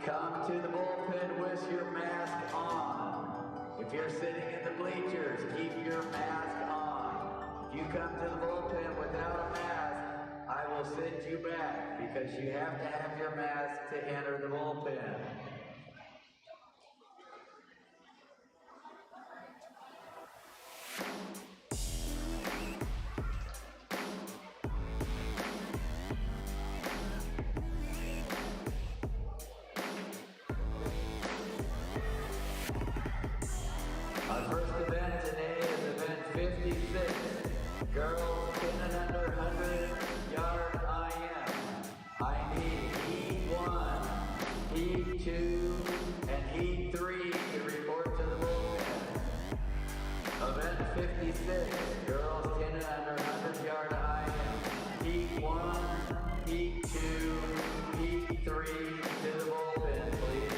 come to the bullpen with your mask on. If you're sitting in the bleachers, keep your mask on. If you come to the bullpen without a mask, I will send you back because you have to have your mask to enter the bullpen. Our first event today is event 56, girls 10 and under 100-yard IM. I need heat 1, heat 2, and heat 3 to report to the bullpen. Event 56, girls 10 and under 100-yard IM. Heat 1, heat 2, heat 3 to the bullpen, please.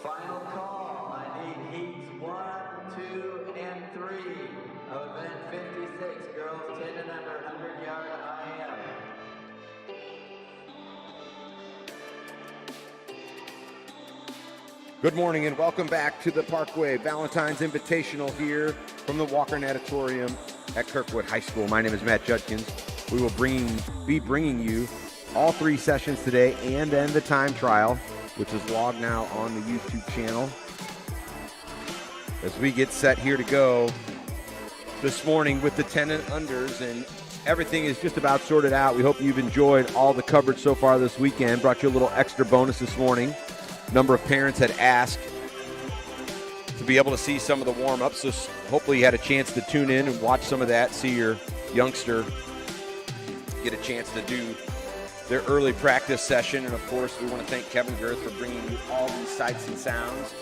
Final call. I need heats 1, 2, and 3 of event 56, girls 10 and under 100-yard IM. Good morning and welcome back to the Parkway Valentine's Invitational here from the Walker Natatorium at Kirkwood High School. My name is Matt Judkins. We will be bringing you all 3 sessions today and then the time trial, which is logged now on the YouTube channel. As we get set here to go this morning with the 10 and unders, and everything is just about sorted out. We hope you've enjoyed all the coverage so far this weekend. Brought you a little extra bonus this morning. A number of parents had asked to be able to see some of the warm-ups, so hopefully you had a chance to tune in and watch some of that, see your youngster get a chance to do their early practice session. And of course, we want to thank Kevin Girth for bringing you all these sights and sounds.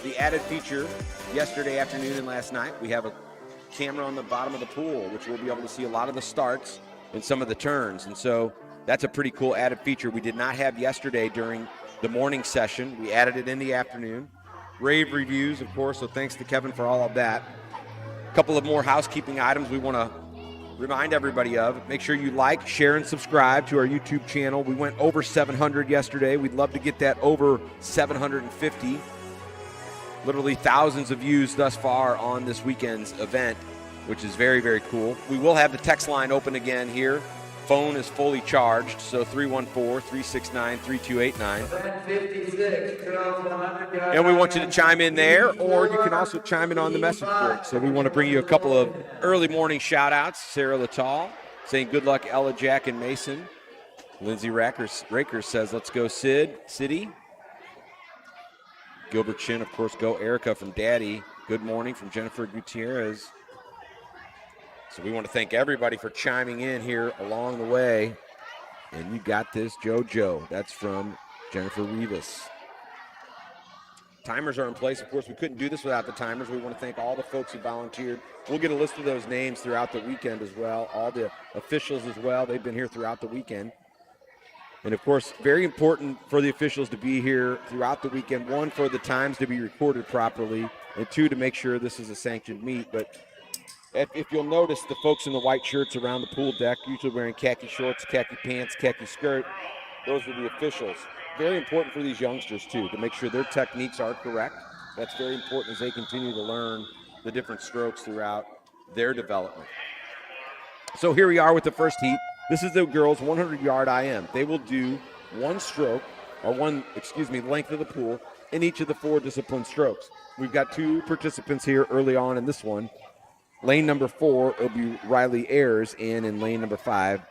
The added feature yesterday afternoon and last night, we have a camera on the bottom of the pool, which we'll be able to see a lot of the starts and some of the turns. And so that's a pretty cool added feature we did not have yesterday during the morning session. We added it in the afternoon. Rave reviews, of course, so thanks to Kevin for all of that. A couple of more housekeeping items we want to remind everybody of. Make sure you like, share, and subscribe to our YouTube channel. We went over 700 yesterday. We'd love to get that over 750. Literally thousands of views thus far on this weekend's event, which is very, very cool. We will have the text line open again here. Phone is fully charged, so 314-369-3289. And we want you to chime in there, or you can also chime in on the message board. So we want to bring you a couple of early morning shout-outs. Sarah Littall saying good luck, Ella, Jack, and Mason. Lindsay Rakers says, let's go, City. Gilbert Shin, of course, go Erica from Daddy. Good morning from Jennifer Gutierrez. So we want to thank everybody for chiming in here along the way. And you got this, JoJo. That's from Jennifer Rivas. Timers are in place. Of course, we couldn't do this without the timers. We want to thank all the folks who volunteered. We'll get a list of those names throughout the weekend as well. All the officials as well. They've been here throughout the weekend. And, of course, very important for the officials to be here throughout the weekend. One, for the times to be recorded properly. and 2, to make sure this is a sanctioned meet. But if you'll notice, the folks in the white shirts around the pool deck, usually wearing khaki shorts, khaki pants, khaki skirt, those are the officials. Very important for these youngsters, too, to make sure their techniques are correct. That's very important as they continue to learn the different strokes throughout their development. So here we are with the first heat. This is the girls' 100-yard IM. They will do one stroke, or length of the pool in each of the 4 disciplined strokes. We've got 2 participants here early on in this one. Lane number 4 will be Riley Ayers, and in lane number 5,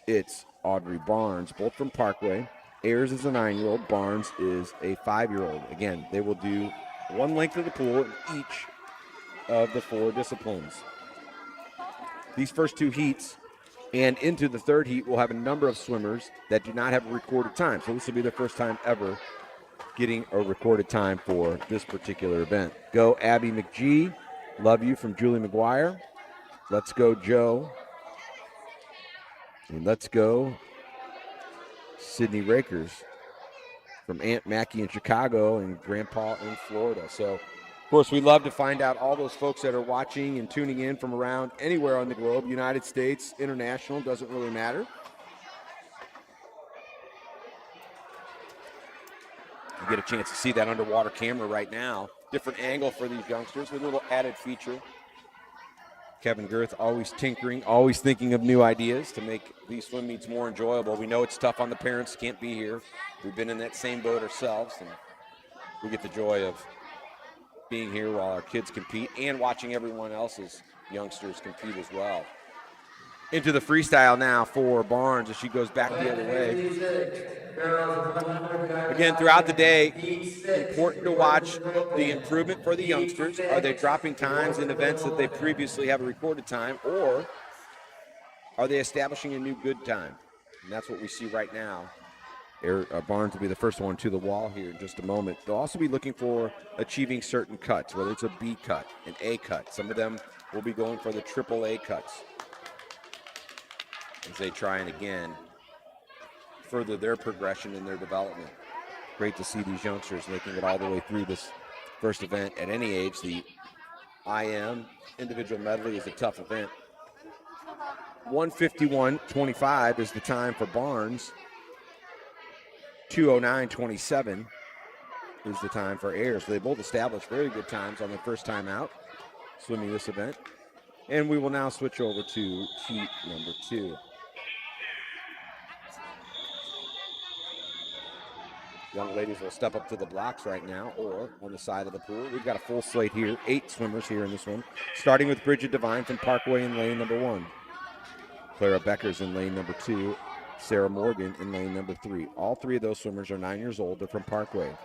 it's Audrey Barnes, both from Parkway. Ayers is a 9-year-old. Barnes is a 5-year-old. Again, they will do one length of the pool in each of the 4 disciplines. These first 2 heats and into the 3rd heat, we'll have a number of swimmers that do not have a recorded time. So this will be their first time ever getting a recorded time for this particular event. Go Abby McGee. Love you from Julie McGuire. Let's go Joe. And let's go Sydney Rakers from Aunt Mackie in Chicago and Grandpa in Florida. So, of course, we love to find out all those folks that are watching and tuning in from around anywhere on the globe, United States, international, doesn't really matter. You get a chance to see that underwater camera right now. Different angle for these youngsters with a little added feature. Kevin Girth always tinkering, always thinking of new ideas to make these swim meets more enjoyable. We know it's tough on the parents, can't be here. We've been in that same boat ourselves, and we get the joy of being here while our kids compete and watching everyone else's youngsters compete as well. Into the freestyle now for Barnes as she goes back the other way. Again, throughout the day, important to watch the improvement for the youngsters. Are they dropping times in events that they previously have a recorded time, or are they establishing a new good time? And that's what we see right now. Barnes will be the first one to the wall here in just a moment. They'll also be looking for achieving certain cuts, whether it's a B cut, an A cut. Some of them will be going for the triple A cuts as they try and, again, further their progression and their development. Great to see these youngsters making it all the way through this first event at any age. The IM individual medley is a tough event. 1:51.25 is the time for Barnes. 2:09.27 is the time for Ayers. So they both established very good times on their first time out swimming this event. And we will now switch over to heat number 2. Young ladies will step up to the blocks right now or on the side of the pool. We've got a full slate here, 8 swimmers here in this one, starting with Bridget Devine from Parkway in lane number 1. Clara Becker's in lane number 2. Sarah Morgan in lane number 3. All 3 of those swimmers are 9 years old. They're from Parkway.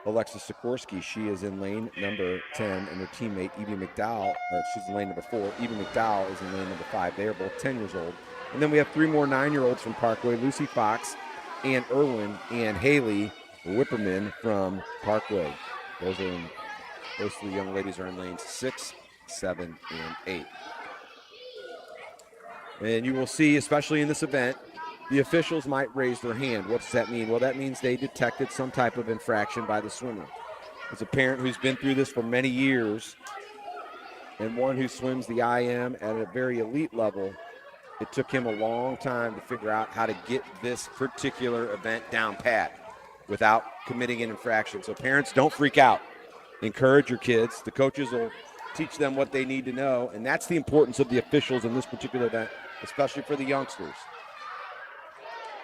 Alexis Sikorsky, she is in lane number 10, and her teammate, Evie McDowell, she's in lane number 4. Evie McDowell is in lane number 5. They are both 10 years old. And then we have 3 more 9-year-olds from Parkway, Lucy Fox, Ann Irwin, and Haley Whipperman from Parkway. Those 3 young ladies are in lanes 6, 7, and 8. And you will see, especially in this event, the officials might raise their hand. What does that mean? Well, that means they detected some type of infraction by the swimmer. As a parent who's been through this for many years and one who swims the IM at a very elite level, it took him a long time to figure out how to get this particular event down pat without committing an infraction. So parents, don't freak out. Encourage your kids. The coaches will teach them what they need to know, and that's the importance of the officials in this particular event, especially for the youngsters.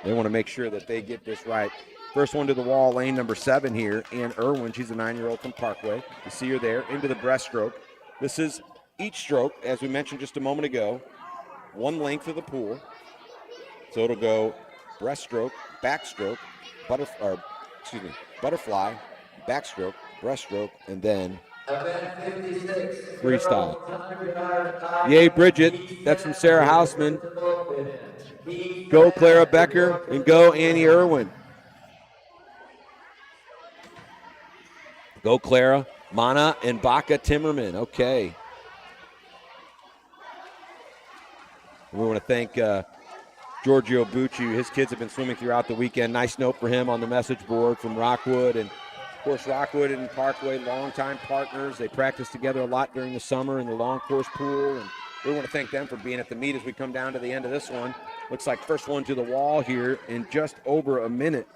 They want to make sure that they get this right. First one to the wall, lane number 7 here, Ann Irwin. She's a 9-year-old from Parkway. You see her there, into the breaststroke. This is each stroke, as we mentioned just a moment ago, one length of the pool. So it'll go breaststroke, backstroke, butterfly, backstroke, breaststroke, and then freestyle. Yay, Bridget. That's from Sarah Hausman. Go Clara Becker and go Annie Irwin. Go Clara, Mana, and Baca Timmerman. Okay. We want to thank Giorgio Bucci. His kids have been swimming throughout the weekend. Nice note for him on the message board from Rockwood. And Of course, Rockwood and Parkway, longtime partners. They practice together a lot during the summer in the long course pool. And we want to thank them for being at the meet as we come down to the end of this one. Looks like first one to the wall here in just over a minute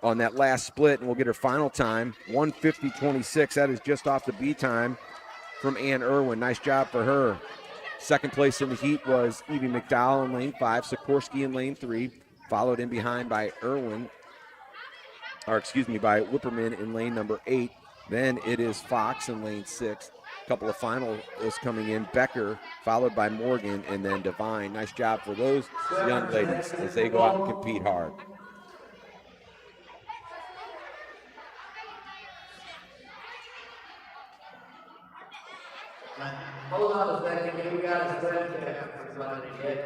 on that last split. And we'll get her final time, 1:50.26. That is just off the B time from Ann Irwin. Nice job for her. Second place in the heat was Evie McDowell in lane 5, Sikorsky in lane 3, followed in behind by by Whipperman in lane number 8. Then it is Fox in lane 6. A couple of finalists coming in, Becker, followed by Morgan, and then Devine. Nice job for those young ladies as they go out and compete hard. Hold on a second, we got a spread check for somebody to get.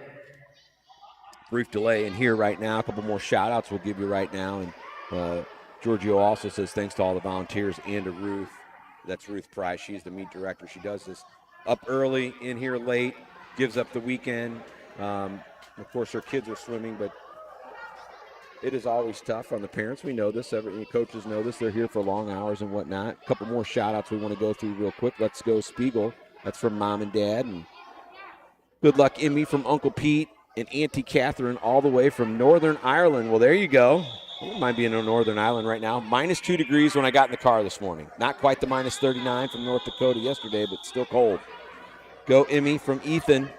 Brief delay in here right now. A couple more shout outs we'll give you right now. And Giorgio also says thanks to all the volunteers and to Ruth. That's Ruth Price. She's the meet director. She does this up early, in here late, gives up the weekend. Of course, her kids are swimming, but it is always tough on the parents. We know this. Every coaches know this. They're here for long hours and whatnot. A couple more shout outs we want to go through real quick. Let's go Spiegel. That's from Mom and Dad. And good luck, Emmy, from Uncle Pete and Auntie Catherine, all the way from Northern Ireland. Well, there you go. I wouldn't mind being in Northern Ireland right now. Minus 2 degrees when I got in the car this morning. Not quite the minus 39 from North Dakota yesterday, but still cold. Go, Emmy, from Ethan.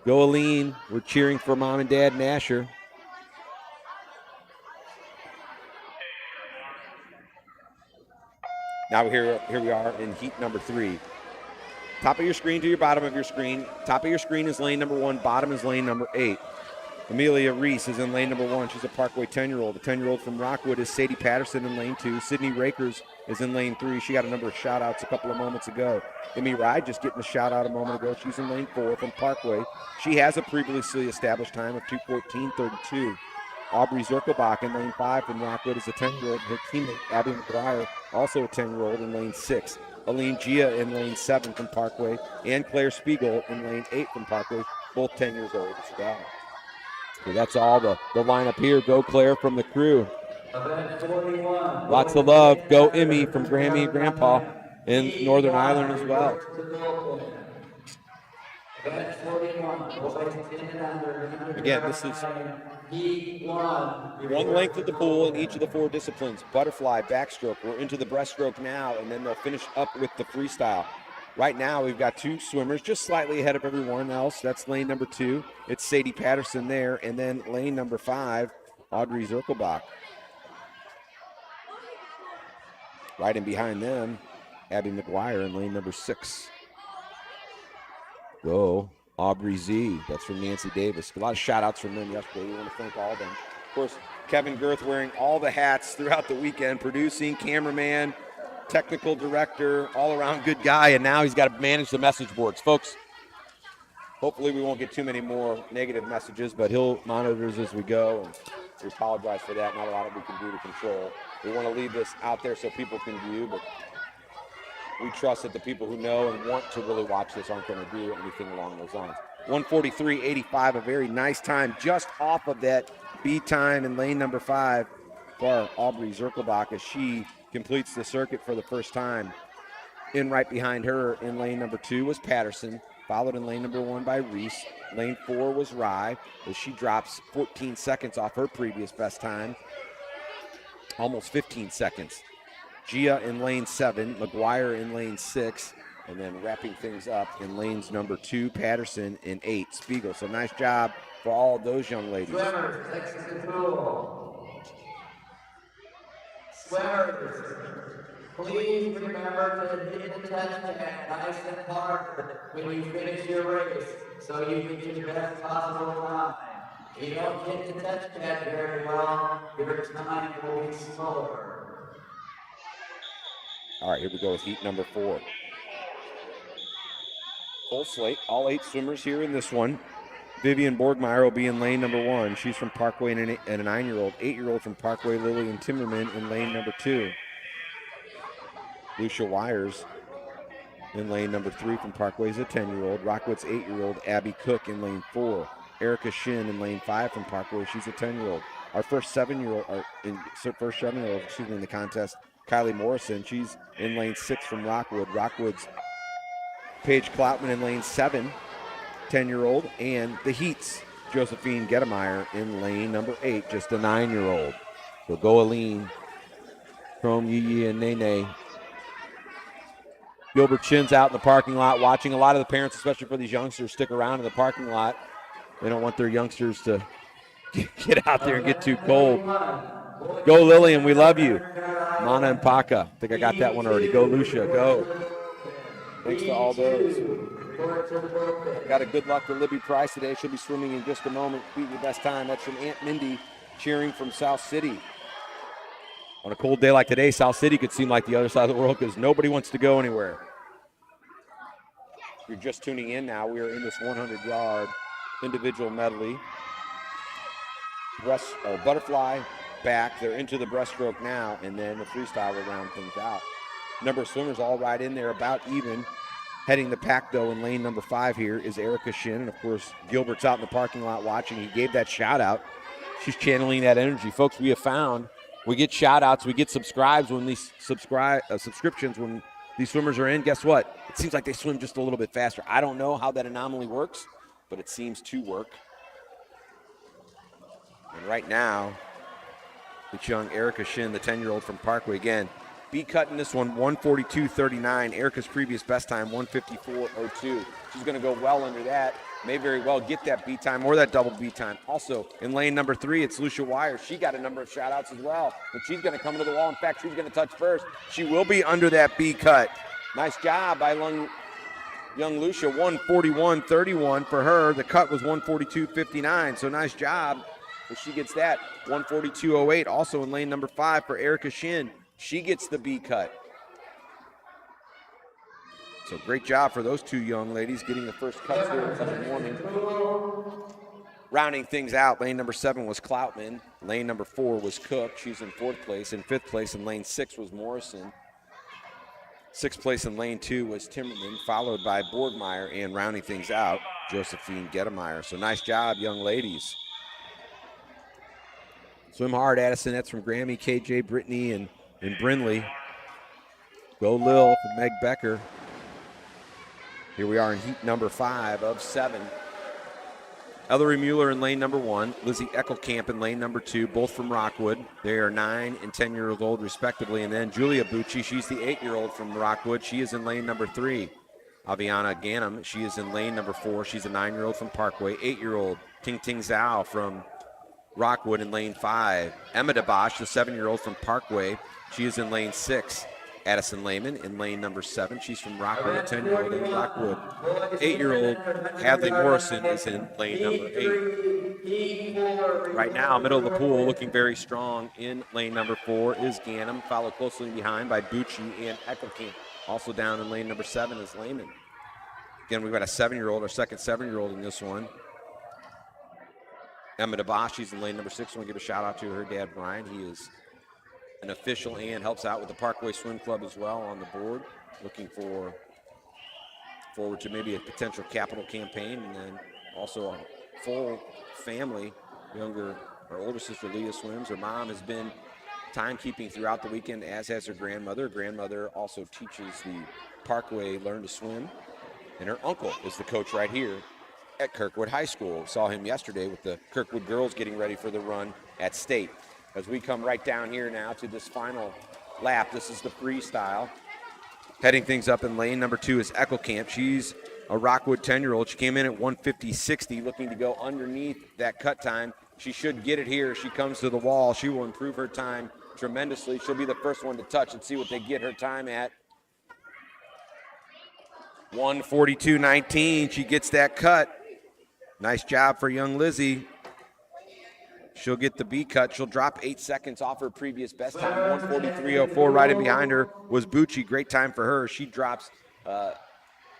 Go, Aline. We're cheering for Mom and Dad and Asher. Now here we are in heat number 3. Top of your screen to your bottom of your screen. Top of your screen is lane number 1. Bottom is lane number 8. Amelia Reese is in lane number 1. She's a Parkway 10-year-old. The 10-year-old from Rockwood is Sadie Patterson in lane 2. Sydney Rakers is in lane 3. She got a number of shout-outs a couple of moments ago. Emmy Ride just getting a shout-out a moment ago. She's in lane 4 from Parkway. She has a previously established time of 2:14.32. Aubrey Zirkelbach in lane 5 from Rockwood is a 10-year-old. Her teammate, Abby McGuire, also a 10-year-old in lane 6. Aline Gia in lane 7 from Parkway. And Claire Spiegel in lane 8 from Parkway, both 10 years old as well. So that's all the lineup here. Go Claire from the crew. Lots of love. Go Emmy from Grammy and Grandpa in Northern Ireland as well. Again, this is one length of the pool in each of the 4 disciplines. Butterfly, backstroke. We're into the breaststroke now, and then they'll finish up with the freestyle. Right now, we've got 2 swimmers just slightly ahead of everyone else. That's lane number 2. It's Sadie Patterson there. And then lane number 5, Audrey Zirkelbach. Right in behind them, Abby McGuire in lane number 6. Go, Aubrey Z. That's from Nancy Davis. A lot of shout-outs from them yesterday. We want to thank all of them. Of course, Kevin Girth wearing all the hats throughout the weekend, producing, cameraman, technical director, all-around good guy, and now he's got to manage the message boards. Folks, hopefully we won't get too many more negative messages, but he'll monitor us as we go, and we apologize for that. Not a lot we can do to control. We want to leave this out there so people can view, but we trust that the people who know and want to really watch this aren't going to do anything along those lines. 1:43.85, a very nice time just off of that B time in lane number 5 for Aubrey Zirkelbach as she completes the circuit for the first time. In right behind her in lane number 2 was Patterson, followed in lane number 1 by Reese. Lane 4 was Rye as she drops 14 seconds off her previous best time, almost 15 seconds. Gia in lane 7, McGuire in lane 6, and then wrapping things up in lanes number 2, Patterson, and 8, Spiegel. So nice job for all of those young ladies. Swimmers, Texas control. Swimmers, please remember to hit the touch pad nice and hard when you finish your race so you can get your best possible time. If you don't hit the touch pad very well, your time will be slower. All right, here we go with heat number 4. Full slate, all 8 swimmers here in this one. Vivian Borgmeyer will be in lane number 1. She's from Parkway and a 9-year-old. 8-year-old from Parkway, Lillian Timmerman in lane number 2. Lucia Wires in lane number 3 from Parkway is a 10-year-old. Rockwood's 8-year-old Abby Cook in lane 4. Erica Shin in lane 5 from Parkway. She's a 10-year-old. our first 7-year-old, in the contest, Kylie Morrison. She's in lane 6 from Rockwood. Rockwood's Paige Cloutman in lane 7, 10-year-old, and the Heats, Josephine Gettemeyer in lane number 8, just a 9-year-old. So go Aline, Chrome, Yee and Nene. Gilbert Shin's out in the parking lot watching. A lot of the parents, especially for these youngsters, stick around in the parking lot. They don't want their youngsters to get out there and get too cold. Go Lillian, we love you. Mana and Paca. I think I got that one already. Go Lucia, go. Thanks to all those. Got a good luck for Libby Price today. She'll be swimming in just a moment. Beat your best time. That's from Aunt Mindy cheering from South City. On a cold day like today, South City could seem like the other side of the world because nobody wants to go anywhere. If you're just tuning in now, we are in this 100-yard individual medley. Butterfly back. They're into the breaststroke now, and then the freestyle will round things out. Number of swimmers all right in there, about even. Heading the pack, though, in lane number 5 here is Erica Shin. And, of course, Gilbert's out in the parking lot watching. He gave that shout-out. She's channeling that energy. Folks, we have found we get shout-outs, we get subscribes when these subscriptions when these swimmers are in. Guess what? It seems like they swim just a little bit faster. I don't know how that anomaly works, but it seems to work. And right now, it's young Erica Shin, the 10-year-old from Parkway. Again, B-cut in this one, 142.39. Erica's previous best time, 154.02. She's going to go well under that. May very well get that B time or that double B time. Also, in lane number 3, it's Lucia Wire. She got a number of shout-outs as well, but she's going to come to the wall. In fact, she's going to touch first. She will be under that B cut. Nice job by young Lucia, 141.31 for her. The cut was 142.59, so nice job. But she gets that, 142.08. Also in lane number 5 for Erica Shin. She gets the B cut. So great job for those two young ladies getting the first cuts there in the morning. Rounding things out, lane number 7 was Cloutman. Lane number 4 was Cook. She's in 4th place. In 5th place in lane 6 was Morrison. 6th place in lane 2 was Timmerman, followed by Borgmeyer, and rounding things out, Josephine Gettemeyer. So nice job, young ladies. Swim hard, Addison. That's from Grammy, KJ, Brittany, and Brindley. Go Lil from Meg Becker. Here we are in heat number 5 of 7. Ellery Mueller in lane number 1, Lizzie Eckelkamp in lane number 2, both from Rockwood. They are 9 and 10 years old respectively. And then Julia Bucci, she's the 8-year-old from Rockwood. She is in lane number 3. Aviana Ganem, she is in lane number 4. She's a 9-year-old from Parkway. 8-year-old Ting Ting Zhao from Rockwood in lane 5. Emma DeBosch, the 7-year-old from Parkway. She is in lane 6. Addison Lehman in lane number 7. She's from Rockwood, a 10-year-old in Rockwood. 8-year-old Hadley Morrison is in lane number 8. Right now, middle of the pool, looking very strong in lane number 4 is Ganem, followed closely behind by Bucci and Eckelkamp. Also down in lane number 7 is Lehman. Again, we've got a 7-year-old, our second 7-year-old in this one. Emma DeBosch, she's in lane number 6. I want to give a shout out to her dad, Brian. He is an official and helps out with the Parkway Swim Club as well on the board. Looking forward to maybe a potential capital campaign, and then also a full family. Her older sister Leah swims. Her mom has been timekeeping throughout the weekend, as has her grandmother. Her grandmother also teaches the Parkway Learn to Swim, and her uncle is the coach right here at Kirkwood High School. Saw him yesterday with the Kirkwood girls getting ready for the run at State. As we come right down here now to this final lap, this is the freestyle. Heading things up in lane number 2 is Eckelkamp. She's a Rockwood 10-year-old. She came in at 150.60, looking to go underneath that cut time. She should get it here. She comes to the wall. She will improve her time tremendously. She'll be the first one to touch and see what they get her time at. 142.19. She gets that cut. Nice job for young Lizzie. She'll get the B cut. She'll drop 8 seconds off her previous best time, 143.04. Right in behind her was Bucci. Great time for her. She drops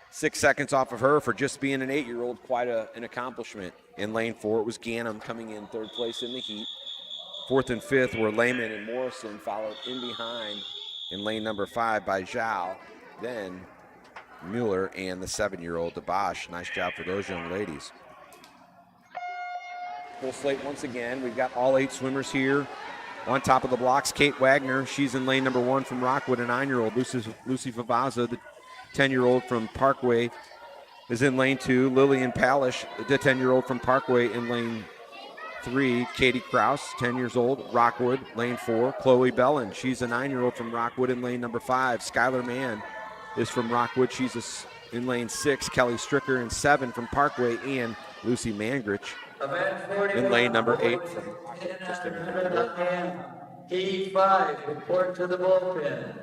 6 seconds off of her for just being an 8-year-old. Quite an accomplishment. In lane 4, it was Ganem coming in 3rd place in the heat. 4th and 5th were Lehman and Morrison, followed in behind in lane number 5 by Zhao. Then Mueller and the 7-year-old DeBosch. Nice job for those young ladies. full slate once again. We've got all 8 swimmers here. On top of the blocks, Kate Wagner. She's in lane number 1 from Rockwood, a 9-year-old. Lucy Favaza, the 10-year-old from Parkway, is in lane 2. Lillian Palish, the 10-year-old from Parkway, in lane 3. Katie Kraus, 10 years old, Rockwood, lane 4. Chloe Bellin, she's a 9-year-old from Rockwood, in lane number 5. Skylar Mann is from Rockwood. She's in lane 6. Kelly Stricker in 7 from Parkway, and Lucy Mangritch in lane number 8 from Heat 5, report to the bullpen.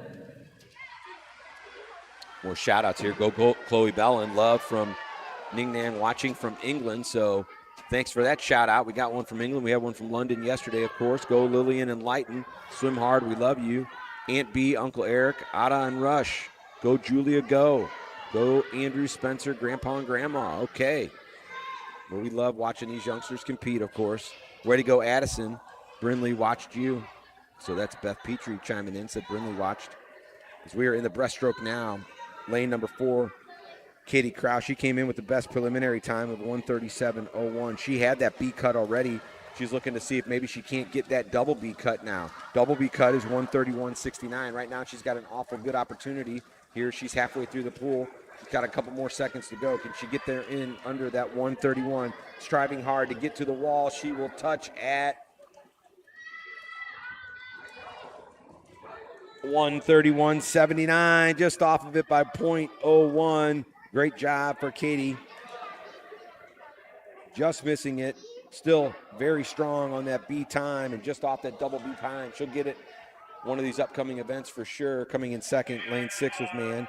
More shout outs here. Go Chloe Bellin. Love from Ningnan watching from England. So thanks for that shout out. We got one from England. We had one from London yesterday, of course. Go Lillian and Lighton. Swim hard. We love you. Aunt B, Uncle Eric, Ada and Rush. Go Julia, go. Go Andrew, Spencer, Grandpa and Grandma. Okay. Well, we love watching these youngsters compete, of course. Way to go, Addison. Brinley watched you. So that's Beth Petrie chiming in, said Brinley watched. As we are in the breaststroke now, lane number 4, Katie Kraus. She came in with the best preliminary time of 1:37.01. She had that B cut already. She's looking to see if maybe she can't get that double B cut now. Double B cut is 1:31.69. Right now she's got an awful good opportunity here. She's halfway through the pool. She's got a couple more seconds to go. Can she get there in under that 1:31? Striving hard to get to the wall. She will touch at 1:31.79, just off of it by 0.01. Great job for Katie. Just missing it. Still very strong on that B time and just off that double B time. She'll get it one of these upcoming events for sure. Coming in second, lane 6 was Mann.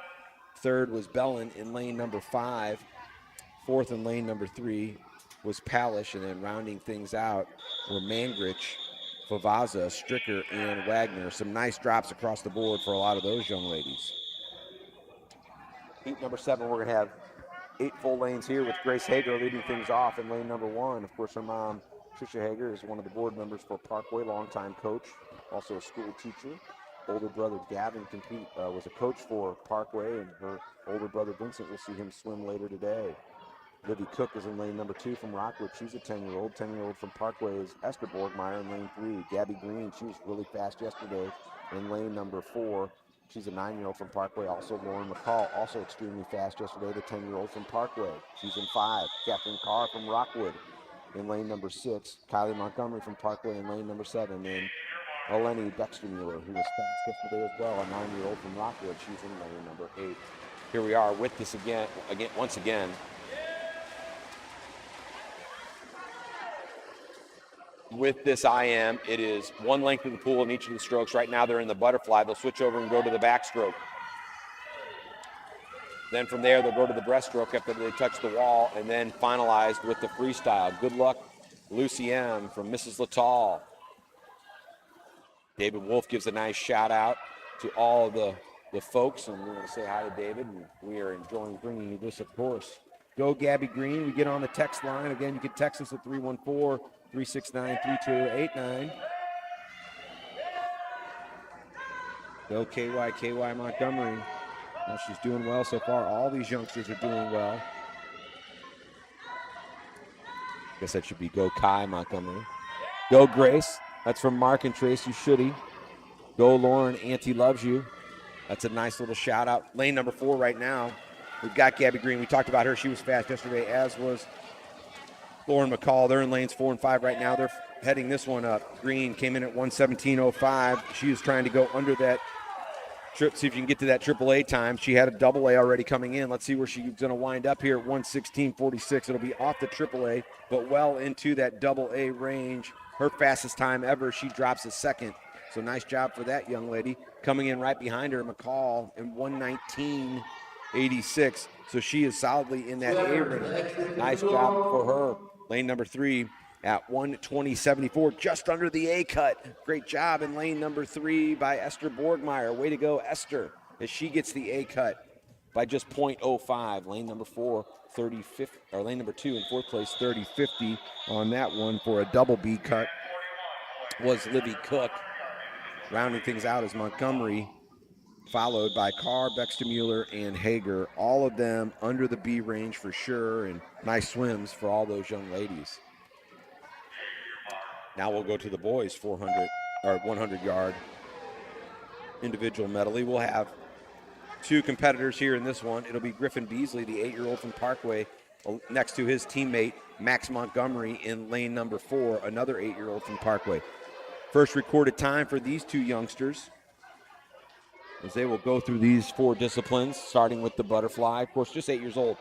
Third was Bellin in lane number 5. Fourth in lane number 3 was Palish. And then rounding things out were Mangritch, Favaza, Stricker, and Wagner. Some nice drops across the board for a lot of those young ladies. Heat number 7, we're going to have 8 full lanes here with Grace Hager leading things off in lane number 1. Of course, her mom, Tricia Hager, is one of the board members for Parkway, longtime coach, also a school teacher. Older brother Gavin was a coach for Parkway, and her older brother Vincent will see him swim later today. Livy Cook is in lane number 2 from Rockwood. She's a 10-year-old. 10-year-old from Parkway is Esther Borgmeyer in lane 3. Gabby Green, she was really fast yesterday in lane number 4. She's a 9-year-old from Parkway. Also Lauren McCall, also extremely fast yesterday, the 10-year-old from Parkway. She's in 5. Catherine Carr from Rockwood in lane number 6. Kylie Montgomery from Parkway in lane number 7. And Eleni Dextermuller, who was fast yesterday as well, a 9-year-old from Rockwood. She's in lane number 8. Here we are with this once again. With this IM, it is one length of the pool in each of the strokes. Right now they're in the butterfly. They'll switch over and go to the backstroke. Then from there, they'll go to the breaststroke after they touch the wall, and then finalized with the freestyle. Good luck, Lucy M. from Mrs. Littall. David Wolf gives a nice shout out to all the folks, and we're going to say hi to David, and we are enjoying bringing you this, of course. Go Gabby Green. We get on the text line. Again, you can text us at 314-369-3289. Go KY Montgomery. Well, she's doing well so far. All these youngsters are doing well. I guess that should be Go Kai Montgomery. Go Grace. That's from Mark and Tracy Shuddy. Go Lauren. Auntie loves you. That's a nice little shout out. Lane number 4 right now. We've got Gabby Green. We talked about her. She was fast yesterday, as was Lauren McCall. They're in lanes 4 and 5 right now. They're heading this one up. Green came in at 1:17.05. She was trying to go under that trip, see if you can get to that AAA time. She had a AA already coming in. Let's see where she's going to wind up here at 1:16.46. It'll be off the AAA, but well into that AA range. Her fastest time ever. She drops a second. So nice job for that young lady. Coming in right behind her, McCall in 1:19.86. So she is solidly in that A range. Nice job for her. Lane number 3 at 1:20.74, just under the A cut. Great job in lane number 3 by Esther Borgmeyer. Way to go, Esther, as she gets the A cut by just 0.05. Lane number 4, 30-50, or lane number 2 in 4th place, 30-50 on that one for a double B cut was Livy Cook. Rounding things out is Montgomery, followed by Carr, Bextermuller, and Hager. All of them under the B range for sure, and nice swims for all those young ladies. Now we'll go to the boys 400 or 100-yard individual medley. We'll have two competitors here in this one. It'll be Griffin Beasley, the 8-year-old from Parkway, next to his teammate Max Montgomery in lane number 4, another 8-year-old from Parkway. First recorded time for these two youngsters as they will go through these 4 disciplines, starting with the butterfly. Of course, just 8 years old.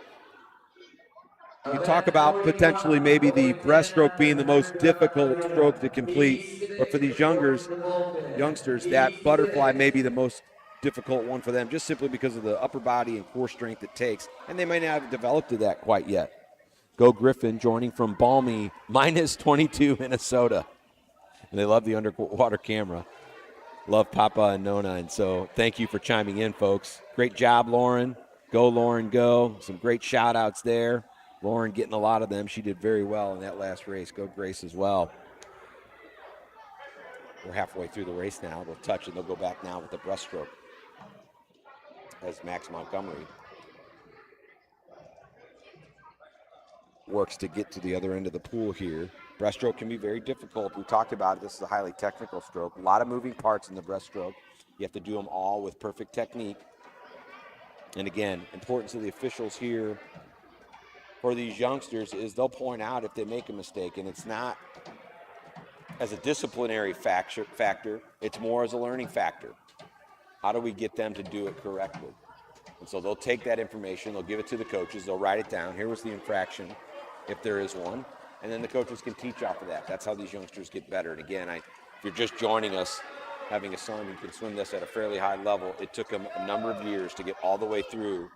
You talk about potentially maybe the breaststroke being the most difficult stroke to complete, but for these youngsters, that butterfly may be the most difficult one for them, just simply because of the upper body and core strength it takes, and they may not have developed to that quite yet. Go Griffin, joining from balmy -22 Minnesota. And they love the underwater camera. Love Papa and Nona, and so thank you for chiming in, folks. Great job, Lauren. Go, Lauren, go. Some great shout-outs there. Lauren getting a lot of them. She did very well in that last race. Go Grace as well. We're halfway through the race now. They'll touch and they'll go back now with the breaststroke as Max Montgomery works to get to the other end of the pool here. Breaststroke can be very difficult. We talked about it. This is a highly technical stroke. A lot of moving parts in the breaststroke. You have to do them all with perfect technique. And again, importance of the officials here for these youngsters is they'll point out if they make a mistake, and it's not as a disciplinary factor, it's more as a learning factor. How do we get them to do it correctly? And so they'll take that information, they'll give it to the coaches, they'll write it down. Here was the infraction, if there is one, and then the coaches can teach off of that. That's how these youngsters get better. And again, if you're just joining us, having a son who can swim this at a fairly high level, it took him a number of years to get all the way through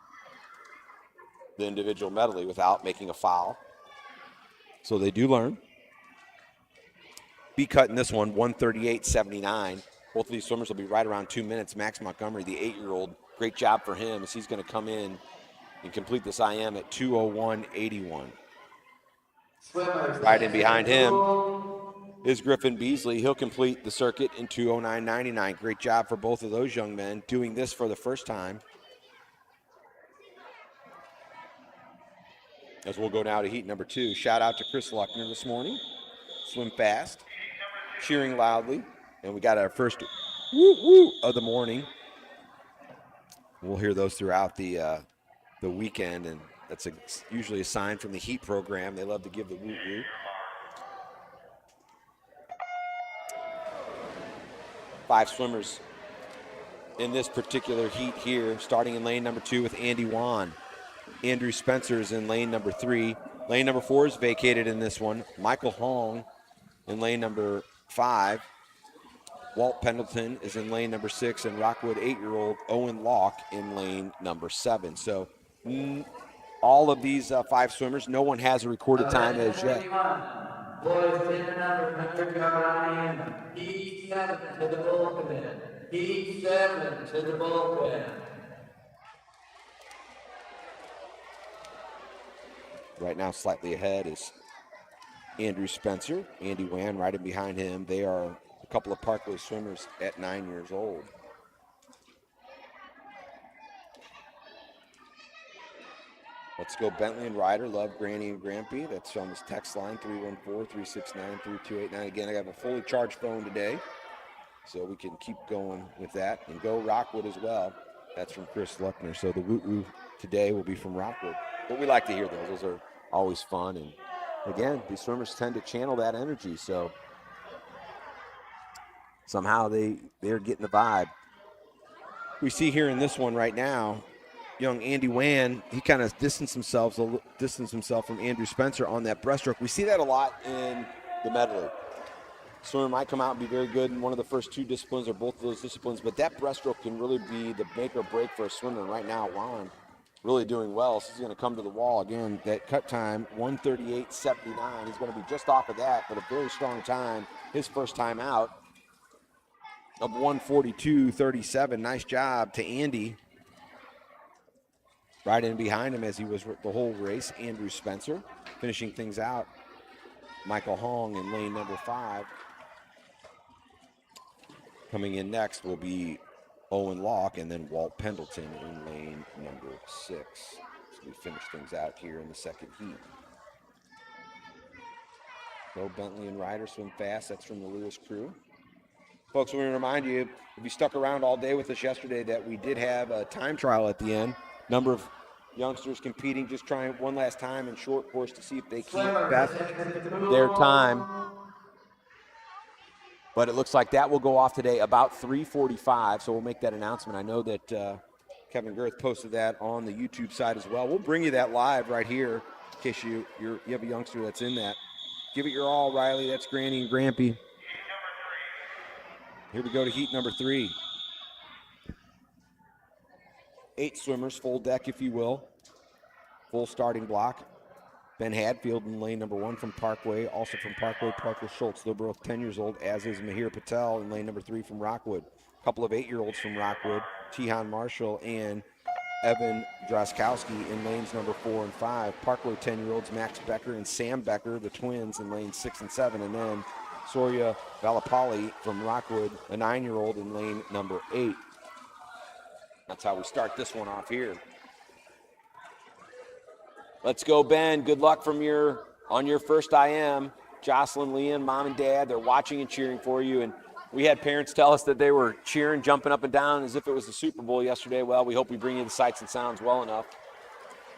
the individual medley without making a foul. So they do learn. B cut in this one, 138.79. Both of these swimmers will be right around 2 minutes. Max Montgomery, the 8-year-old, great job for him as he's going to come in and complete this IM at 2:01.81. Right in behind him is Griffin Beasley. He'll complete the circuit in 2:09.99. Great job for both of those young men doing this for the first time. As we'll go now to heat number 2. Shout out to Chris Luckner this morning. Swim fast, cheering loudly. And we got our first woo-woo of the morning. We'll hear those throughout the weekend, and that's usually a sign from the heat program. They love to give the woo-woo. 5 swimmers in this particular heat here, starting in lane number 2 with Andy Wan. Andrew Spencer is in lane number 3. Lane number 4 is vacated in this one. Michael Hong in lane number 5. Walt Pendleton is in lane number 6, and Rockwood 8-year-old Owen Locke in lane number 7. So all of these 5 swimmers, no one has a recorded time as yet. Boys 10 and under, 100-yard IM. Heat 7 to the bullpen. Heat 7 to the bullpen. Right now, slightly ahead is Andrew Spencer. Andy Wan right in behind him. They are a couple of Parkway swimmers at 9 years old. Let's go Bentley and Ryder. Love Granny and Grampy. That's on this text line, 314-369-3289. Again, I have a fully charged phone today, so we can keep going with that. And go Rockwood as well. That's from Chris Luckner. So the woo-woo today will be from Rockwood. But we like to hear those. Those are always fun. And again, these swimmers tend to channel that energy. So somehow they're getting the vibe. We see here in this one right now, young Andy Wan, he kind of distanced himself from Andrew Spencer on that breaststroke. We see that a lot in the medley. Swimmer might come out and be very good in one of the first 2 disciplines or both of those disciplines, but that breaststroke can really be the make or break for a swimmer. Right now, Wan really doing well, so he's going to come to the wall. Again, that cut time, 138.79. He's going to be just off of that, but a very strong time. His first time out of 142.37. Nice job to Andy. Right in behind him as he was the whole race, Andrew Spencer. Finishing things out, Michael Hong in lane number 5. Coming in next will be Owen Locke and then Walt Pendleton in lane number 6. So we finish things out here in the second heat. Bo Bentley and Ryder swim fast. That's from the Lewis crew. Folks, we want to remind you, if you stuck around all day with us yesterday, that we did have a time trial at the end. Number of youngsters competing, just trying one last time in short course to see if they keep best their time. But it looks like that will go off today about 3:45, so we'll make that announcement. I know that Kevin Girth posted that on the YouTube side as well. We'll bring you that live right here in case you have a youngster that's in that. Give it your all, Riley. That's Granny and Grampy. Here we go to heat number 3. 8 swimmers, full deck, if you will. Full starting block. Ben Hadfield in lane number 1 from Parkway. Also from Parkway, Parker Schultz. They're both 10 years old, as is Mahir Patel in lane number 3 from Rockwood. A couple of 8-year-olds from Rockwood, Tihan Marshall and Devin Drazkowski in lanes number 4 and 5. Parkway 10-year-olds, Max Becker and Sam Becker, the twins, in lanes 6 and 7. And then Soria Valapali from Rockwood, a 9-year-old in lane number 8. That's how we start this one off here. Let's go, Ben. Good luck on your first IM. Jocelyn, Leon, Mom and Dad, they're watching and cheering for you. And we had parents tell us that they were cheering, jumping up and down as if it was the Super Bowl yesterday. Well, we hope we bring you the sights and sounds well enough.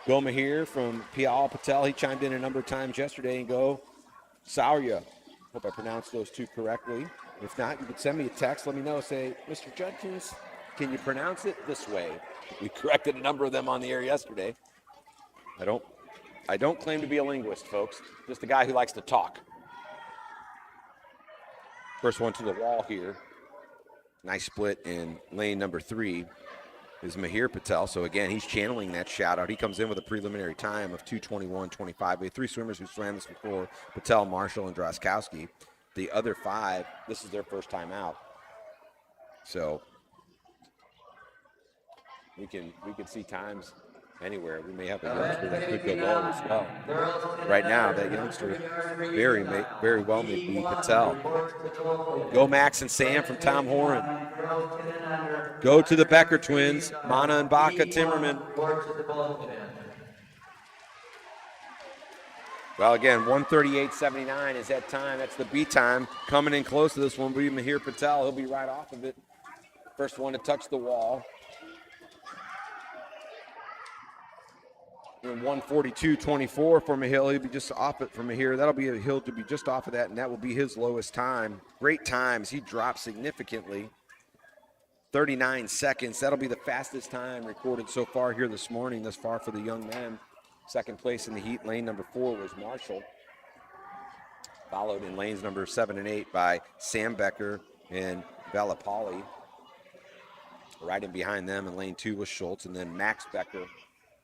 Go Mahir from Mahir Patel. He chimed in a number of times yesterday. And go Sauria. Hope I pronounced those two correctly. If not, you can send me a text. Let me know. Say, Mr. Judkins, can you pronounce it this way? We corrected a number of them on the air yesterday. I don't claim to be a linguist, folks. Just a guy who likes to talk. First one to the wall here. Nice split in lane number 3 is Mahir Patel. So again, he's channeling that shout out. He comes in with a preliminary time of 2:21.25. We have 3 swimmers who swam this before: Patel, Marshall, and Drazkowski. The other 5, this is their first time out. So we can see times anywhere. We may have a youngster that could go low as well. Right now, that youngster very well may be Patel. Go Max and Sam from Tom Horan. Go to the Becker twins, Mana and Baca Timmerman. Well, again, 1:38.79 is that time. That's the B time. Coming in close to this one will be Mahir Patel. He'll be right off of it. First one to touch the wall. And 1:42.24 for Mahil. He'll be just off it from here. That'll be a hill to be just off of that, and that will be his lowest time. Great times. He dropped significantly. 39 seconds. That'll be the fastest time recorded so far here this morning, thus far for the young men. Second place in the heat, lane number 4 was Marshall. Followed in lanes number 7 and 8 by Sam Becker and Valapali. Right in behind them in lane 2 was Schultz, and then Max Becker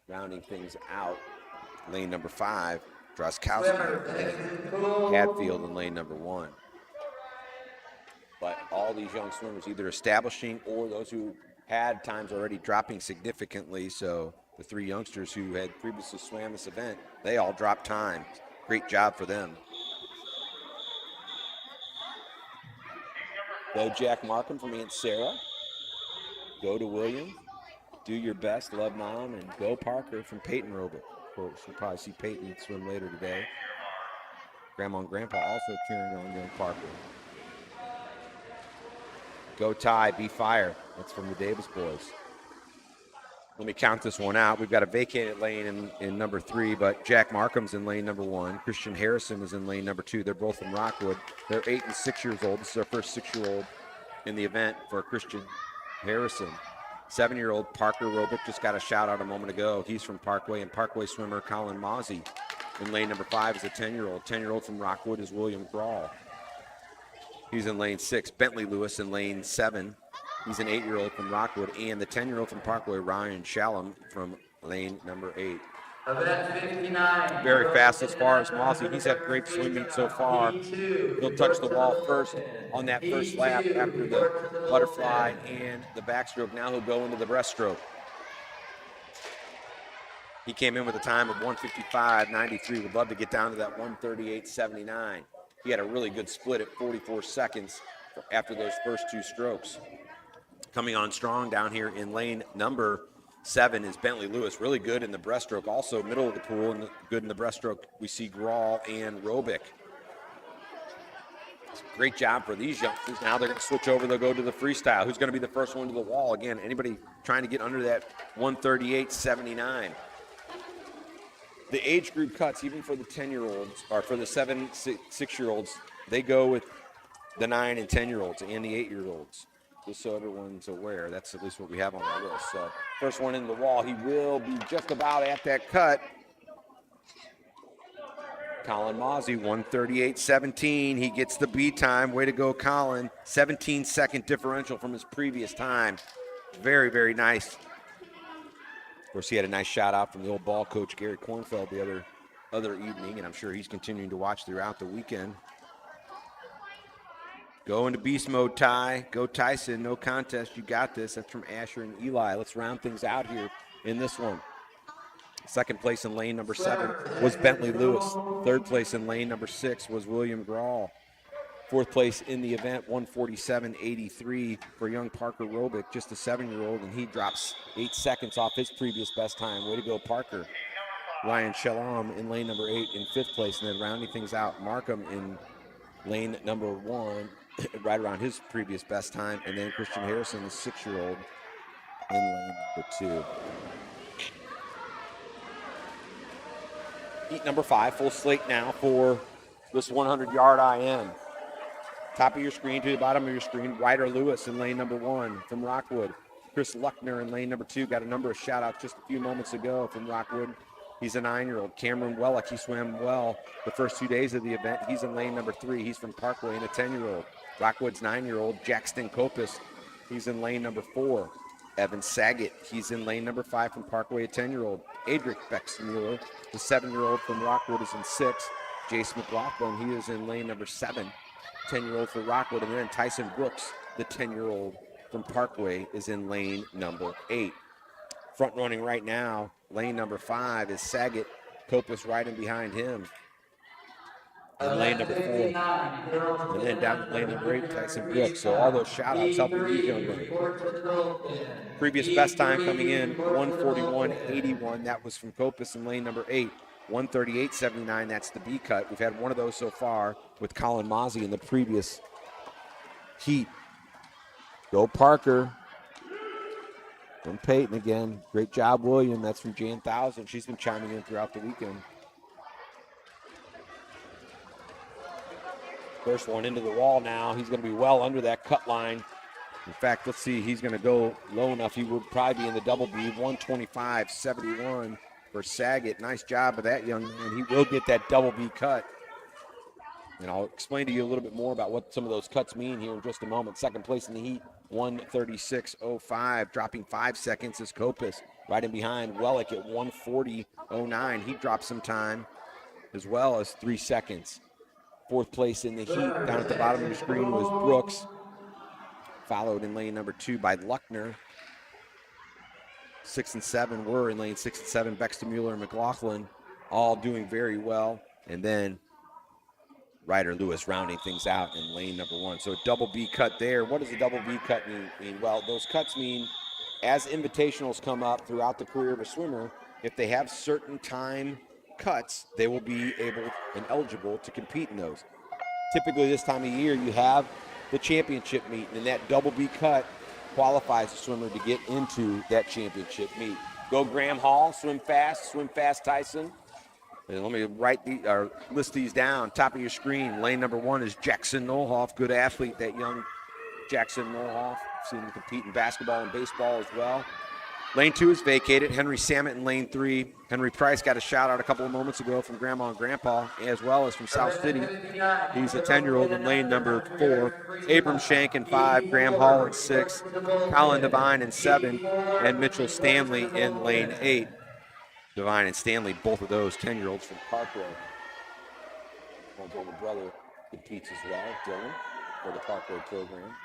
rounding things out. Lane number 5, Drazkowski and Hadfield in lane number 1. But all these young swimmers either establishing or those who had times already dropping significantly. So the 3 youngsters who had previously swam this event, they all dropped times. Great job for them. Go Jack Markham from Aunt Sarah. Go to William. Do your best, love Mom, and go Parker from Peyton Robich. We'll probably see Peyton swim later today. Grandma and Grandpa also cheering on young Parker. Go Ty, be fire. That's from the Davis boys. Let me count this one out. We've got a vacated lane in number 3, but Jack Markham's in lane number 1. Christian Harrison is in lane number 2. They're both from Rockwood. They're 8 and 6 years old. This is our first 6-year-old in the event for Christian Harrison. 7-year-old Parker Robich just got a shout out a moment ago. He's from Parkway, and Parkway swimmer Colin Mozzie in lane number 5 is a 10-year-old. 10-year-old from Rockwood is William Grawl. He's in lane 6. Bentley Lewis in lane 7. He's an 8-year-old from Rockwood, and the 10-year-old from Parkway, Ryan Shalom, from lane number 8. Event 59. Very fast as far as Mozzie. He's had great swim meet so far. He'll touch the wall first on that first lap after the butterfly and the backstroke. Now he'll go into the breaststroke. He came in with a time of 1:55.93. Would love to get down to that 1:38.79. He had a really good split at 44 seconds after those first 2 strokes. Coming on strong down here in lane number 7 is Bentley Lewis. Really good in the breaststroke. Also middle of the pool and good in the breaststroke. We see Grawl and Robich. Great job for these youngsters. Now they're going to switch over. They'll go to the freestyle. Who's going to be the first one to the wall? Again, anybody trying to get under that 138.79. The age group cuts, even for the 10-year-olds, or for the 6-year-olds, they go with the 9 and 10-year-olds and the 8-year-olds. Just so everyone's aware, that's at least what we have on our list. So first one in the wall, he will be just about at that cut. Colin Mozzie, 138.17. He gets the B time. Way to go, Colin. 17-second differential from his previous time. Very, very nice. Of course, he had a nice shout out from the old ball coach, Gary Kornfeld, the other evening, and I'm sure he's continuing to watch throughout the weekend. Go into beast mode, Ty. Go Tyson. No contest. You got this. That's from Asher and Eli. Let's round things out here in this one. Second place in lane number 7 was Bentley Lewis. Third place in lane number 6 was William Grawl. Fourth place in the event, 147.83 for young Parker Robich, just a 7-year-old, and he drops 8 seconds off his previous best time. Way to go, Parker. Ryan Shalom in lane number 8 in 5th place, and then rounding things out, Markham in lane number 1, right around his previous best time, and then Christian Harrison, the 6-year-old, in lane number 2. Heat number 5, full slate now for this 100-yard IM. Top of your screen to the bottom of your screen, Ryder Lewis in lane number 1 from Rockwood. Chris Luckner in lane number 2, got a number of shout-outs just a few moments ago from Rockwood. He's a 9-year-old. Cameron Wellick, he swam well the first 2 days of the event. He's in lane number 3. He's from Parkway and a 10-year-old. Rockwood's 9-year-old, Jackson Kopas, he's in lane number 4. Evan Saget, he's in lane number 5 from Parkway, a 10-year-old. Adric Bexmuller, the 7-year-old from Rockwood, is in 6. Jace McLaughlin, he is in lane number 7, 10-year-old for Rockwood. And then Tyson Brooks, the 10-year-old from Parkway, is in lane number 8. Front running right now, lane number 5 is Saget. Kopas riding behind him in lane number 4. And then down to lane number 8, Tyson Brooks. So all those shout-outs helping these young men. Previous best time coming in, 141.81. That was from Kopas in lane number 8. 138.79, that's the B cut. We've had one of those so far with Colin Mozzie in the previous heat. Go Parker. From Peyton again. Great job, William. That's from Jan Thousand. She's been chiming in throughout the weekend. First one into the wall now. He's going to be well under that cut line. In fact, let's see. He's going to go low enough. He would probably be in the double B. 125.71 for Saget. Nice job of that young man. He will get that double B cut. And I'll explain to you a little bit more about what some of those cuts mean here in just a moment. Second place in the heat, 136.05. Dropping 5 seconds is Kopas. Right in behind Wellick at 140.09. He dropped some time as well as 3 seconds. Fourth place in the heat, down at the bottom of your screen, was Brooks. Followed in lane number 2 by Luckner. 6 and 7 were in lane 6 and 7. Bexmuller and McLaughlin all doing very well. And then Ryder Lewis rounding things out in lane number 1. So a double B cut there. What does a double B cut mean? Well, those cuts mean as invitationals come up throughout the career of a swimmer, if they have certain time cuts, they will be able and eligible to compete in those. Typically this time of year, you have the championship meet, and that double B cut qualifies the swimmer to get into that championship meet. Go Graham Hall, swim fast Tyson. And let me list these down. Top of your screen, lane number 1 is Jackson Nolhoff, good athlete, that young Jackson Nolhoff. Seen him compete in basketball and baseball as well. Lane 2 is vacated. Henry Samet in lane 3. Henry Price got a shout out a couple of moments ago from Grandma and Grandpa, as well as from South City. He's a 10-year-old in lane number 4. Abram Shank in 5. Graham Hall in 6. Colin Devine in 7. And Mitchell Stanley in lane 8. Devine and Stanley, both of those 10-year-olds from Parkway. One's older brother competes as well, Dylan, for the Parkway program.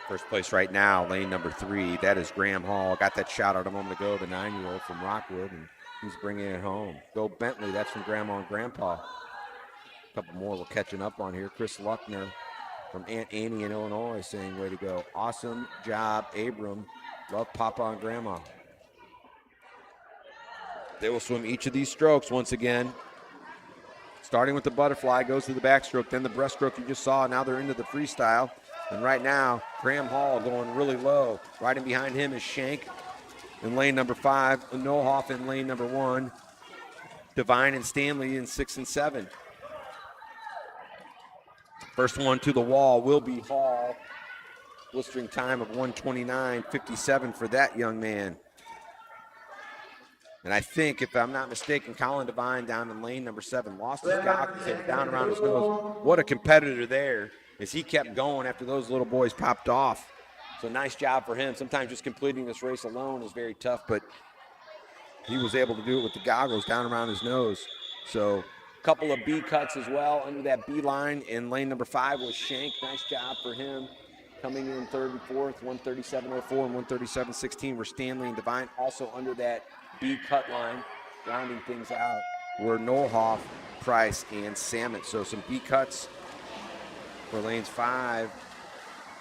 First place right now, lane number 3. That is Graham Hall. Got that shout out a moment ago, the 9-year-old from Rockwood, and he's bringing it home. Go Bentley. That's from Grandma and Grandpa. A couple more we're catching up on here. Chris Luckner from Aunt Annie in Illinois saying, way to go. Awesome job, Abram. Love Papa and Grandma. They will swim each of these strokes once again. Starting with the butterfly, goes to the backstroke, then the breaststroke you just saw. Now they're into the freestyle. And right now, Graham Hall going really low. Riding behind him is Shank in lane number 5. Nohoff in lane number 1. Devine and Stanley in 6 and 7. First one to the wall will be Hall. Blistering time of 1:29.57 for that young man. And I think, if I'm not mistaken, Colin Devine down in lane number 7 lost his goggles and down around his nose. What a competitor there as he kept going after those little boys popped off. So nice job for him. Sometimes just completing this race alone is very tough, but he was able to do it with the goggles down around his nose. So a couple of B cuts as well under that B line. In lane number 5 was Shank. Nice job for him. Coming in 3rd and 4th, 137.04 and 137.16 were Stanley and Devine. Also under that B cut line, rounding things out, were Nohoff, Price, and Samet. So some B cuts for lanes 5,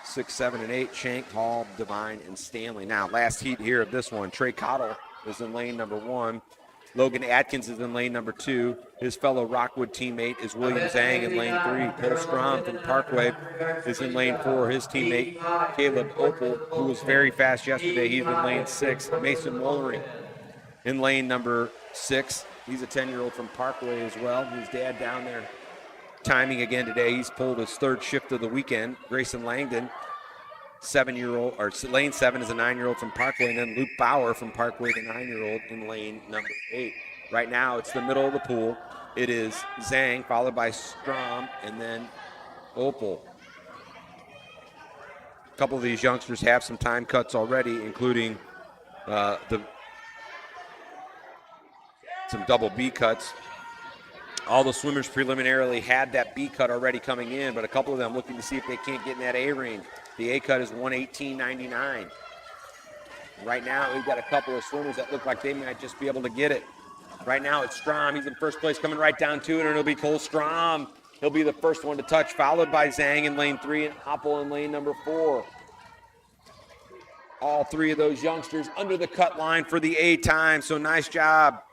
6, 7, and 8. Shank, Hall, Devine, and Stanley. Now, last heat here of this one, Trey Cottle is in lane number 1. Logan Adkins is in lane number 2. His fellow Rockwood teammate is William Zhang in lane 3. Cole Strom from Parkway is in lane 4. His teammate, Caleb Opel, who was very fast yesterday, he's in lane 6. Mason Wollering in lane number 6. He's a 10-year-old from Parkway as well. His dad down there timing again today. He's pulled his 3rd shift of the weekend. Grayson Langdon, 7-year-old, or lane 7 is a 9-year-old from Parkway, and then Luke Bauer from Parkway, the 9-year-old in lane number 8. Right now, it's the middle of the pool. It is Zhang, followed by Strom, and then Opel. A couple of these youngsters have some time cuts already, including some double B cuts. All the swimmers preliminarily had that B cut already coming in, but a couple of them looking to see if they can't get in that A range. The A cut is 1:18.99. Right now, we've got a couple of swimmers that look like they might just be able to get it. Right now, it's Strom. He's in first place, coming right down to it, and it'll be Cole Strom. He'll be the first one to touch, followed by Zhang in lane 3 and Oppel in lane number 4. All 3 of those youngsters under the cut line for the A time, so nice job.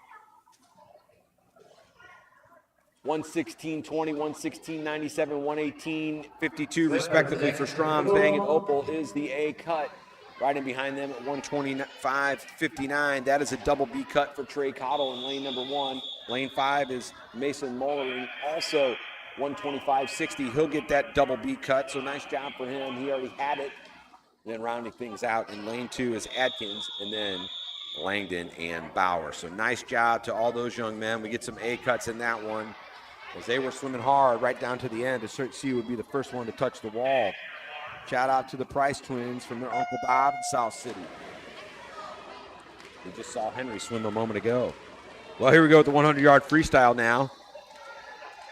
1:16.20, 1:16.97, 1:18.52 respectively for Strom. Zhang and Opel is the A cut. Right in behind them at 1:25.59. That is a double B cut for Trey Cottle in lane number 1. Lane 5 is Mason Mullering, also 1:25.60. He'll get that double B cut, so nice job for him. He already had it. Then rounding things out in lane 2 is Adkins, and then Langdon and Bauer. So nice job to all those young men. We get some A cuts in that one, as they were swimming hard right down to the end. To see who would be the first one to touch the wall. Shout out to the Price twins from their Uncle Bob in South City. We just saw Henry swim a moment ago. Well, here we go with the 100-yard freestyle now.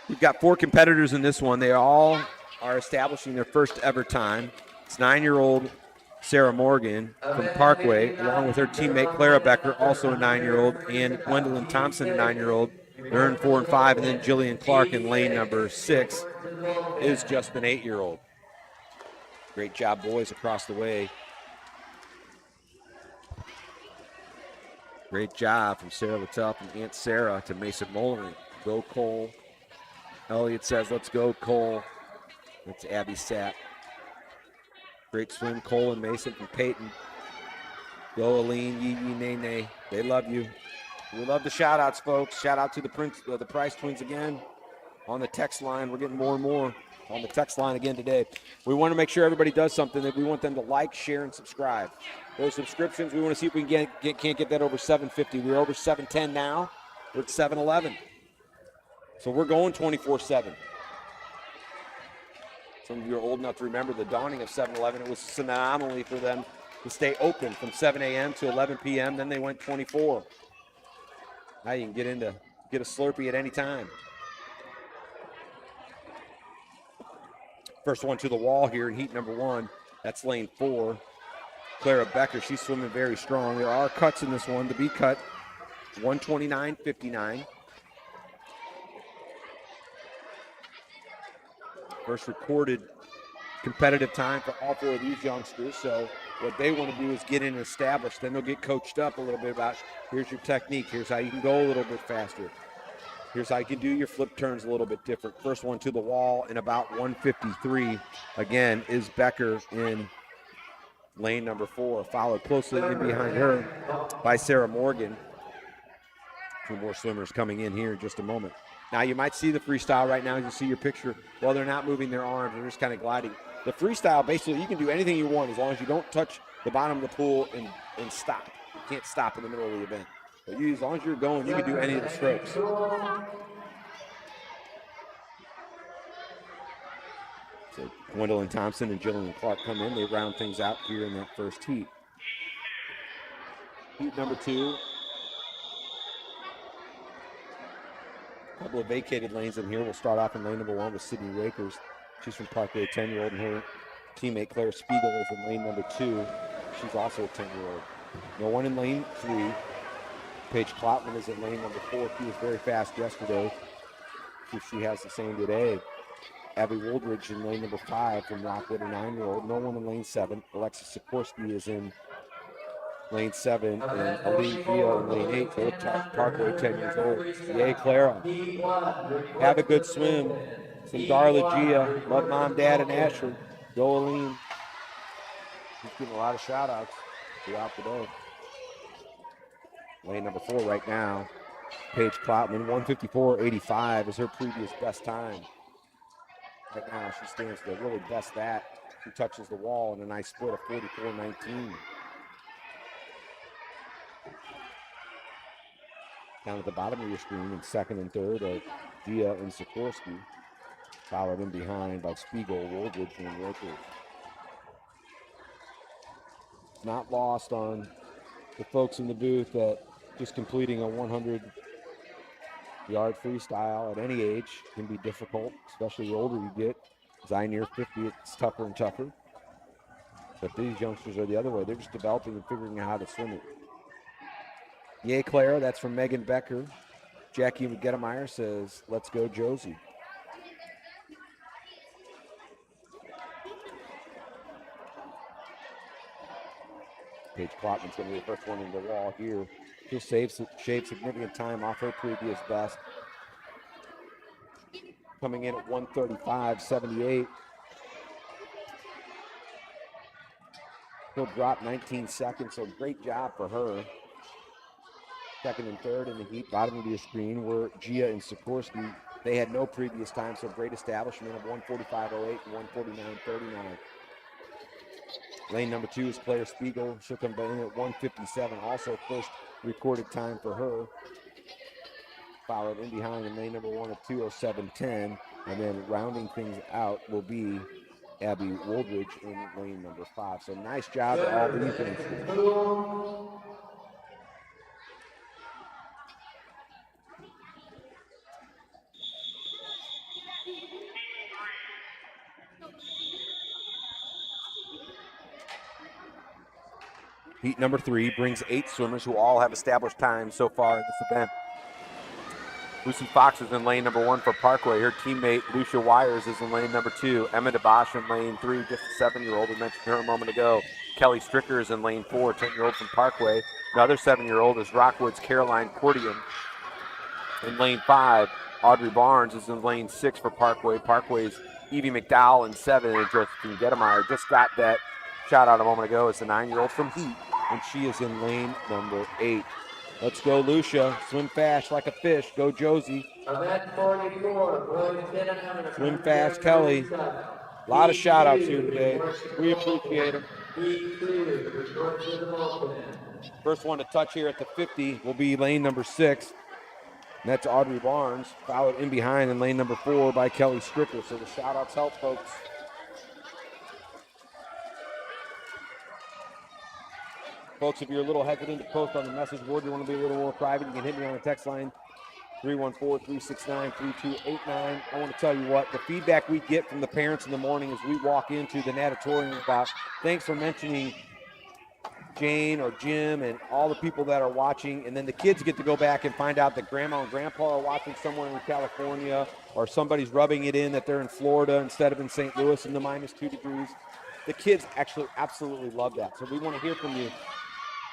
We've got 4 competitors in this one. They all are establishing their first ever time. It's 9-year-old Sarah Morgan from Parkway, along with her teammate Clara Becker, also a 9-year-old, and Gwendolyn Thompson, a 9-year-old. They're in 4 and 5, and then Jillian Clark in lane number 6 is just an 8-year-old. Great job, boys, across the way. Great job from Sarah Littell, from Aunt Sarah to Mason Mullering. Go Cole. Elliott says, let's go, Cole. That's Abby Sapp. Great swim, Cole and Mason from Peyton. Go, Aline, Yee, Nene. They love you. We love the shout-outs, folks. Shout out to the Price twins again on the text line. We're getting more and more on the text line again today. We want to make sure everybody does something that we want them to like, share, and subscribe. Those subscriptions, we want to see if we can can't get that over 750. We're over 710 now. We're at 711. So we're going 24/7. Some of you are old enough to remember the dawning of 7-Eleven. It was an anomaly for them to stay open from 7 a.m. to 11 p.m. Then they went 24. Now you can get a Slurpee at any time. First one to the wall here in heat number 1. That's lane 4. Clara Becker, she's swimming very strong. There are cuts in this one. The B cut, 1:29.59. First recorded competitive time for all 4 of these youngsters. So what they want to do is get in and establish. Then they'll get coached up a little bit about, here's your technique. Here's how you can go a little bit faster. Here's how you can do your flip turns a little bit different. First one to the wall in about 153. Again, is Becker in lane number 4, followed closely in behind her by Sarah Morgan. 2 more swimmers coming in here in just a moment. Now you might see the freestyle right now. You see your picture. Well, they're not moving their arms. They're just kind of gliding. The freestyle, basically, you can do anything you want as long as you don't touch the bottom of the pool and stop. You can't stop in the middle of the event. But as long as you're going, you can do any of the strokes. So Gwendolyn Thompson and Jillian Clark come in. They round things out here in that first heat. Heat number 2. A couple of vacated lanes in here. We'll start off in lane number 1 with Sydney Rakers. She's from Parkway, 10-year-old, and her teammate Claire Spiegel is in lane number 2. She's also a 10-year-old. No one in lane 3. Paige Kloutman is in lane number 4. She was very fast yesterday. See if she has the same today. Abby Woldridge in lane number 5 from Rockwood, a 9-year-old. No one in lane 7. Alexis Sikorsky is in lane 7, and Aline Gio in lane 8. Both Parkway, 10 years old. Yay, Clara. Have a good swim. Some Darla Gia. Love Mom, Dad, and Ashley. Go Aline. He's getting a lot of shout-outs throughout the day. Lane number 4 right now. Paige Kloutman, 154.85 is her previous best time. Right now, she stands the really best that. She touches the wall in a nice split of 44.19. Down at the bottom of your screen in second and third are Gia and Sikorsky, followed in behind by Spiegel, Woldridge, and Rakers. Not lost on the folks in the booth that just completing a 100-yard freestyle at any age can be difficult, especially the older you get. As I near 50, it's tougher and tougher. But these youngsters are the other way. They're just developing and figuring out how to swim it. Yay, Clara. That's from Megan Becker. Jackie Gettemeyer says, let's go, Josie. Paige Kloutman's going to be the first one in the wall here. She'll shave significant time off her previous best. Coming in at 135.78. She'll drop 19 seconds, so great job for her. Second and third in the heat, bottom of your screen, were Gia and Sikorsky. They had no previous time, so great establishment of 145.08 and 149.39. Lane number 2 is Claire Spiegel. She'll come in at 157, also first recorded time for her. Followed in behind in lane number 1 at 2:07.10, and then rounding things out will be Abby Woldridge in lane number 5. So nice job to all these youngsters. Heat number 3 brings 8 swimmers who all have established times so far in this event. Lucy Fox is in lane number 1 for Parkway. Her teammate, Lucia Wires, is in lane number 2. Emma DeBosch in lane 3, just a 7-year-old. We mentioned her a moment ago. Kelly Stricker is in lane 4, 10-year-old from Parkway. Another 7-year-old is Rockwood's Caroline Cordian. In lane 5, Audrey Barnes is in lane 6 for Parkway. Parkway's Evie McDowell in 7, and Josephine Gettemeyer just got that shout out a moment ago. It's the 9-year-old from Heat, and she is in lane number 8. Let's go, Lucia. Swim fast like a fish. Go, Josie. Event 44, swim fast, Kelly. A lot of shout-outs here today. We appreciate them. First one to touch here at the 50 will be lane number 6. And that's Audrey Barnes, followed in behind in lane number 4 by Kelly Stricker. So the shout-outs help, folks. Folks, if you're a little hesitant to post on the message board, you want to be a little more private, you can hit me on the text line, 314-369-3289. I want to tell you what, the feedback we get from the parents in the morning as we walk into the natatorium about, thanks for mentioning Jane or Jim and all the people that are watching, and then the kids get to go back and find out that grandma and grandpa are watching somewhere in California, or somebody's rubbing it in that they're in Florida instead of in St. Louis in the -2 degrees. The kids actually absolutely love that. So we want to hear from you.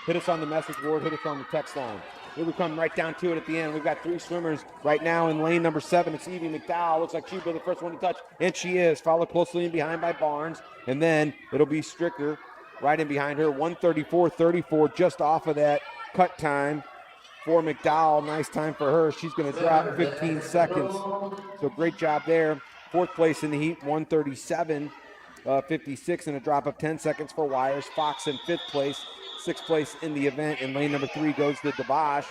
Hit us on the message board, hit us on the text line. Here we come right down to it at the end. We've got 3 swimmers right now in lane number 7. It's Evie McDowell. Looks like she'll be the first one to touch, and she is. Followed closely in behind by Barnes, and then it'll be Stricker right in behind her. 1:34.34, just off of that cut time for McDowell. Nice time for her. She's going to drop 15 seconds. So great job there. 4th place in the heat, 1:37.56, and a drop of 10 seconds for Wires. Fox in 5th place. 6th place in the event, and lane number 3 goes to DeBosch,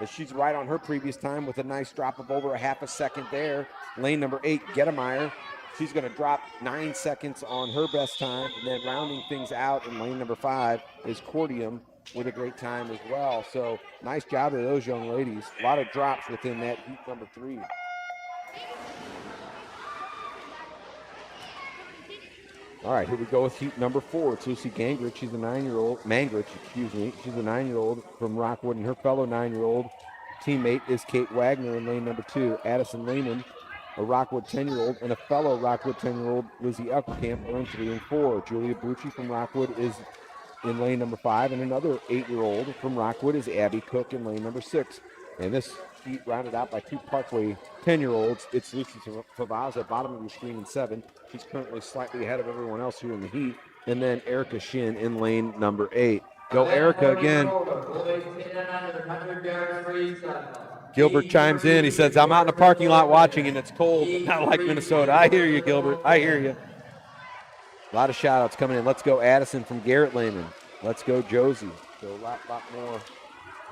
as she's right on her previous time with a nice drop of over a half a second there. Lane number 8, Gettemeyer, she's going to drop 9 seconds on her best time, and then rounding things out in lane number 5 is Cordium with a great time as well. So nice job of those young ladies. A lot of drops within that heat number 3. All right, here we go with heat number 4. It's Lucy Mangritch. She's a 9-year-old. Mangritch, excuse me. She's a 9-year-old from Rockwood, and her fellow 9-year-old teammate is Kate Wagner in lane number 2. Addison Lehman, a Rockwood 10-year-old, and a fellow Rockwood 10-year-old, Lizzie Eckelkamp, are in 3 and 4. Julia Bucci from Rockwood is in lane number 5, and another 8-year-old from Rockwood is Abby Cook in lane number 6. And this heat rounded out by 2 Parkway 10-year-olds. It's Lucy Favaza, bottom of your screen in 7. She's currently slightly ahead of everyone else here in the heat. And then Erica Shin in lane number 8. Go Erica again. Gilbert chimes in. He says, I'm out in the parking lot watching, and it's cold, but not like Minnesota. I hear you, Gilbert. I hear you. A lot of shout-outs coming in. Let's go Addison from Garrett Lehman. Let's go Josie. So a lot more.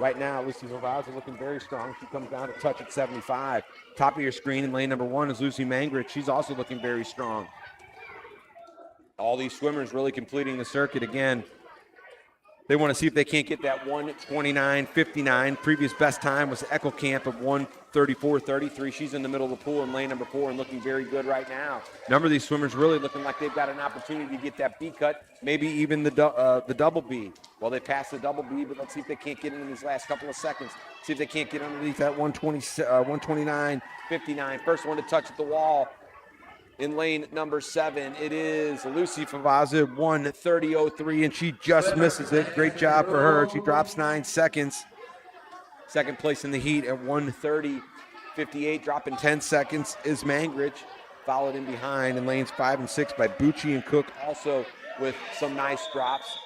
Right now, Lucy Favaza looking very strong. She comes down to touch at 75. Top of your screen in lane number 1 is Lucy Mangritch. She's also looking very strong. All these swimmers really completing the circuit again. They want to see if they can't get that 1:29.59. Previous best time was Eckelkamp of 1:34.33. She's in the middle of the pool in lane number 4 and looking very good right now. A number of these swimmers really looking like they've got an opportunity to get that B cut, maybe even the double B. Well, they passed the double B, but let's see if they can't get in these last couple of seconds. See if they can't get underneath that 1:29.59. First one to touch at the wall. In lane number 7, it is Lucy Favaza, 1:30.03, and she just misses it. Great job for her. She drops 9 seconds. Second place in the heat at 1:30.58, dropping 10 seconds is Mangritch, followed in behind in lanes 5 and 6 by Bucci and Cook, also with some nice drops.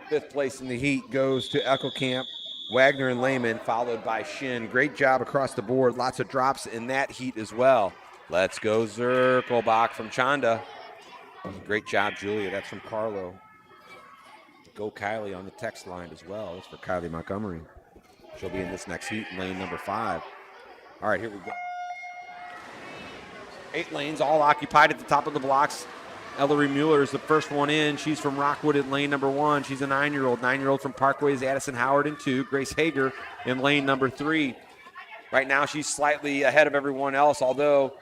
5th place in the heat goes to Eckelkamp, Wagner and Lehman, followed by Shin. Great job across the board. Lots of drops in that heat as well. Let's go Zirkelbach from Chanda. Great job, Julia. That's from Carlo. Go Kylie on the text line as well. That's for Kylie Montgomery. She'll be in this next heat in lane number 5. All right, here we go. 8 lanes, all occupied at the top of the blocks. Ellery Mueller is the first one in. She's from Rockwood in lane number 1. She's a 9-year-old. 9-year-old from Parkway is Addison Howard in 2. Grace Hager in lane number 3. Right now she's slightly ahead of everyone else, although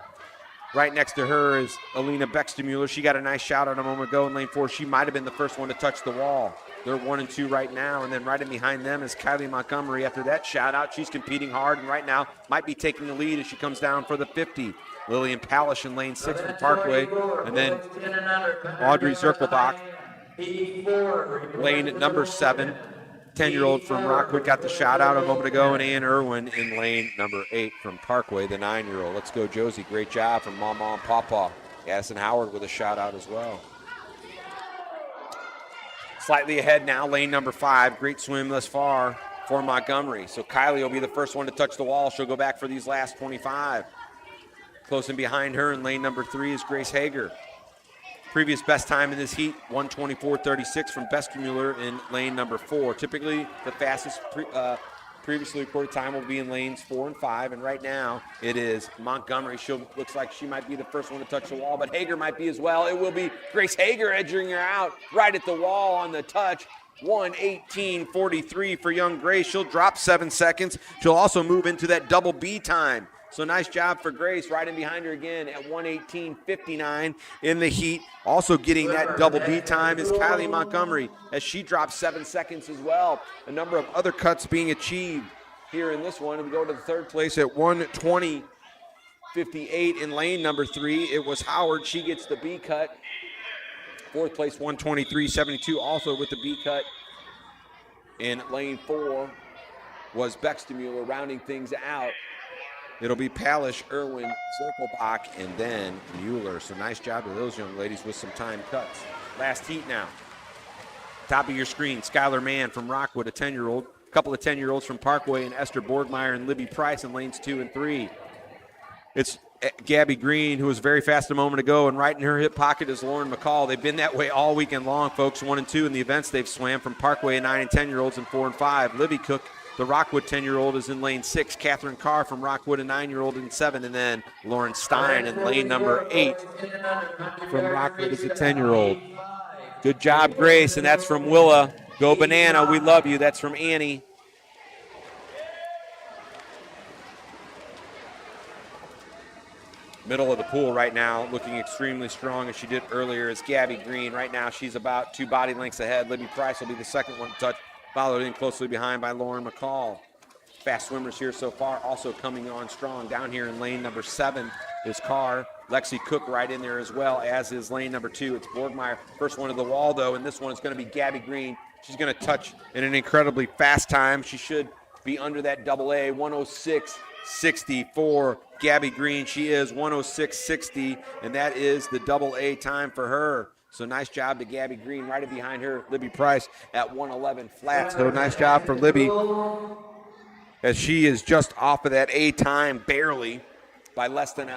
right next to her is Alina Bextemuller. She got a nice shout out a moment ago in lane 4. She might have been the first one to touch the wall. They're 1 and 2 right now, and then right in behind them is Kylie Montgomery. After that shout out, she's competing hard, and right now might be taking the lead as she comes down for the 50. Lillian Palish in lane 6 from Parkway, and then Audrey Zirkelbach, lane number 7. 10-year-old from Rockwood got the shout out a moment ago, and Ann Irwin in lane number 8 from Parkway, the 9-year-old. Let's go Josie. Great job from Mama and Papa. Addison Howard with a shout out as well. Slightly ahead now, lane number 5. Great swim thus far for Montgomery. So Kylie will be the first one to touch the wall. She'll go back for these last 25. Close in behind her in lane number 3 is Grace Hager. Previous best time in this heat, 1:24.36 from Beskmuller in lane number 4. Typically, the fastest previously reported time will be in lanes 4 and 5, and right now it is Montgomery. Looks like she might be the first one to touch the wall, but Hager might be as well. It will be Grace Hager edging her out right at the wall on the touch. 1:18.43 for young Grace. She'll drop 7 seconds. She'll also move into that double B time. So nice job for Grace, right in behind her again at 1:18.59 in the heat. Also getting that double B time is Kylie Montgomery as she drops 7 seconds as well. A number of other cuts being achieved here in this one. We go to the 3rd place at 1:20.58 in lane number 3. It was Howard. She gets the B cut. 4th place, 1:23.72, also with the B cut In lane 4 was Bextemuller rounding things out. It'll be Palish, Irwin, Zirkelbach, and then Mueller. So nice job to those young ladies with some time cuts. Last heat now. Top of your screen, Skylar Mann from Rockwood, a 10-year-old. A couple of 10-year-olds from Parkway, and Esther Borgmeyer and Libby Price in lanes 2 and 3. It's Gabby Green, who was very fast a moment ago, and right in her hip pocket is Lauren Mccall. They've been that way all weekend long, folks. 1 and 2 in the events they've swam from Parkway, 9 and 10-year-olds, and 4 and 5. Libby Cook, the Rockwood 10-year-old, is in lane 6. Catherine Carr from Rockwood, a 9-year-old, in 7. And then Lauren Stein in lane number 8 from Rockwood is a 10-year-old. Good job, Grace, and that's from Willa. Go Banana, we love you. That's from Annie. Middle of the pool right now, looking extremely strong as she did earlier, is Gabby Green. Right now, she's about 2 body lengths ahead. Libby Price will be the second one to touch, followed in closely behind by Lauren Mccall. Fast swimmers here so far, also coming on strong. Down here in lane number 7 is Carr. Lexi Cook right in there as well, as is lane number 2. It's Borgmeyer. First one to the wall, though, and this one is going to be Gabby Green. She's going to touch in an incredibly fast time. She should be under that double A, 106.60 for Gabby Green. She is 106.60, and that is the double A time for her. So nice job to Gabby Green. Right behind her, Libby Price at 111 flat. So nice job for Libby, as she is just off of that A time barely by less than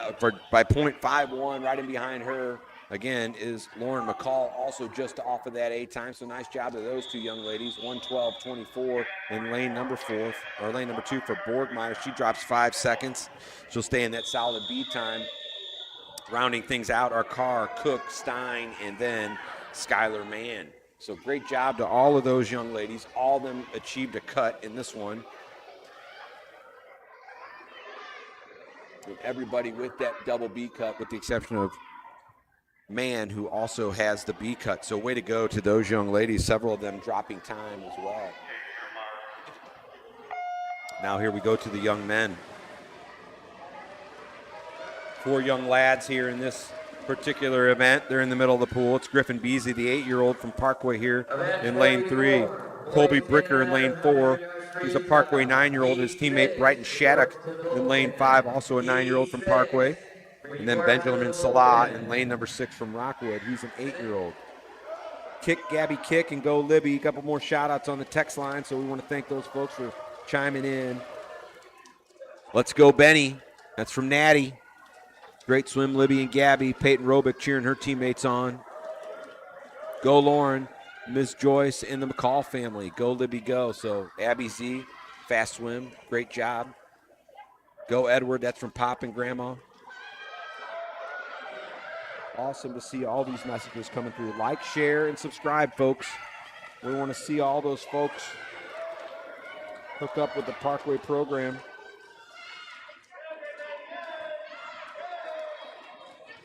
by 0.51. Right in behind her again is Lauren Mccall, also just off of that A time. So nice job to those two young ladies. 112.24 in lane number 2 for Borgmeyer. She drops 5 seconds. She'll stay in that solid B time. Rounding things out are Carr, Cook, Stein, and then Skylar Mann. So great job to all of those young ladies. All of them achieved a cut in this one. And everybody with that double B cut, with the exception of Mann, who also has the B cut. So way to go to those young ladies, several of them dropping time as well. Now here we go to the young men. 4 young lads here in this particular event. They're in the middle of the pool. It's Griffin Beasley, the 8-year-old from Parkway here in lane 3. Colby Bricker in lane 4. He's a Parkway 9-year-old. His teammate Brighton Shattuck in lane 5, also a 9-year-old from Parkway. And then Benjamin Salah in lane number 6 from Rockwood. He's an 8-year-old. Kick, Gabby, kick, and go Libby. A couple more shout-outs on the text line, so we want to thank those folks for chiming in. Let's go, Benny. That's from Natty. Great swim, Libby and Gabby. Peyton Robich cheering her teammates on. Go, Lauren. Ms. Joyce and the Mccall family. Go, Libby, go. So, Abby Z, fast swim. Great job. Go, Edward. That's from Pop and Grandma. Awesome to see all these messages coming through. Like, share, and subscribe, folks. We want to see all those folks hook up with the Parkway program.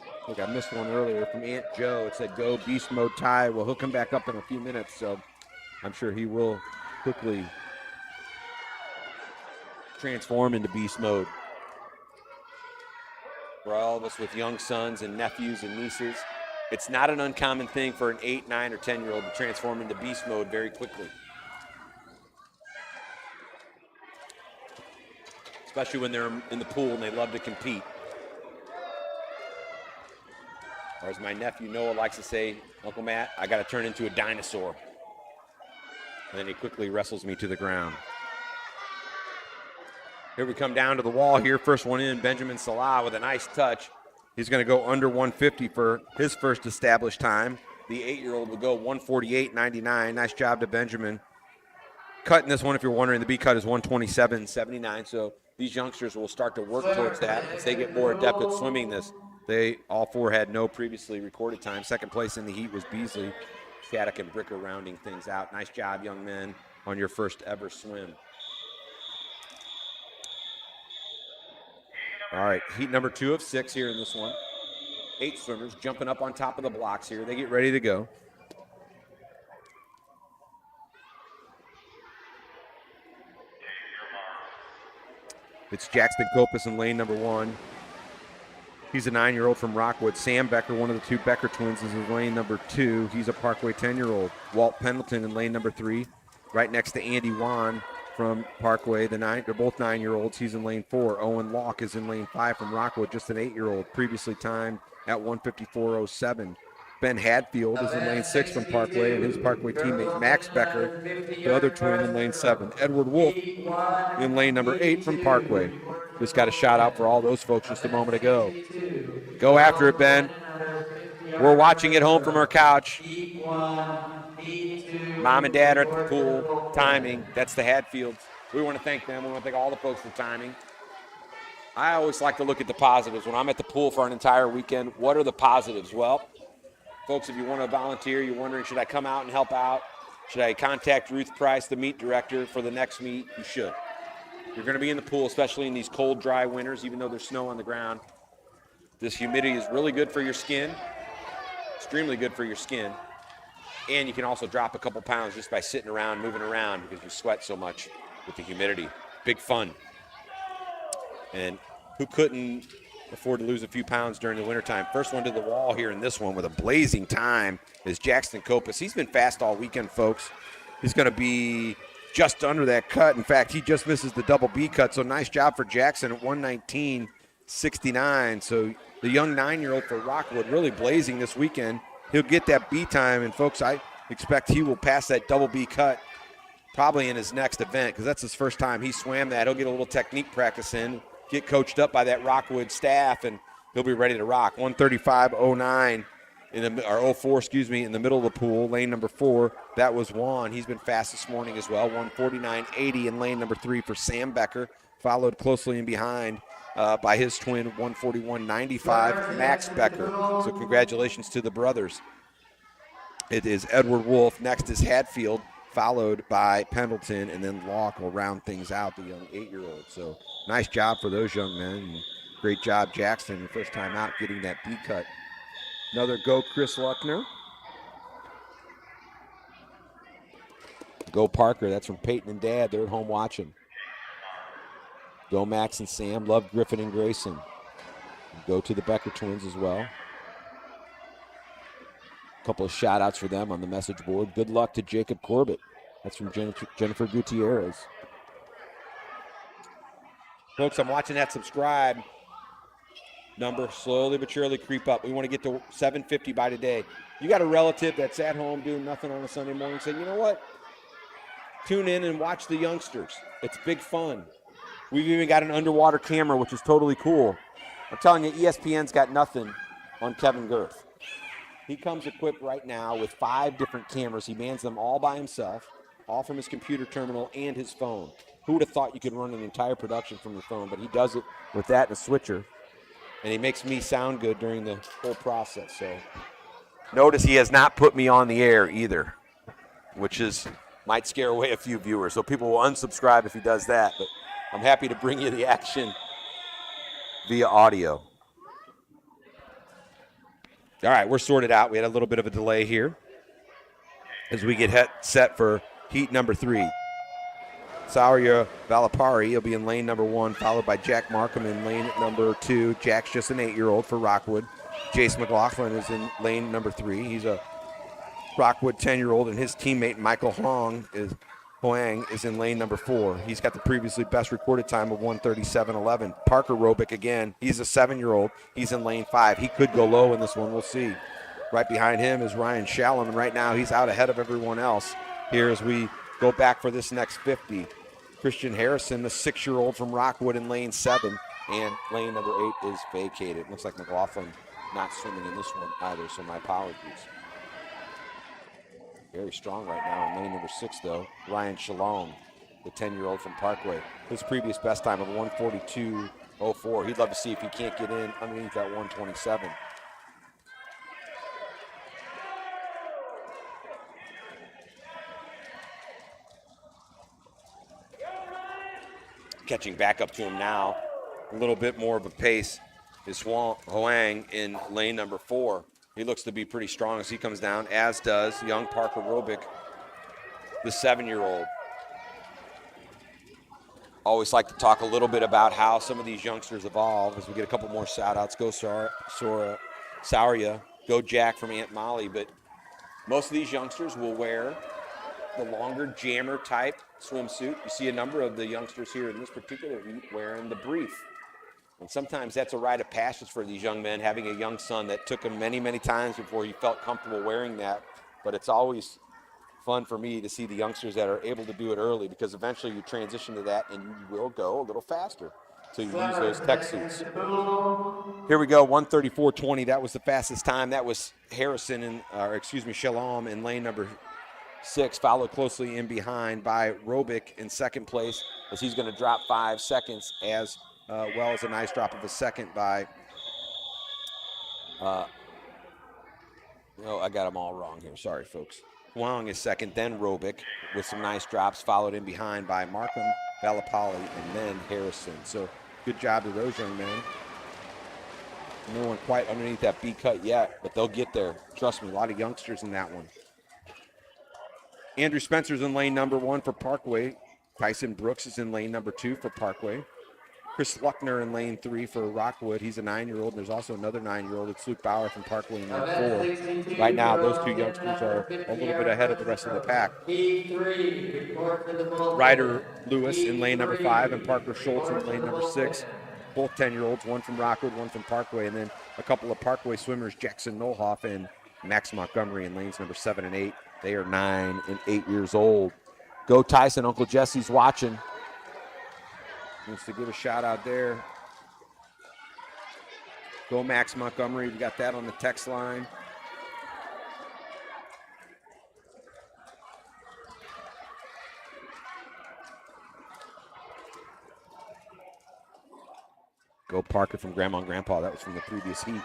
I think I missed one earlier from Aunt Joe. It said, go Beast Mode Ty. Well, he'll come back up in a few minutes, so I'm sure he will quickly transform into Beast Mode. For all of us with young sons and nephews and nieces, it's not an uncommon thing for an 8, 9, or 10-year-old to transform into Beast Mode very quickly. Especially when they're in the pool and they love to compete. Or as my nephew Noah likes to say, Uncle Matt, I got to turn into a dinosaur. And then he quickly wrestles me to the ground. Here we come down to the wall here. First one in, Benjamin Salah with a nice touch. He's going to go under 150 for his first established time. The 8-year-old will go 148.99. Nice job to Benjamin. Cutting this one, if you're wondering, the B cut is 127.79. So these youngsters will start to work towards that as they get more adept at swimming this. They all 4 had no previously recorded time. Second place in the heat was Beasley. Shattuck and Bricker rounding things out. Nice job, young men, on your first ever swim. All right, heat number 2 of 6 here in this one. 8 swimmers jumping up on top of the blocks here. They get ready to go. It's Jackson Kopas in lane number 1. He's a 9-year-old from Rockwood. Sam Becker, one of the 2 Becker twins, is in lane number 2. He's a Parkway 10-year-old. Walt Pendleton in lane number 3. right next to Andy Wan from Parkway. They're both 9-year-olds. He's in lane 4. Owen Locke is in lane 5 from Rockwood, just an 8-year-old, previously timed at 1:54.07. Ben Hadfield is in lane 6 from Parkway, and his Parkway teammate Max Becker, the other twin, in lane 7. Edward Wolf in lane number 8 from Parkway. Just got a shout out for all those folks just a moment ago. Go after it, Ben. We're watching it home from our couch. Mom and Dad are at the pool, timing. That's the Hadfields. We want to thank them. We want to thank all the folks for timing. I always like to look at the positives. When I'm at the pool for an entire weekend, what are the positives? Well, folks, if you want to volunteer, you're wondering, should I come out and help out? Should I contact Ruth Price, the meet director, for the next meet? You should. You're going to be in the pool, especially in these cold, dry winters, even though there's snow on the ground. This humidity is really good for your skin, extremely good for your skin. And you can also drop a couple pounds just by sitting around, moving around, because you sweat so much with the humidity. Big fun. And who couldn't afford to lose a few pounds during the wintertime? First one to the wall here in this one with a blazing time is Jackson Kopas. He's been fast all weekend, folks. He's going to be just under that cut. In fact, he just misses the double B cut, so nice job for Jackson at 1:19.69. So the young 9-year-old for Rockwood really blazing this weekend. He'll get that B time, and folks, I expect he will pass that double B cut probably in his next event, because that's his first time he swam that. He'll get a little technique practice in, get coached up by that Rockwood staff, and he'll be ready to rock. 1:35.09 or 04, excuse me, in the middle of the pool, lane number 4. That was Juan. He's been fast this morning as well. 1:49.80 in lane number 3 for Sam Becker, followed closely in behind by his twin, 1:41.95, Max Becker. So congratulations to the brothers. It is Edward Wolf. Next is Hadfield, followed by Pendleton, and then Locke will round things out, the young 8-year-old. So nice job for those young men. And great job, Jackson, the first time out, getting that B cut. Another go, Chris Luckner. Go, Parker. That's from Peyton and Dad. They're at home watching. Go, Max and Sam. Love Griffin and Grayson. Go to the Becker twins as well. A couple of shout-outs for them on the message board. Good luck to Jacob Corbett. That's from Jennifer Gutierrez. Folks, I'm watching that subscribe number slowly but surely creep up. We want to get to 750 by today. You got a relative that's at home doing nothing on a Sunday morning, say, you know what? Tune in and watch the youngsters. It's big fun. We've even got an underwater camera, which is totally cool. I'm telling you, ESPN's got nothing on Kevin Girth. He comes equipped right now with 5 different cameras. He mans them all by himself, all from his computer terminal and his phone. Who would have thought you could run an entire production from your phone? But he does it with that and a switcher. And he makes me sound good during the whole process. So notice he has not put me on the air either, which might scare away a few viewers. So people will unsubscribe if he does that. But I'm happy to bring you the action via audio. All right, we're sorted out. We had a little bit of a delay here as we get set for heat number 3. Sauria Valapari, he'll be in lane number 1, followed by Jack Markham in lane number 2. Jack's just an 8-year-old for Rockwood. Jace McLaughlin is in lane number 3. He's a Rockwood 10-year-old, and his teammate Michael Hoang is in lane number 4. He's got the previously best recorded time of 1:37.11. Parker Robich again. He's a 7-year-old. He's in lane 5. He could go low in this one. We'll see. Right behind him is Ryan Shalom, and right now he's out ahead of everyone else here as we go back for this next 50. Christian Harrison, the 6-year-old from Rockwood, in lane 7, and lane number 8 is vacated. Looks like McLaughlin not swimming in this one either, so my apologies. Very strong right now in lane number 6, though. Ryan Shalom, the 10-year-old from Parkway. His previous best time of 1:42.04. He'd love to see if he can't get in underneath that 1:27. Catching back up to him now, a little bit more of a pace is Hoang in lane number 4. He looks to be pretty strong as he comes down, as does young Parker Robich, the 7-year-old. Always like to talk a little bit about how some of these youngsters evolve as we get a couple more shout-outs. Go Sauria, go Jack from Aunt Molly. But most of these youngsters will wear the longer jammer type swimsuit. You see a number of the youngsters here in this particular heat wearing the brief. And sometimes that's a rite of passage for these young men, having a young son that took him many, many times before he felt comfortable wearing that. But it's always fun for me to see the youngsters that are able to do it early, because eventually you transition to that and you will go a little faster. So you use those tech suits. Here we go, 1:34.20. That was the fastest time. That was Shalom in lane number 6, followed closely in behind by Robich in second place, as he's going to drop 5 seconds, as well as a nice drop of a second by, I got them all wrong here. Sorry, folks. Wong is second, then Robich with some nice drops, followed in behind by Markham, Valapali, and then Harrison. So good job to those young men. No one quite underneath that B cut yet, but they'll get there. Trust me, a lot of youngsters in that one. Andrew Spencer's in lane number 1 for Parkway. Tyson Brooks is in lane number 2 for Parkway. Chris Luckner in lane 3 for Rockwood. He's a 9-year-old, and there's also another 9-year-old. It's Luke Bauer from Parkway in lane 4. Right now, those two youngsters are a little bit ahead of the rest of the pack. Ryder Lewis in lane number 5 and Parker Schultz in lane number 6. Both 10-year-olds, one from Rockwood, one from Parkway, and then a couple of Parkway swimmers, Jackson Nolhoff and Max Montgomery in lanes number 7 and 8. They are 9 and 8 years old. Go Tyson, Uncle Jesse's watching. Wants to give a shout out there. Go Max Montgomery, we got that on the text line. Go Parker from Grandma and Grandpa, that was from the previous heat.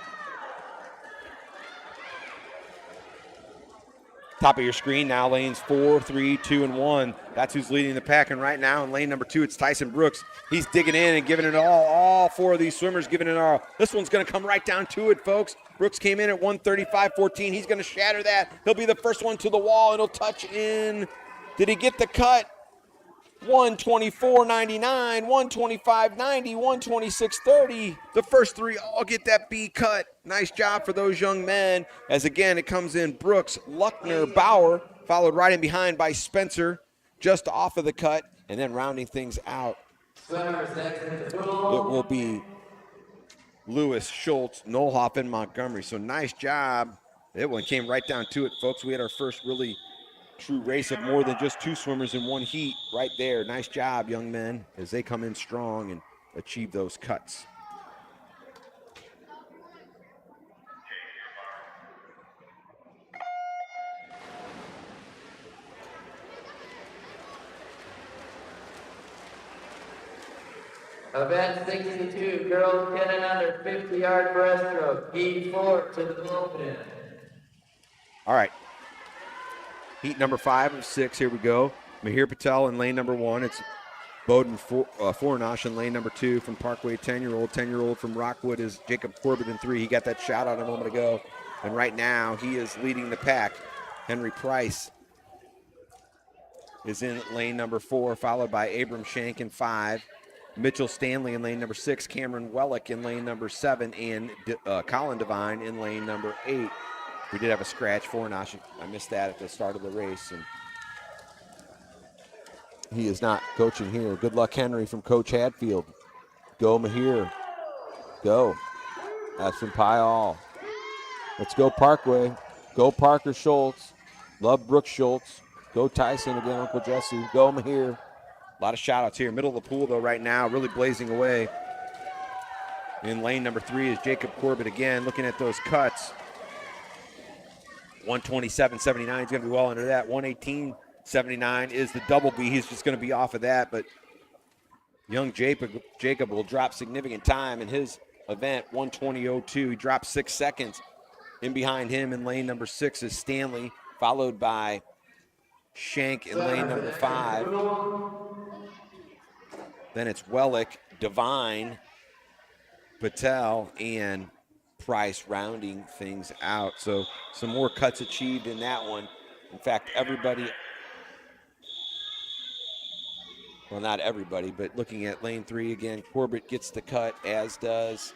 Top of your screen now, lanes 4, 3, 2, and 1. That's who's leading the pack. And right now in lane number 2, it's Tyson Brooks. He's digging in and giving it all 4 of these swimmers giving it all. This one's going to come right down to it, folks. Brooks came in at 1:35.14. He's going to shatter that. He'll be the first one to the wall, and he'll touch in. Did he get the cut? 1:24.99, 1:25.90, 1:26.30. The first 3 all get that B cut. Nice job for those young men. As again, it comes in Brooks, Luckner, Bauer, followed right in behind by Spencer, just off of the cut, and then rounding things out. It will be Lewis, Schultz, Nolhoff, and Montgomery. So nice job. That one came right down to it, folks. We had our first really true race of more than just 2 swimmers in one heat right there. Nice job, young men, as they come in strong and achieve those cuts. Event 62, girls 10 and under, 50-yard breaststroke, heat 4 to the bullpen. All right. Heat number 5 of 6, here we go. Mahir Patel in lane number 1. It's Bowden Fornash in lane number 2 from Parkway, 10-year-old. 10-year-old from Rockwood is Jacob Corbett in 3. He got that shout out a moment ago. And right now, he is leading the pack. Henry Price is in lane number 4, followed by Abram Shank in 5. Mitchell Stanley in lane number 6. Cameron Wellick in lane number 7. And Colin Devine in lane number 8. We did have a scratch for Nash. I missed that at the start of the race. And he is not coaching here. Good luck, Henry, from Coach Hadfield. Go, Mahir. Go. That's from Pyall. Let's go, Parkway. Go, Parker Schultz. Love Brooks Schultz. Go, Tyson again, Uncle Jesse. Go, Mahir. A lot of shout-outs here. Middle of the pool, though, right now. Really blazing away. In lane number 3 is Jacob Corbett again. Looking at those cuts. 1:27.79. He's going to be well under that. 1:18.79 is the double B. He's just going to be off of that. But young Jacob will drop significant time in his event. 1:20.02. He dropped 6 seconds. In behind him in lane number 6 is Stanley, followed by Shank in lane number 5. Then it's Wellick, Devine, Patel, and Price rounding things out. So some more cuts achieved in that one. In fact, everybody, well, not everybody, but looking at lane 3 again, Corbett gets the cut, as does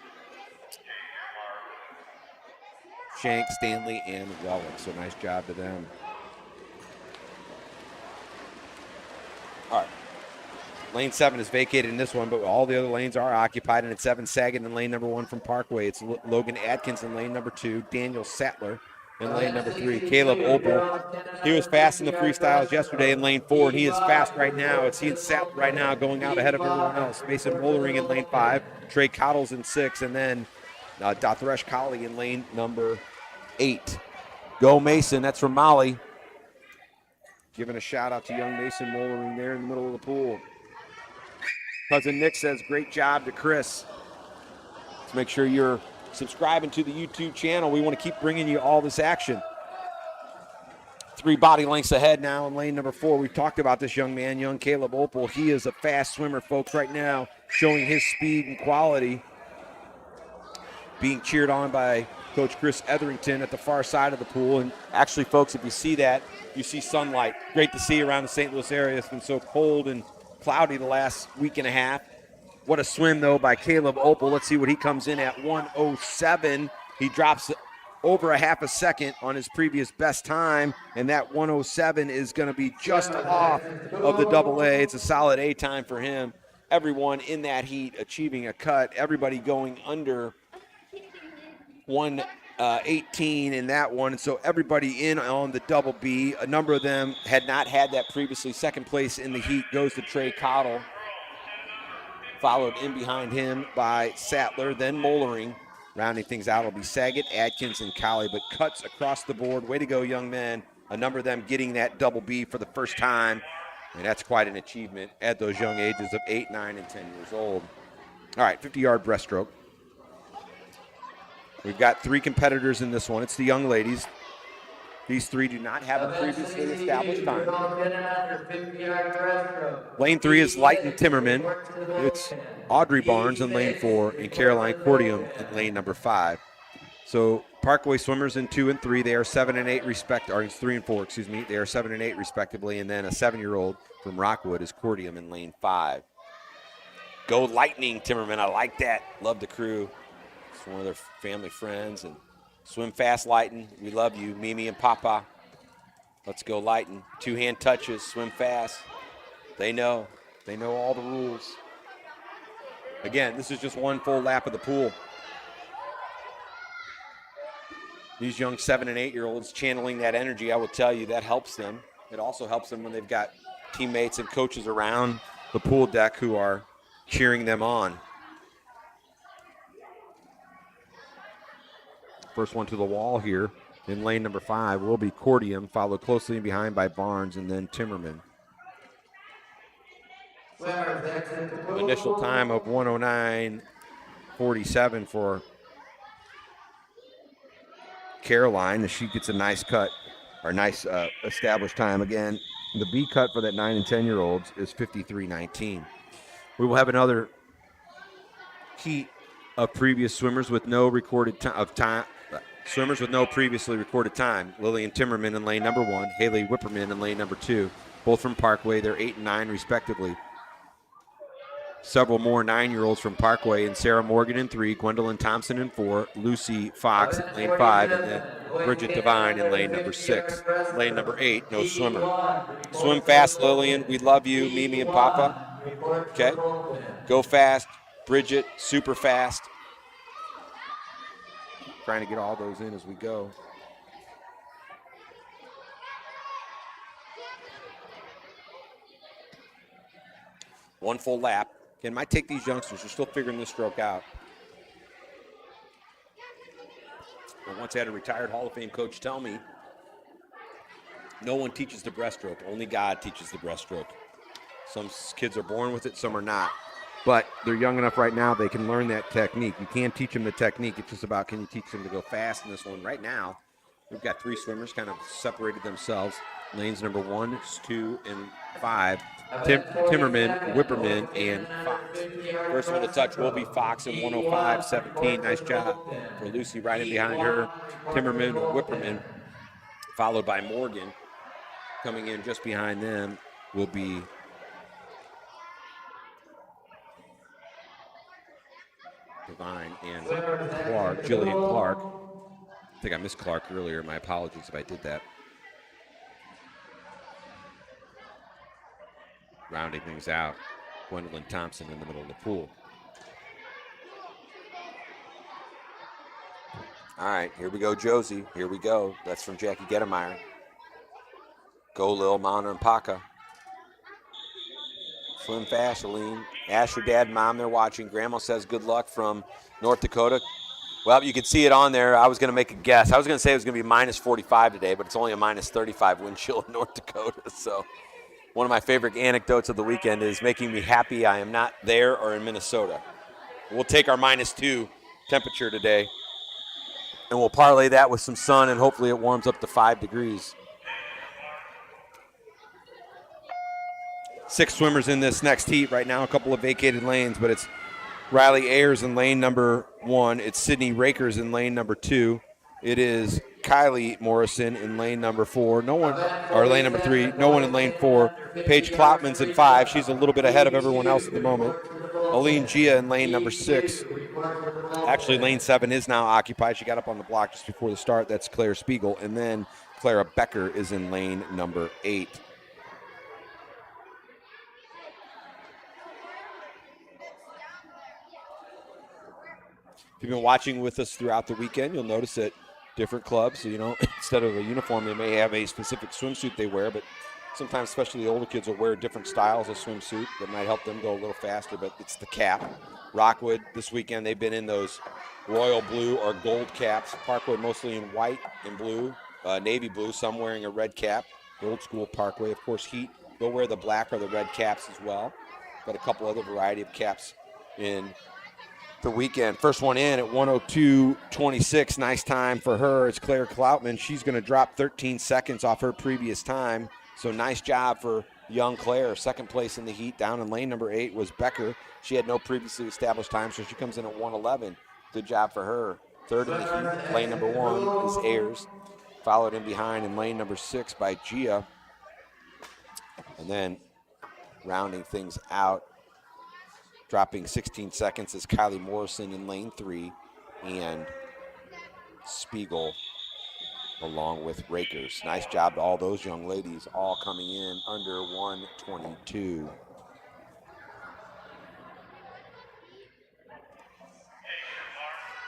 Shank, Stanley, and Wellick. So nice job to them. Lane 7 is vacated in this one, but all the other lanes are occupied, and it's Evan Saget in lane number 1 from Parkway. It's Logan Adkins in lane number 2, Daniel Sattler in lane number 3, Caleb Opel. He was fast in the freestyles yesterday in lane 4, and he is fast right now. It's he and Sattler right now going out ahead of everyone else. Mason Mollering in lane 5, Trey Cottles in 6, and then Drazkowski in lane number 8. Go Mason, that's from Molly. Giving a shout out to young Mason Mollering there in the middle of the pool. Cousin Nick says, great job to Chris. Let's make sure you're subscribing to the YouTube channel. We want to keep bringing you all this action. 3 body lengths ahead now in lane number 4. We've talked about this young man, young Caleb Opel. He is a fast swimmer, folks, right now, showing his speed and quality. Being cheered on by Coach Chris Etherington at the far side of the pool. And actually, folks, if you see that, you see sunlight. Great to see around the St. Louis area. It's been so cold and cloudy the last week and a half. What a swim, though, by Caleb Opel. Let's see what he comes in at, 1:07. He drops over a half a second on his previous best time, and that 1:07 is going to be just off of the double A. It's a solid A time for him. Everyone in that heat achieving a cut. Everybody going under 1:18 in that one, and so everybody in on the double B. A number of them had not had that previously. Second place in the heat goes to Trey Cottle, followed in behind him by Sattler, then Mollering. Rounding things out will be Saget, Adkins, and Colley, but cuts across the board. Way to go, young men. A number of them getting that double B for the first time, and that's quite an achievement at those young ages of 8, 9, and 10 years old. All right, 50-yard breaststroke. We've got 3 competitors in this one. It's the young ladies. These 3 do not have a previously established time. Lane 3 is Lighton Timmerman. It's Audrey Barnes in lane 4 and Caroline Cordium in lane number 5. So Parkway swimmers in 2 and 3, they are 7 and 8 it's 3 and 4, excuse me. They are 7 and 8 respectively, and then a 7-year-old from Rockwood is Cordium in lane 5. Go Lightning Timmerman, I like that. Love the crew. It's one of their family friends, and swim fast, Lighton. We love you, Mimi and Papa. Let's go, Lighton. 2-hand touches, swim fast. They know all the rules. Again, this is just one full lap of the pool. These young 7 and 8-year-olds channeling that energy, I will tell you, that helps them. It also helps them when they've got teammates and coaches around the pool deck who are cheering them on. First one to the wall here in lane number 5 will be Cordium, followed closely in behind by Barnes and then Timmerman. Initial time of 1:09.47 for Caroline, as she gets a nice cut, or nice established time. Again, the B cut for that 9 and 10-year-olds is 53:19. We will have another heat of previous swimmers with no recorded time. Swimmers with no previously recorded time. Lillian Timmerman in lane number 1, Haley Whipperman in lane number 2, both from Parkway. They're 8 and 9 respectively. Several more 9-year-olds from Parkway, and Sarah Morgan in 3, Gwendolyn Thompson in 4, Lucy Fox in lane 5, and then Bridget Devine in lane number 6. Lane number 8, no swimmer. Swim fast, Lillian. We love you, Mimi and Papa. Okay. Go fast. Bridget, super fast. Trying to get all those in as we go. One full lap. Again, might take these youngsters. They're still figuring this stroke out. I once had a retired Hall of Fame coach tell me, no one teaches the breaststroke. Only God teaches the breaststroke. Some kids are born with it, some are not. But they're young enough right now, they can learn that technique. You can't teach them the technique. It's just about, can you teach them to go fast in this one? Right now, we've got 3 swimmers kind of separated themselves. Lanes number 1, 2, and 5. Timmerman, Whipperman, and Fox. First one to touch will be Fox in 1:05.17. Nice job for Lucy right in behind her. Timmerman or Whipperman, followed by Morgan. Coming in just behind them will be Devine and Clark, Jillian Clark. I think I missed Clark earlier. My apologies if I did that. Rounding things out. Gwendolyn Thompson in the middle of the pool. All right, here we go, Josie. Here we go. That's from Jackie Gettemeyer. Go, Lil, Mount and Paca. Slim fast, Aline. Ask your dad and mom they're watching. Grandma says good luck from North Dakota. Well, you can see it on there. I was going to make a guess. I was going to say it was going to be minus 45 today, but it's only a minus 35 wind chill in North Dakota. So one of my favorite anecdotes of the weekend is making me happy I am not there or in Minnesota. We'll take our -2 temperature today, and we'll parlay that with some sun, and hopefully it warms up to 5 degrees. 6 swimmers in this next heat right now, a couple of vacated lanes, but it's Riley Ayers in lane number 1. It's Sydney Rakers in lane number 2. It is Kylie Morrison in lane number 4. No one, or lane number 3. No one in lane 4. Paige Klopman's in 5. She's a little bit ahead of everyone else at the moment. Aline Gia in lane number 6. Actually, lane 7 is now occupied. She got up on the block just before the start. That's Claire Spiegel. And then Clara Becker is in lane number 8. If you've been watching with us throughout the weekend, you'll notice that different clubs, instead of a uniform, they may have a specific swimsuit they wear, but sometimes, especially the older kids, will wear different styles of swimsuit that might help them go a little faster, but it's the cap. Rockwood, this weekend, they've been in those royal blue or gold caps. Parkway mostly in white and blue, navy blue, some wearing a red cap. The old school Parkway, of course, Heat, they'll wear the black or the red caps as well, but a couple other variety of caps in the weekend. First one in at 1:02.26. Nice time for her. It's Claire Kloutman. She's going to drop 13 seconds off her previous time. So nice job for young Claire. Second place in the heat. Down in lane number 8 was Becker. She had no previously established time, so she comes in at 1:11. Good job for her. Third in the heat. Lane number 1 is Ayers. Followed in behind in lane number 6 by Gia. And then rounding things out, dropping 16 seconds is Kylie Morrison in lane 3 and Spiegel along with Rakers. Nice job to all those young ladies, all coming in under 1:22.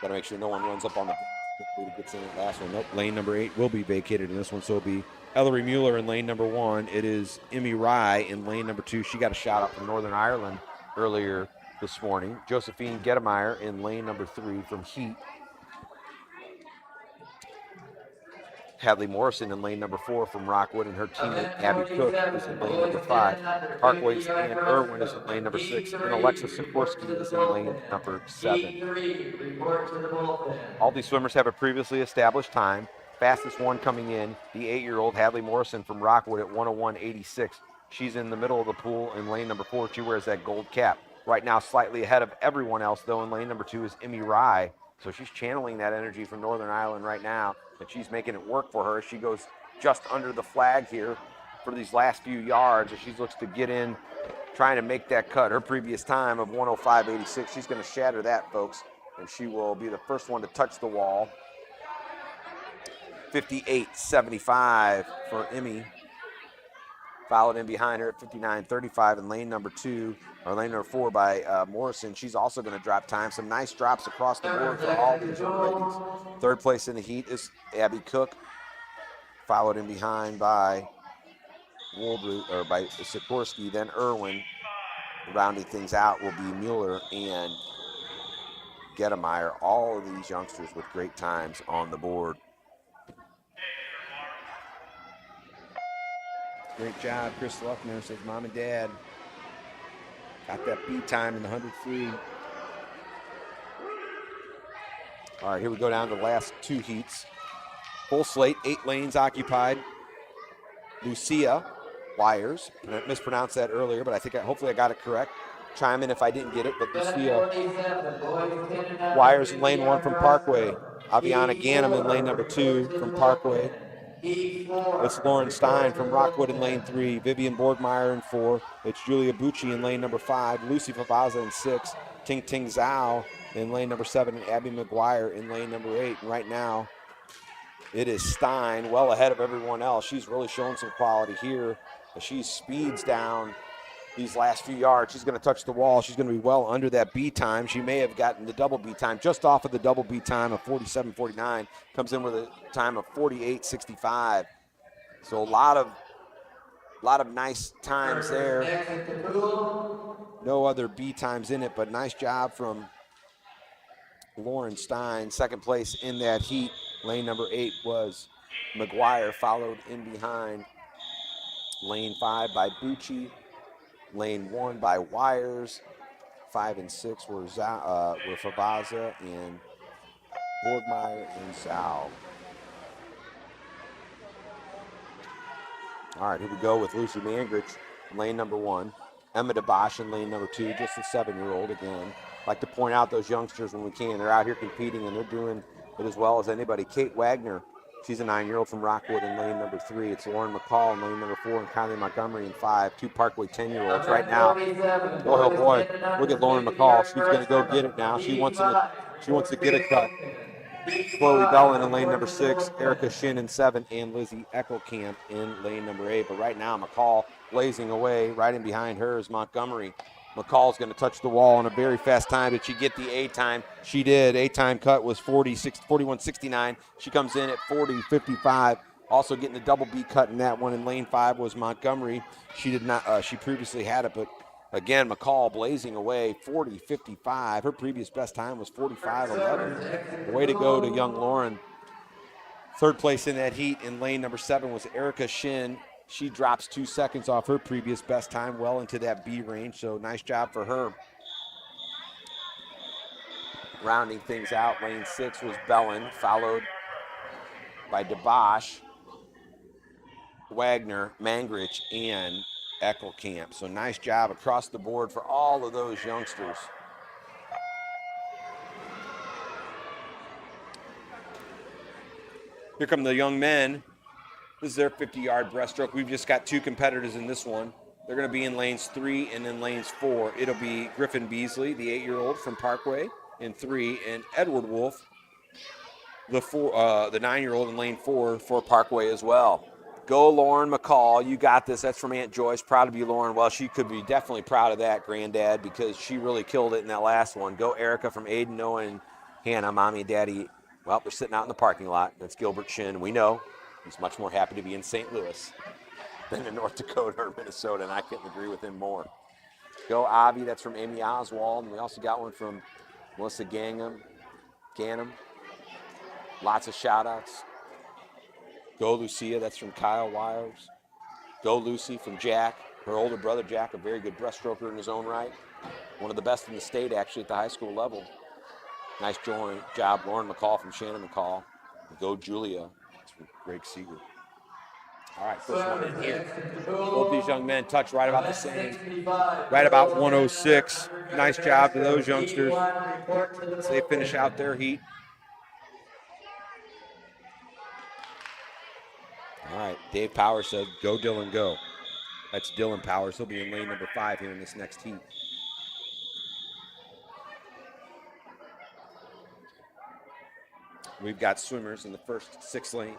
Got to make sure no one runs up on the gets in the last one. Nope, lane number 8 will be vacated in this one, so it'll be Ellery Mueller in lane number 1. It is Emmy Rye in lane number 2. She got a shot up from Northern Ireland earlier this morning. Josephine Gettemeyer in lane number 3 from Heat. Hadley Morrison in lane number 4 from Rockwood, and her teammate Abby Cook is in lane number 5. Parkway's Ann Irwin is in lane number 6, and Alexis Sikorsky is in lane number 7. All these swimmers have a previously established time. Fastest one coming in, the 8-year-old Hadley Morrison from Rockwood at 1:01.86. She's in the middle of the pool in lane number 4. She wears that gold cap. Right now, slightly ahead of everyone else, though, in lane number 2 is Emmy Rye. So she's channeling that energy from Northern Ireland right now, and she's making it work for her. She goes just under the flag here for these last few yards as she looks to get in, trying to make that cut. Her previous time of 1:05.86, she's going to shatter that, folks, and she will be the first one to touch the wall. 58.75 for Emmy. Followed in behind her at 59.35 in lane number 2, or lane number 4 by Morrison. She's also going to drop time. Some nice drops across the board for all these young ladies. Third place in the heat is Abby Cook, followed in behind by Woolbrook, or by Sikorsky, then Irwin. Rounding things out will be Mueller and Gettemeyer. All of these youngsters with great times on the board. Great job, Chris Luckner, says Mom and Dad. Got that beat time in the 100 free. All right, here we go down to the last 2 heats. Full slate, 8 lanes occupied. Lucia Wires, I mispronounced that earlier, but hopefully I got it correct. Chime in if I didn't get it, but Lucia Wires in lane 1 from Parkway. Aviana Ganem in lane number 2 from Parkway. It's Lauren Stein from Rockwood in lane 3. Vivian Borgmeyer in 4. It's Julia Bucci in lane number 5. Lucy Favaza in 6. Ting Ting Zhao in lane number 7. And Abby McGuire in lane number 8. And right now, it is Stein well ahead of everyone else. She's really showing some quality here. She speeds down these last few yards. She's going to touch the wall. She's going to be well under that B time. She may have gotten the double B time, just off of the double B time of 47.49. Comes in with a time of 48.65. So a lot of nice times there. No other B times in it, but nice job from Lauren Stein. Second place in that heat. Lane number 8 was McGuire, followed in behind. Lane 5 by Bucci. Lane 1 by Wires. 5 and 6 were Favaza and Borgmeyer and Sal. All right, here we go with Lucy Mangritch, lane number 1. Emma DeBosch in lane number 2, just a 7-year-old again. Like to point out those youngsters when we can. They're out here competing and they're doing it as well as anybody. Kate Wagner, she's a 9-year-old from Rockwood in lane number 3. It's Lauren McCall in lane number 4 and Kylie Montgomery in 5. 2 Parkway 10-year-olds right now. Oh boy, look at Lauren McCall. She's going to go get it now. She wants to get a cut. Chloe Bellin in lane number 6, Erica Shin in 7, and Lizzie Eckelkamp in lane number 8. But right now, McCall blazing away. Right in behind her is Montgomery. McCall's going to touch the wall in a very fast time. Did she get the A time? She did. A time cut was 41.69. She comes in at 40.55. Also getting the double B cut in that one in lane 5 was Montgomery. She did not. She previously had it, but again, McCall blazing away, 40.55. Her previous best time was 45.11. Way to go to young Lauren. Third place in that heat in lane number 7 was Erica Shin. She drops 2 seconds off her previous best time, well into that B range, so nice job for her. Rounding things out, lane 6 was Bellin, followed by DeBosch, Wagner, Mangritch, and Eckelkamp. So nice job across the board for all of those youngsters. Here come the young men. This is their 50-yard breaststroke. We've just got 2 competitors in this one. They're going to be in lanes 3 and in lanes 4. It'll be Griffin Beasley, the 8-year-old from Parkway, in 3, and Edward Wolf, the 9-year-old in lane 4 for Parkway as well. Go, Lauren McCall. You got this. That's from Aunt Joyce. Proud of you, Lauren. Well, she could be definitely proud of that, Granddad, because she really killed it in that last one. Go, Erica from Aiden, Noah, and Hannah. Mommy and Daddy, well, they're sitting out in the parking lot. That's Gilbert Shin. We know he's much more happy to be in St. Louis than in North Dakota or Minnesota, and I couldn't agree with him more. Go, Avi. That's from Amy Oswald. And we also got one from Melissa Ganum. Lots of shout-outs. Go Lucia, that's from Kyle Wires. Go Lucy from Jack, her older brother Jack, a very good breaststroker in his own right. One of the best in the state actually at the high school level. Nice job, Lauren McCall from Shannon McCall. Go Julia, that's from Greg Seeger. All right, first one in here. Both these young men touch right about the same, right about 106. Nice job to those youngsters as they finish out their heat. All right, Dave Powers said, go Dylan, go. That's Dylan Powers. He'll be in lane number 5 here in this next heat. We've got swimmers in the first 6 lanes.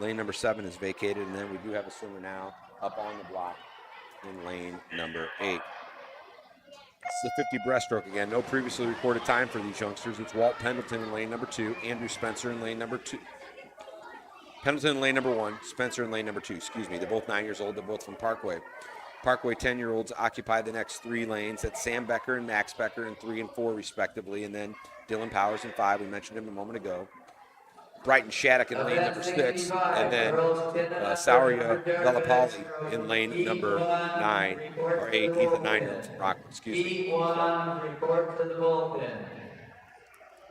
Lane number 7 is vacated, and then we do have a swimmer now up on the block in lane number 8. It's the 50 breaststroke again. No previously recorded time for these youngsters. It's Walt Pendleton in lane number 2, Andrew Spencer in lane number 2. Pendleton in lane number 1, Spencer in lane number 2. Excuse me, they're both 9 years old. They're both from Parkway. Parkway 10-year-olds occupy the next 3 lanes. That's Sam Becker and Max Becker in 3 and 4, respectively. And then Dylan Powers in 5. We mentioned him a moment ago. Brighton Shattuck in lane number 6. And then Sauria Velapalli in lane number 9, or 8. He's a 9-year-old from Rockwood. Excuse me.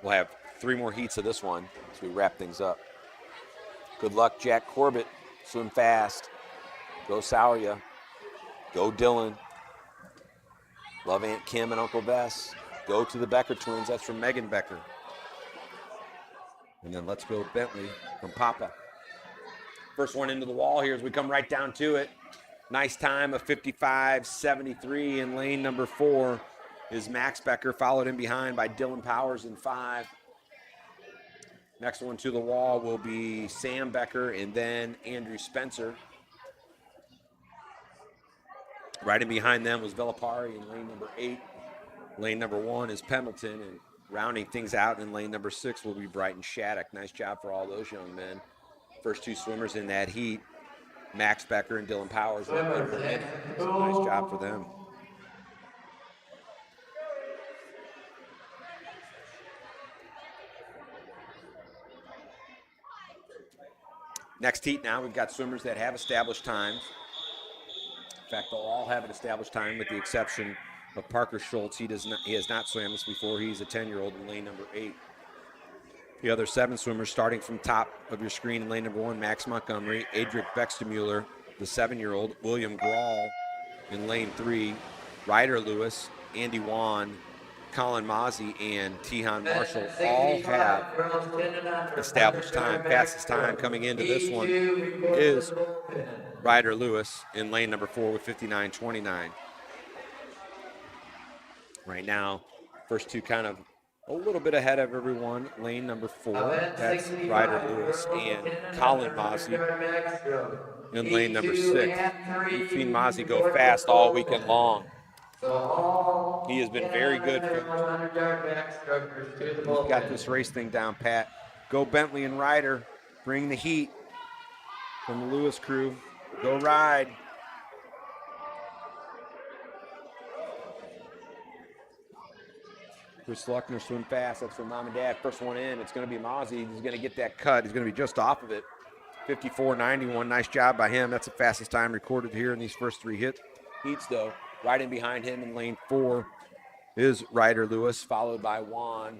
We'll have 3 more heats of this one as we wrap things up. Good luck, Jack Corbett. Swim fast. Go Sauria. Go Dylan. Love Aunt Kim and Uncle Bess. Go to the Becker twins. That's from Megan Becker. And then let's go Bentley from Papa. First one into the wall here as we come right down to it. Nice time of 55.73 in lane number 4 is Max Becker, followed in behind by Dylan Powers in 5. Next one to the wall will be Sam Becker and then Andrew Spencer. Right in behind them was Velapari in lane number 8. Lane number 1 is Pendleton, and rounding things out in lane number 6 will be Brighton Shattuck. Nice job for all those young men. First 2 swimmers in that heat, Max Becker and Dylan Powers, were under a minute. So nice job for them. Next heat now, we've got swimmers that have established times. In fact, they'll all have an established time with the exception of Parker Schultz. He has not swam this before. He's a 10-year-old in lane number 8. The other 7 swimmers starting from top of your screen in lane number 1, Max Montgomery, Adric Bextemuller, the 7-year-old, William Grawl in lane 3, Ryder Lewis, Andy Wan, Colin Mozzie, and Tihan Marshall all have established time. Fastest time coming into this one is Ryder Lewis in lane number 4 with 59.29. Right now, first 2 kind of a little bit ahead of everyone. Lane number 4, that's Ryder Lewis and Colin Mozzie in lane number 6. You've seen Mozzie go fast all weekend long. He has been very good. He's got this race thing down pat. Go Bentley and Ryder. Bring the heat from the Lewis crew. Go ride. Chris Luckner swim fast. That's for mom and dad. First one in. It's going to be Mozzie. He's going to get that cut. He's going to be just off of it. 54.91. Nice job by him. That's the fastest time recorded here in these first 3 heats, though. Right in behind him in lane 4 is Ryder Lewis, followed by Juan.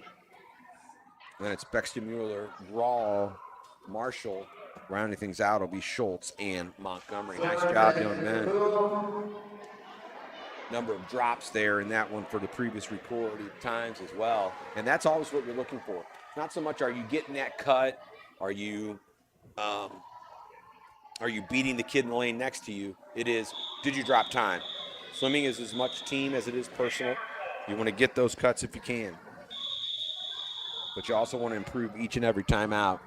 Then it's Bextemuller, Grawl, Marshall. Rounding things out will be Schultz and Montgomery. Nice job, young men. Number of drops there in that one for the previous recorded times as well. And that's always what you're looking for. Not so much are you getting that cut, are you beating the kid in the lane next to you? It is, did you drop time? Swimming is as much team as it is personal. You want to get those cuts if you can. But you also want to improve each and every time out.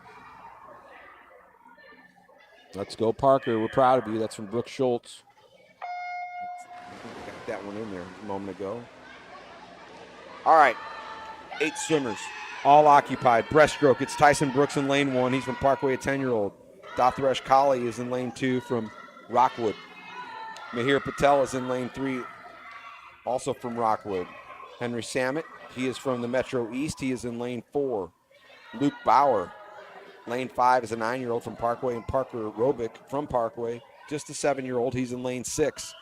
Let's go, Parker. We're proud of you. That's from Brooke Schultz. Got that one in there a moment ago. All right, 8 swimmers, all occupied. Breaststroke, it's Tyson Brooks in lane 1. He's from Parkway, a 10-year-old. Dothresh Kali is in lane 2 from Rockwood. Mahir Patel is in lane 3, also from Rockwood. Henry Samet, he is from the Metro East. He is in lane 4. Luke Bauer, lane 5, is a 9-year-old from Parkway, and Parker Robich from Parkway, just a 7-year-old. He's in lane 6.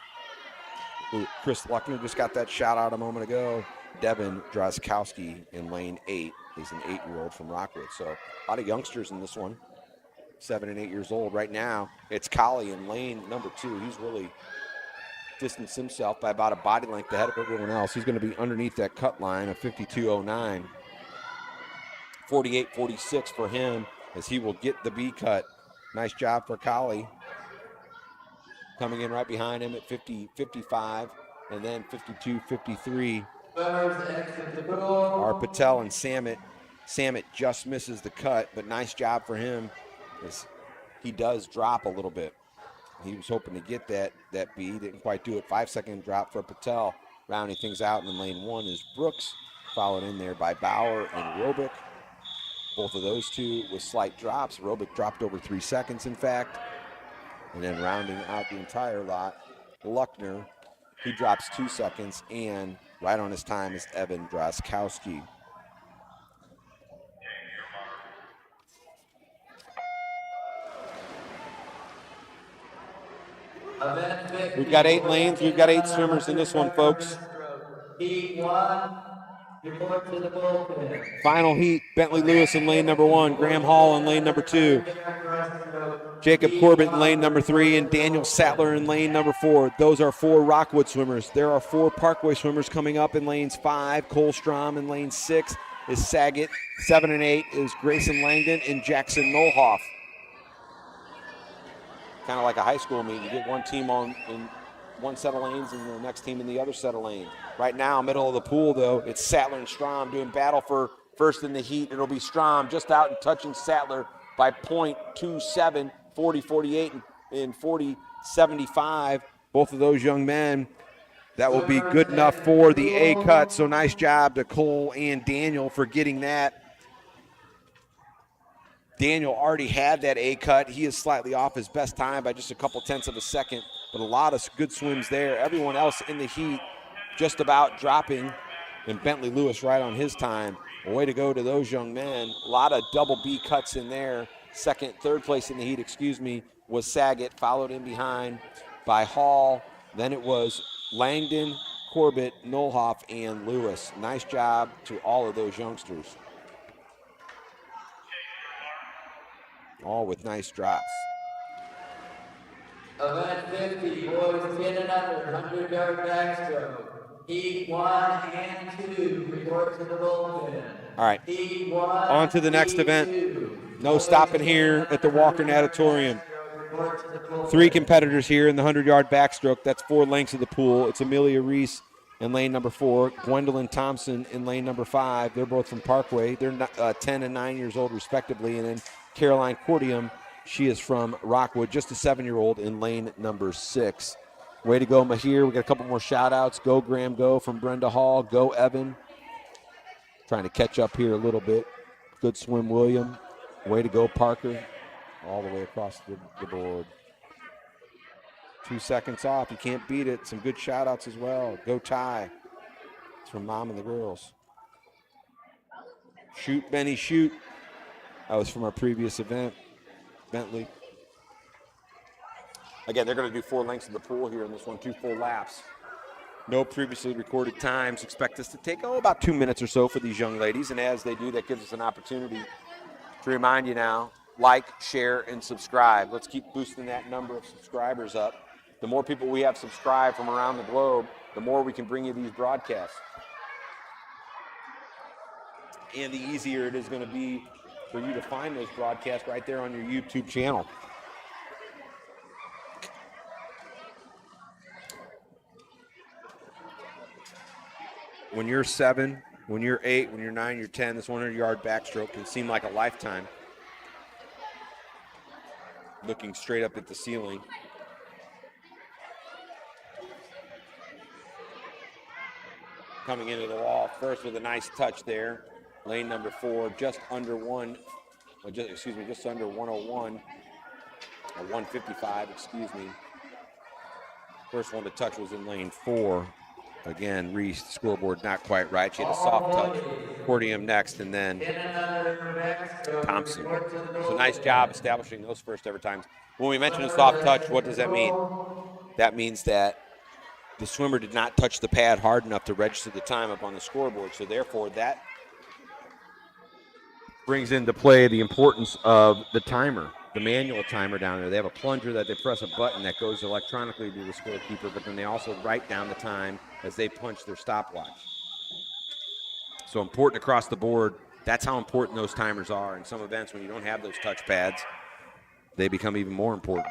Chris Luckner just got that shout out a moment ago. Devin Drazkowski in lane 8 is an 8-year-old from Rockwood. So a lot of youngsters in this one, 7 and 8 years old. Right now, it's Collie in lane number 2. He's really distanced himself by about a body length ahead of everyone else. He's going to be underneath that cut line of 52.09. 48.46 for him as he will get the B cut. Nice job for Collie. Coming in right behind him at 50.55 and then 52.53 are Patel and Samet. Samet just misses the cut, but nice job for him as he does drop a little bit. He was hoping to get that B, didn't quite do it. 5-second drop for Patel. Rounding things out in lane 1 is Brooks, followed in there by Bauer and Robich. Both of those two with slight drops. Robich dropped over 3 seconds, in fact. And then rounding out the entire lot, Luckner, he drops 2 seconds, and right on his time is Devin Drazkowski. We've got 8 lanes. We've got 8 swimmers in this one, folks. Heat 1, report to the bullpen. Final heat, Bentley Lewis in lane number 1, Graham Hall in lane number 2, Jacob Corbett in lane number 3, and Daniel Sattler in lane number 4. Those are 4 Rockwood swimmers. There are 4 Parkway swimmers coming up in lanes 5. Cole Strom in lane 6 is Saget. 7 and 8 is Grayson Langdon and Jackson Nolhoff. Kind of like a high school meet. You get one team on in one set of lanes and the next team in the other set of lanes. Right now, middle of the pool, though, it's Sattler and Strom doing battle for first in the heat. It'll be Strom just out and touching Sattler by .27, 40.48 and 40.75. both of those young men, that will be good enough for the A cut. So nice job to Cole and Daniel for getting that. Daniel already had that A cut. He is slightly off his best time by just a couple tenths of a second, but a lot of good swims there. Everyone else in the heat just about dropping, and Bentley Lewis right on his time. A way to go to those young men. A lot of double B cuts in there. Third place in the heat, was Saget, followed in behind by Hall. Then it was Langdon, Corbett, Nolhoff, and Lewis. Nice job to all of those youngsters. All with nice drops. Event 50, boys 10 and under, 100-yard backstroke. Heat 1 and 2, report to the bullpen. All right, Heat 1, on to the next event. Two. No stopping here at the Walker Natatorium. 3 competitors here in the 100-yard backstroke. That's 4 lengths of the pool. It's Amelia Reese in lane number 4, Gwendolyn Thompson in lane number 5. They're both from Parkway. They're 10 and 9 years old, respectively. And then Caroline Cordium, she is from Rockwood, just a 7-year-old in lane number 6. Way to go, Mahir. We got a couple more shout-outs. Go, Graham, go from Brenda Hall. Go, Evan. Trying to catch up here a little bit. Good swim, William. Way to go, Parker. All the way across the board. 2 seconds off. You can't beat it. Some good shout-outs as well. Go, Ty. It's from Mom and the girls. Shoot, Benny, shoot. That was from our previous event. Bentley. Again, they're going to do 4 lengths of the pool here in this one, 2 full laps. No previously recorded times. Expect us to take, about 2 minutes or so for these young ladies. And as they do, that gives us an opportunity to remind you now, like, share, and subscribe. Let's keep boosting that number of subscribers up. The more people we have subscribed from around the globe, the more we can bring you these broadcasts. And the easier it is going to be for you to find those broadcasts right there on your YouTube channel. When you're 7, when you're 8, when you're 9, you're 10, this 100-yard backstroke can seem like a lifetime. Looking straight up at the ceiling. Coming into the wall first with a nice touch there. Lane number 4, just under 101, or 155, excuse me. First one to touch was in lane 4. Again, Reese, the scoreboard not quite right. She had a soft touch. Cordium next, and then Thompson. So nice job establishing those first ever times. When we mention a soft touch, what does that mean? That means that the swimmer did not touch the pad hard enough to register the time up on the scoreboard. So therefore, that brings into play the importance of the timer, the manual timer down there. They have a plunger that they press a button that goes electronically to the scorekeeper, but then they also write down the time as they punch their stopwatch. So important across the board. That's how important those timers are. In some events, when you don't have those touch pads, they become even more important.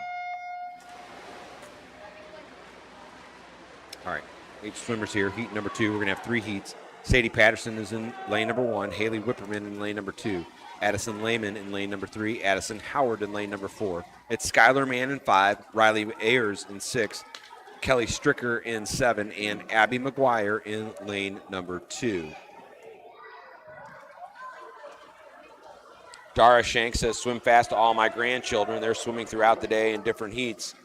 All right, 8 swimmers here. Heat number 2. We're going to have 3 heats. Sadie Patterson is in lane number 1. Haley Whipperman in lane number 2. Addison Lehman in lane number 3. Addison Howard in lane number 4. It's Skylar Mann in 5. Riley Ayers in 6. Kelly Stricker in 7. And Abby McGuire in lane number 2. Dara Shank says, swim fast to all my grandchildren. They're swimming throughout the day in different heats.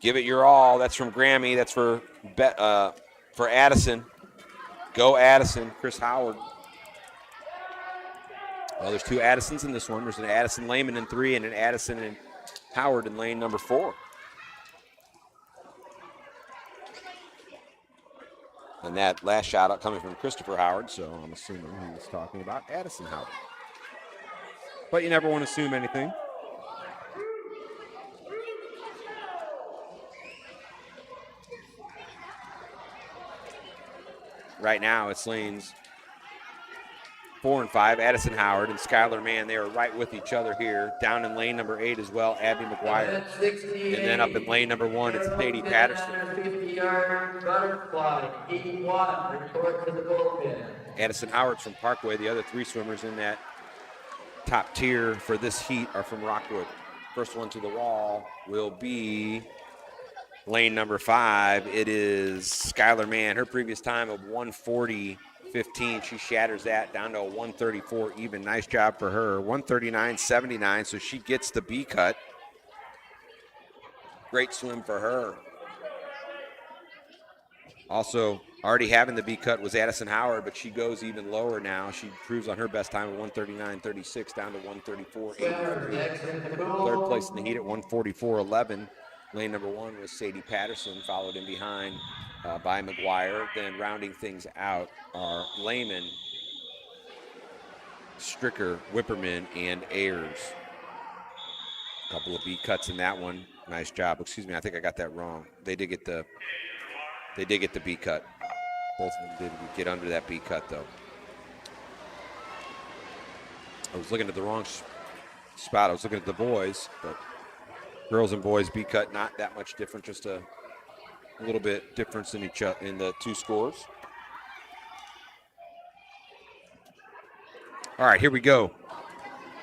Give it your all. That's from Grammy. That's for Addison. Go Addison. Chris Howard. Well, there's 2 Addisons in this one. There's an Addison Lehman in 3 and an Addison and Howard in lane number 4. And that last shout out coming from Christopher Howard, so I'm assuming he was talking about Addison Howard. But you never want to assume anything. Right now, it's lanes 4 and 5, Addison Howard and Skylar Mann. They are right with each other here. Down in lane number 8 as well, Abby McGuire. And then up in lane number 1, it's Sadie Patterson. 50-yard butterfly, heat 1, report to the bullpen. Addison Howard's from Parkway. The other 3 swimmers in that top tier for this heat are from Rockwood. First one to the wall will be lane number 5. It is Skylar Mann. Her previous time of 140.15. She shatters that down to a 134 even. Nice job for her. 139.79, so she gets the B cut. Great swim for her. Also, already having the B cut was Addison Howard, but she goes even lower now. She improves on her best time of 139.36 down to 134.83. Third place in the heat at 144.11. Lane number 1 was Sadie Patterson, followed in behind by McGuire. Then rounding things out are Lehman, Stricker, Whipperman, and Ayers. A couple of B cuts in that one. Nice job. Excuse me, I think I got that wrong. They did get the B cut. Both of them did get under that B cut, though. I was looking at the wrong spot. I was looking at the boys, but girls and boys B cut, not that much different, just a little bit difference in in the two scores. All right, here we go.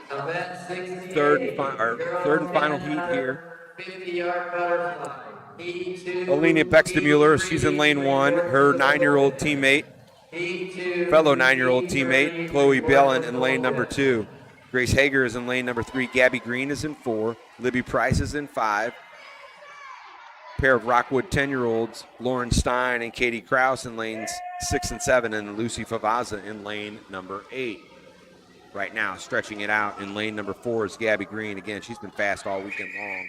Third and final heat here. 50-yard butterfly. Alenia Bextemuller, she's in lane 1. Her 9-year-old teammate, fellow 9-year-old teammate, Chloe Bellin in lane number 2. Grace Hager is in lane number 3. Gabby Green is in 4. Libby Price is in 5. Pair of Rockwood 10-year-olds, Lauren Stein and Katie Krause in lanes 6 and 7, and Lucy Favaza in lane number 8. Right now, stretching it out in lane number 4 is Gabby Green. Again, she's been fast all weekend long.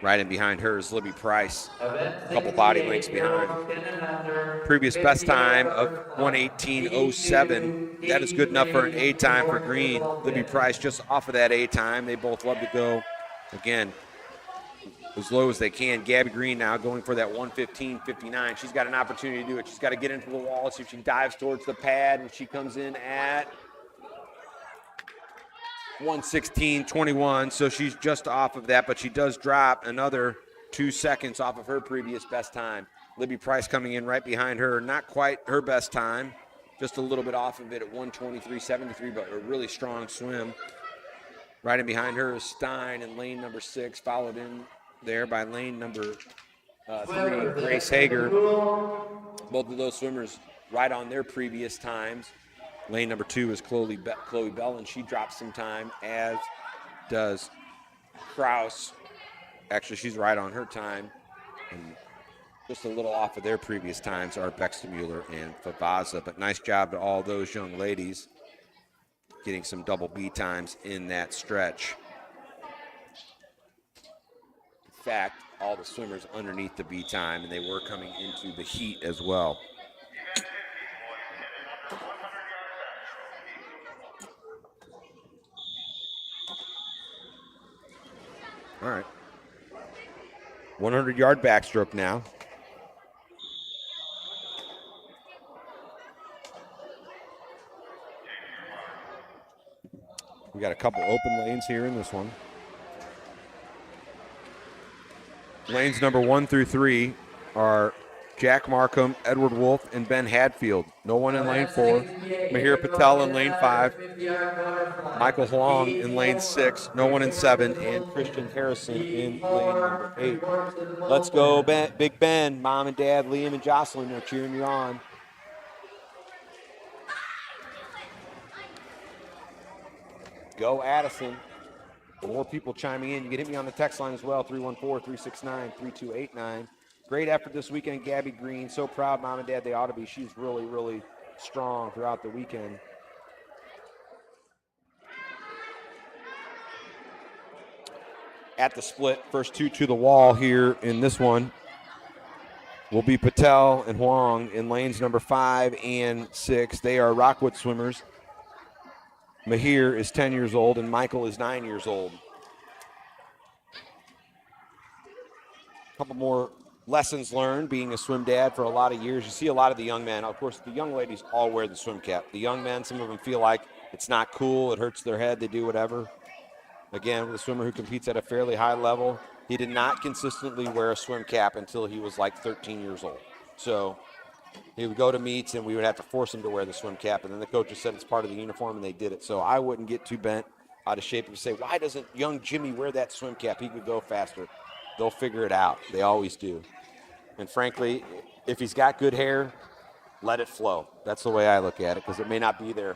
Right in behind her is Libby Price, a couple body lengths behind. Previous best time of 1:18.07. That is good enough for an A time for Green. Libby Price just off of that A time. They both love to go, again, as low as they can. Gabby Green now going for that 1:15.59. She's got an opportunity to do it. She's got to get into the wall, see if she dives towards the pad, and she comes in at 1:16.21, so she's just off of that, but she does drop another 2 seconds off of her previous best time. Libby Price coming in right behind her, not quite her best time, just a little bit off of it at 1:23.73, but a really strong swim. Right in behind her is Stein in lane number 6, followed in there by lane number 3, Grace Hager. Both of those swimmers right on their previous times. Lane number 2 is Chloe Bell, and she drops some time, as does Krause. Actually, she's right on her time. And just a little off of their previous times are Bextemuller and Favaza. But nice job to all those young ladies getting some double B times in that stretch. In fact, all the swimmers underneath the B time, and they were coming into the heat as well. All right. 100-yard backstroke now. We got a couple open lanes here in this one. Lanes number 1 through 3 are Jack Markham, Edward Wolf, and Ben Hadfield. No one in lane 4. Mahir Patel in lane 5. Michael Huang in lane 6. No one in 7. And Christian Harrison in lane number 8. Let's go, Big Ben. Mom and Dad, Liam and Jocelyn are cheering you on. Go Addison. More people chiming in. You can hit me on the text line as well, 314-369-3289. Great effort this weekend, Gabby Green. So proud, Mom and Dad. They ought to be. She's really, really strong throughout the weekend. At the split, first two to the wall here in this one will be Patel and Huang in lanes number 5 and 6. They are Rockwood swimmers. Mahir is 10 years old and Michael is 9 years old. A couple more lessons learned being a swim dad for a lot of years. You see a lot of the young men. Of course, the young ladies all wear the swim cap. The young men, some of them feel like it's not cool. It hurts their head. They do whatever. Again, with a swimmer who competes at a fairly high level, he did not consistently wear a swim cap until he was like 13 years old. So he would go to meets and we would have to force him to wear the swim cap. And then the coaches said it's part of the uniform and they did it. So I wouldn't get too bent out of shape. You say, why doesn't young Jimmy wear that swim cap? He could go faster. They'll figure it out. They always do. And frankly, if he's got good hair, let it flow. That's the way I look at it, because it may not be there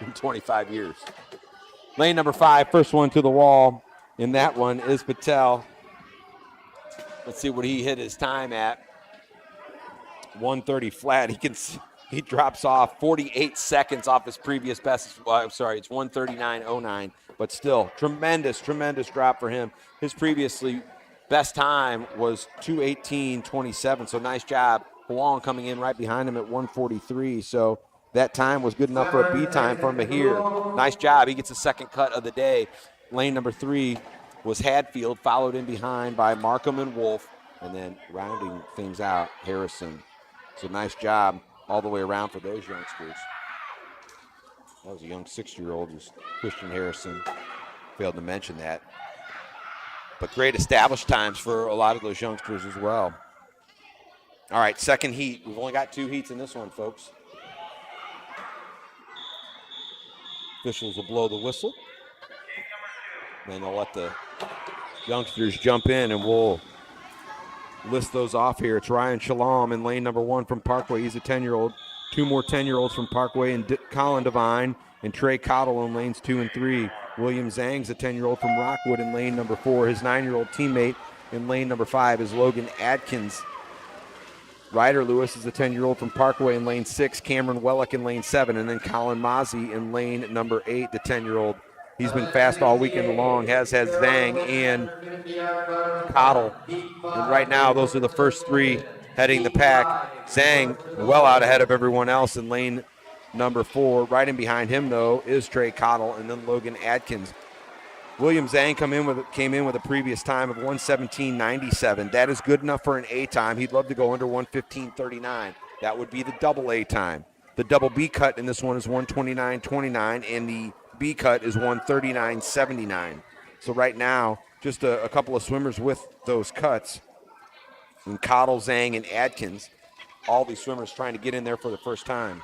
in 25 years. Lane number 5, first one to the wall. In that one is Patel. Let's see what he hit his time at. 130 flat. He drops off 48 seconds off his previous best. Well, I'm sorry, it's 139.09, but still tremendous drop for him. His previously best time was 2:18.27, so nice job. Long coming in right behind him at 1:43, so that time was good enough for a B time for Mahir. Nice job. He gets a second cut of the day. Lane number 3 was Hadfield, followed in behind by Markham and Wolf, and then rounding things out, Harrison. So nice job all the way around for those youngsters. That was a young 6-year-old, just Christian Harrison. Failed to mention that. But great established times for a lot of those youngsters as well. All right, second heat. We've only got 2 heats in this one, folks. Officials will blow the whistle. Then they'll let the youngsters jump in, and we'll list those off here. It's Ryan Shalom in lane number 1 from Parkway. He's a 10-year-old. 2 more 10-year-olds from Parkway, and Colin Devine and Trey Cottle in lanes 2 and 3. William Zhang's a 10-year-old from Rockwood in lane number 4. His 9-year-old teammate in lane number 5 is Logan Adkins. Ryder Lewis is a 10-year-old from Parkway in lane 6. Cameron Wellick in lane 7. And then Colin Mozzie in lane number 8, the 10-year-old. He's been fast all weekend long, has Zhang and Cottle. And right now, those are the first 3 heading the pack. Zhang well out ahead of everyone else in lane number 4. Right in behind him, though, is Trey Cottle and then Logan Adkins. William Zhang came in with a previous time of 1:17.97. That is good enough for an A time. He'd love to go under 1:15.39. That would be the double A time. The double B cut in this one is 1:29.29, and the B cut is 1:39.79. So right now, just a couple of swimmers with those cuts. And Cottle, Zhang, and Adkins, all these swimmers trying to get in there for the first time.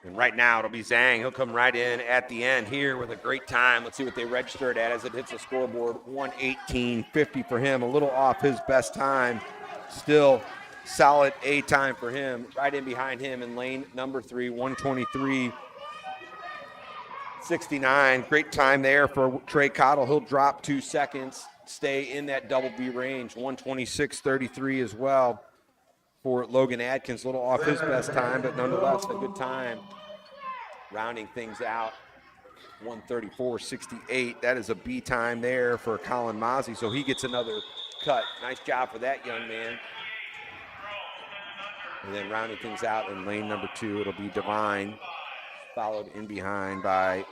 And right now it'll be Zhang. He'll come right in at the end here with a great time. Let's see what they registered at as it hits the scoreboard. 1:18.50 for him, a little off his best time. Still solid A time for him. Right in behind him in lane number 3, 1:23.69. Great time there for Trey Cottle. He'll drop 2 seconds, stay in that double B range. 1:26.33 as well for Logan Adkins. A little off his best time, but nonetheless a good time. Rounding things out, 1:34.68. That is a B time there for Colin Mozzie, so he gets another cut. Nice job for that young man. And then rounding things out in lane number 2, it'll be Devine, followed in behind by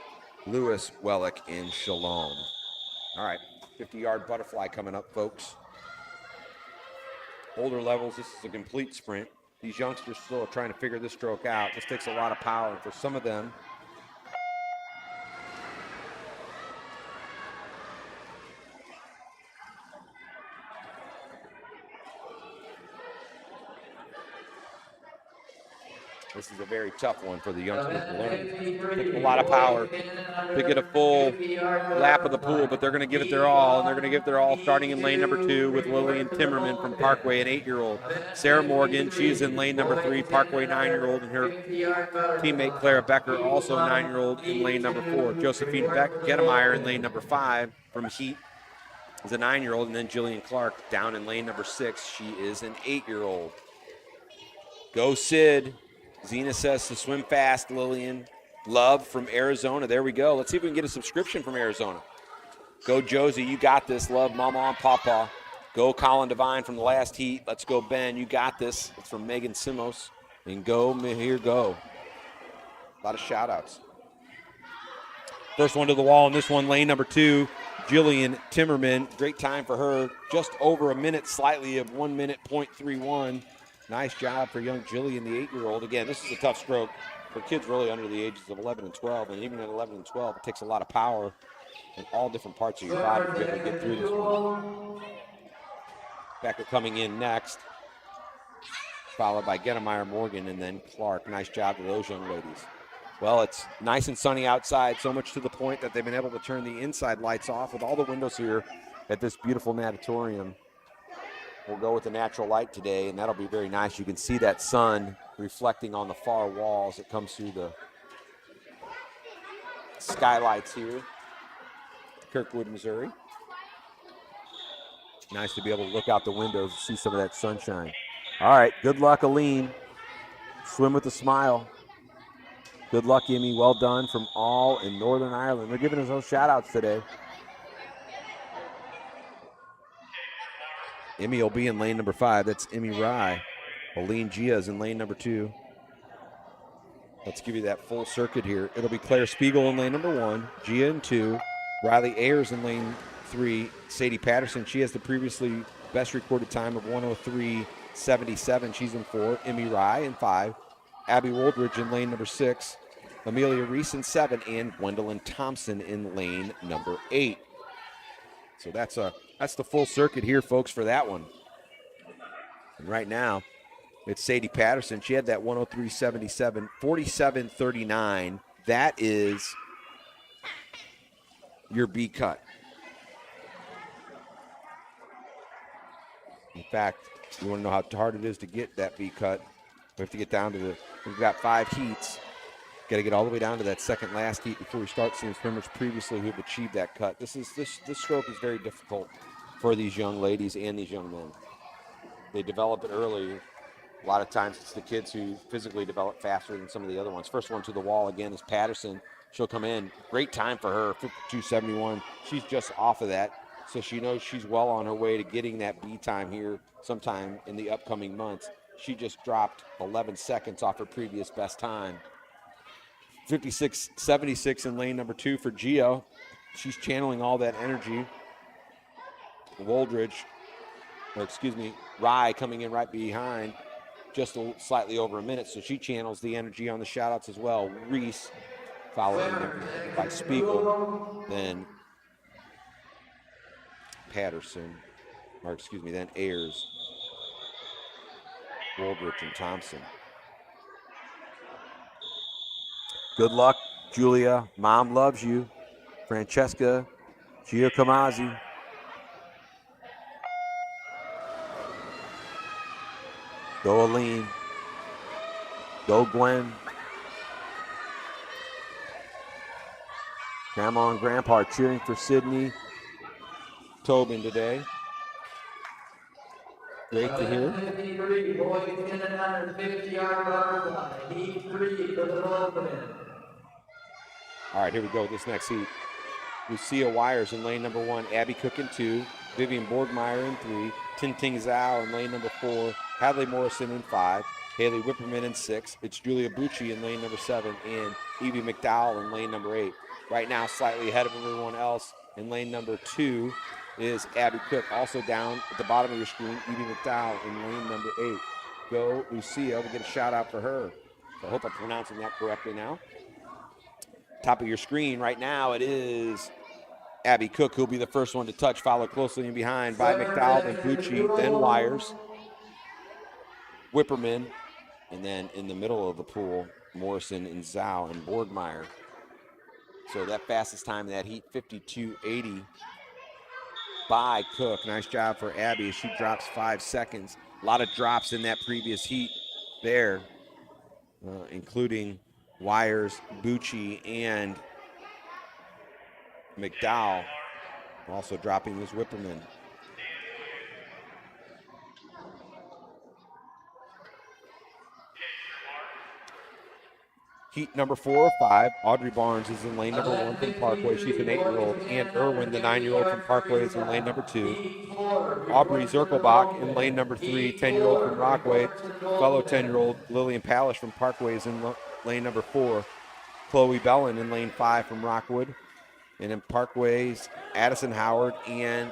Lewis, Wellick, and Shalom. All right, 50-yard butterfly coming up, folks. Older levels, this is a complete sprint. These youngsters still are trying to figure this stroke out. This takes a lot of power, and for some of them, this is a very tough one for the youngsters to learn. It takes a lot of power to get a full lap of the pool, but they're going to give it their all, and they're going to give it their all starting in lane number 2 with Lillian Timmerman from Parkway, an 8-year-old. Sarah Morgan, she's in lane number 3, Parkway 9-year-old, and her teammate Clara Becker, also 9-year-old, in lane number 4. Josephine Gettemeyer in lane number 5 from Heat is a 9-year-old, and then Jillian Clark down in lane number 6. She is an 8-year-old. Go Sid. Zena says to swim fast, Lillian. Love from Arizona. There we go. Let's see if we can get a subscription from Arizona. Go Josie, you got this. Love Mama and Papa. Go Colin Devine from the last heat. Let's go Ben, you got this. It's from Megan Simos. And go Mahir, go. A lot of shout outs. First one to the wall in this one, lane number 2. Jillian Timmerman, great time for her. Just over a minute, slightly of 1 minute, .31. Nice job for young Jillian, the 8-year-old. Again, this is a tough stroke for kids really under the ages of 11 and 12. And even at 11 and 12, it takes a lot of power in all different parts of your body to be able to get through this one. Becker coming in next, followed by Gettemeyer Morgan and then Clark. Nice job to those young ladies. Well, it's nice and sunny outside, so much to the point that they've been able to turn the inside lights off with all the windows here at this beautiful natatorium. We'll go with the natural light today, and that'll be very nice. You can see that sun reflecting on the far walls. It comes through the skylights here, Kirkwood, Missouri. Nice to be able to look out the windows and see some of that sunshine. All right, good luck, Aline. Swim with a smile. Good luck, Emmy. Well done from all in Northern Ireland. They're giving us those shout-outs today. Emmy will be in lane number 5. That's Emmy Rye. Aline Gia is in lane number 2. Let's give you that full circuit here. It'll be Claire Spiegel in lane number 1, Gia in 2, Riley Ayers in lane 3, Sadie Patterson. She has the previously best recorded time of 1:03.77. She's in 4. Emmy Rye in 5. Abby Woldridge in lane number 6. Amelia Reese in 7. And Gwendolyn Thompson in lane number 8. So that's the full circuit here, folks, for that one. And right now, it's Sadie Patterson. She had that 1:03.77, 47.39. That is your B cut. In fact, you want to know how hard it is to get that B cut. We have to get down to we've got 5 heats. Got to get all the way down to that second last heat before we start seeing swimmers previously who have achieved that cut. This stroke is very difficult for these young ladies and these young men. They develop it early. A lot of times it's the kids who physically develop faster than some of the other ones. First one to the wall again is Patterson. She'll come in. Great time for her, 52.71. She's just off of that, so she knows she's well on her way to getting that B time here sometime in the upcoming months. She just dropped 11 seconds off her previous best time. 56.76 in lane number 2 for Gio. She's channeling all that energy. Rye coming in right behind, just slightly over a minute, so she channels the energy on the shout-outs as well. Reese, followed by Spiegel, then then Ayers, Woldridge, and Thompson. Good luck, Julia. Mom loves you. Francesca Giacomazi. Go Aline. Go Gwen. Grandma and Grandpa are cheering for Sydney Tobin today. Great to hear. 53, boys in and under 50-yard butterfly. Heat 3 for the Logan. All right, here we go with this next heat. Lucia Wires in lane number 1, Abby Cook in 2, Vivian Borgmeyer in 3, Tinting Zhao in lane number 4, Hadley Morrison in 5, Haley Whipperman in 6. It's Julia Bucci in lane number 7 and Evie McDowell in lane number 8. Right now, slightly ahead of everyone else in lane number 2 is Abby Cook. Also down at the bottom of your screen, Evie McDowell in lane number 8. Go Lucia. We'll get a shout out for her. So I hope I'm pronouncing that correctly now. Top of your screen right now, it is Abby Cook, who'll be the first one to touch, followed closely in behind by McDowell, then Bucci, then Wires, Whipperman, and then in the middle of the pool, Morrison and Zhao and Borgmeyer. So that fastest time in that heat, 52.80 by Cook. Nice job for Abby as she drops 5 seconds. A lot of drops in that previous heat there, including Wires, Bucci, and McDowell. Also dropping his Whipperman. Heat number 4 or 5, Audrey Barnes is in lane number 1 from Parkway. She's an 8-year-old. Ann Irwin, the 9-year-old from Parkway, is in lane number 2. Aubrey Zirkelbach in lane number 3, 10-year-old from Rockaway. Fellow 10-year-old Lillian Palish from Parkway is in lane number 4. Chloe Bellin in lane 5 from Rockwood. And then Parkway's Addison Howard and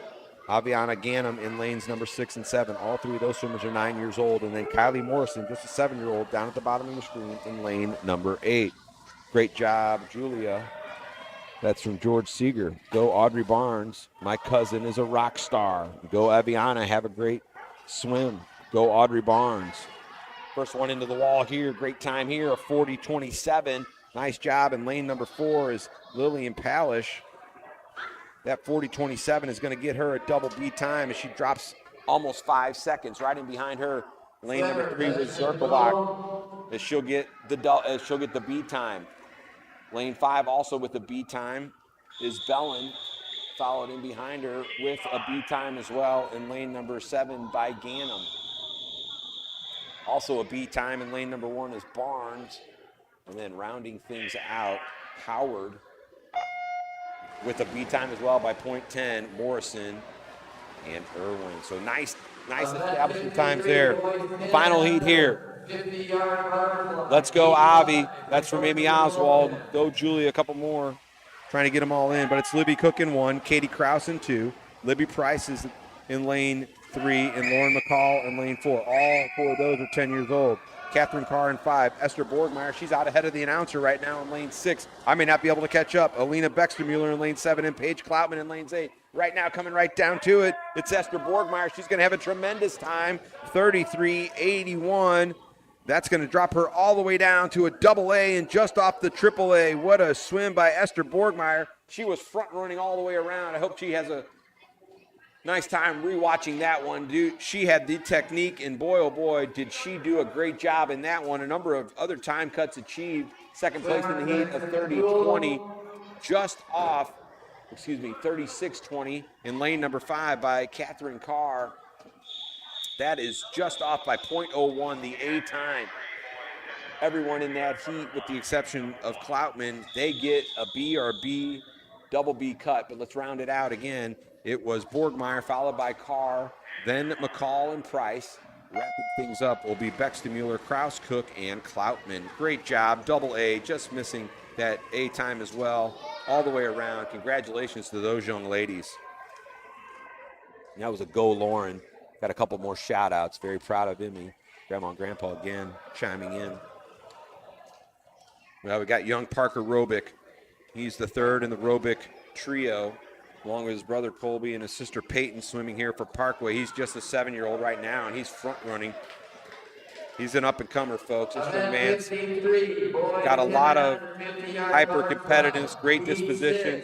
Aviana Ganem in lanes number 6 and 7. All three of those swimmers are 9 years old. And then Kylie Morrison, just a 7-year-old, down at the bottom of the screen in lane number 8. Great job, Julia. That's from George Seeger. Go Audrey Barnes. My cousin is a rock star. Go Aviana. Have a great swim. Go Audrey Barnes. First one into the wall here. Great time here. A 40-27. Nice job. And lane number 4 is Lillian Palish. That 40-27 is going to get her a double B time as she drops almost 5 seconds. Right in behind her, lane number 3 was Zerkovak, as she'll get the B time. Lane 5 also with the B time is Bellin, followed in behind her with a B time as well in lane number 7 by Ganem. Also a B time in lane number 1 is Barnes. And then rounding things out, Howard with a B time as well by .10, Morrison and Irwin. So nice establishment times there. Final heat here. Let's go, Avi. That's from Amy Oswald. Go, Julia, a couple more. Trying to get them all in, but it's Libby Cook in 1, Katie Krause in 2. Libby Price is in lane 3, and Lauren McCall in lane 4. All 4 of those are 10 years old. Catherine Carr in 5. Esther Borgmeyer, she's out ahead of the announcer right now in lane 6. I may not be able to catch up. Alina Bextermuller in lane 7 and Paige Kloutman in lanes 8. Right now, coming right down to it, it's Esther Borgmeyer. She's going to have a tremendous time, 33.81. That's going to drop her all the way down to a double A and just off the triple A. What a swim by Esther Borgmeyer. She was front running all the way around. I hope she has a nice time rewatching that one. Dude, she had the technique, and boy, oh boy, did she do a great job in that one. A number of other time cuts achieved. Second place in the heat of 30-20, just off, 36-20 in lane number 5 by Catherine Carr. That is just off by .01, the A time. Everyone in that heat, with the exception of Kloutman, they get a B or a B, double B cut. But let's round it out again. It was Borgmeyer, followed by Carr, then McCall and Price. Wrapping things up will be Bextemuller, Krause, Cook, and Kloutman. Great job, double A, just missing that A time as well, all the way around. Congratulations to those young ladies. That was a go, Lauren. Got a couple more shout-outs. Very proud of Emmy. Grandma and Grandpa again chiming in. Well, we got young Parker Robich. He's the third in the Robich trio, along with his brother Colby and his sister Peyton swimming here for Parkway. He's just a 7-year-old right now, and he's front running. He's an up-and-comer, folks. This young man's got a lot of hyper-competitiveness, great disposition.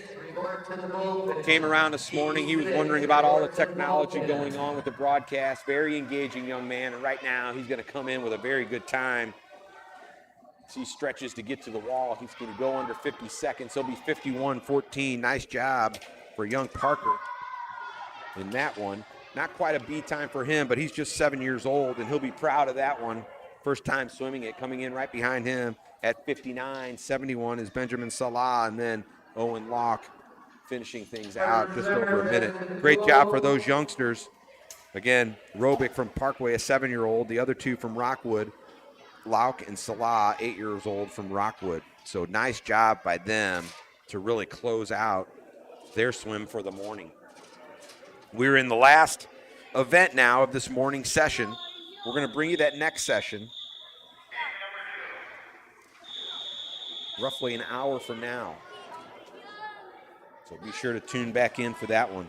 Came around this morning. He was wondering about all the technology going on with the broadcast. Very engaging young man, and right now he's going to come in with a very good time. As he stretches to get to the wall, he's going to go under 50 seconds. He'll be 51-14. Nice job for young Parker in that one. Not quite a B time for him, but he's just 7 years old, and he'll be proud of that one. First time swimming it. Coming in right behind him at 59-71 is Benjamin Salah, and then Owen Locke finishing things out just over a minute. Great job for those youngsters. Again, Robich from Parkway, a 7-year-old. The other two from Rockwood, Locke and Salah, 8 years old from Rockwood. So nice job by them to really close out their swim for the morning. We're in the last event now of this morning session. We're going to bring you that next session roughly an hour from now. So be sure to tune back in for that one.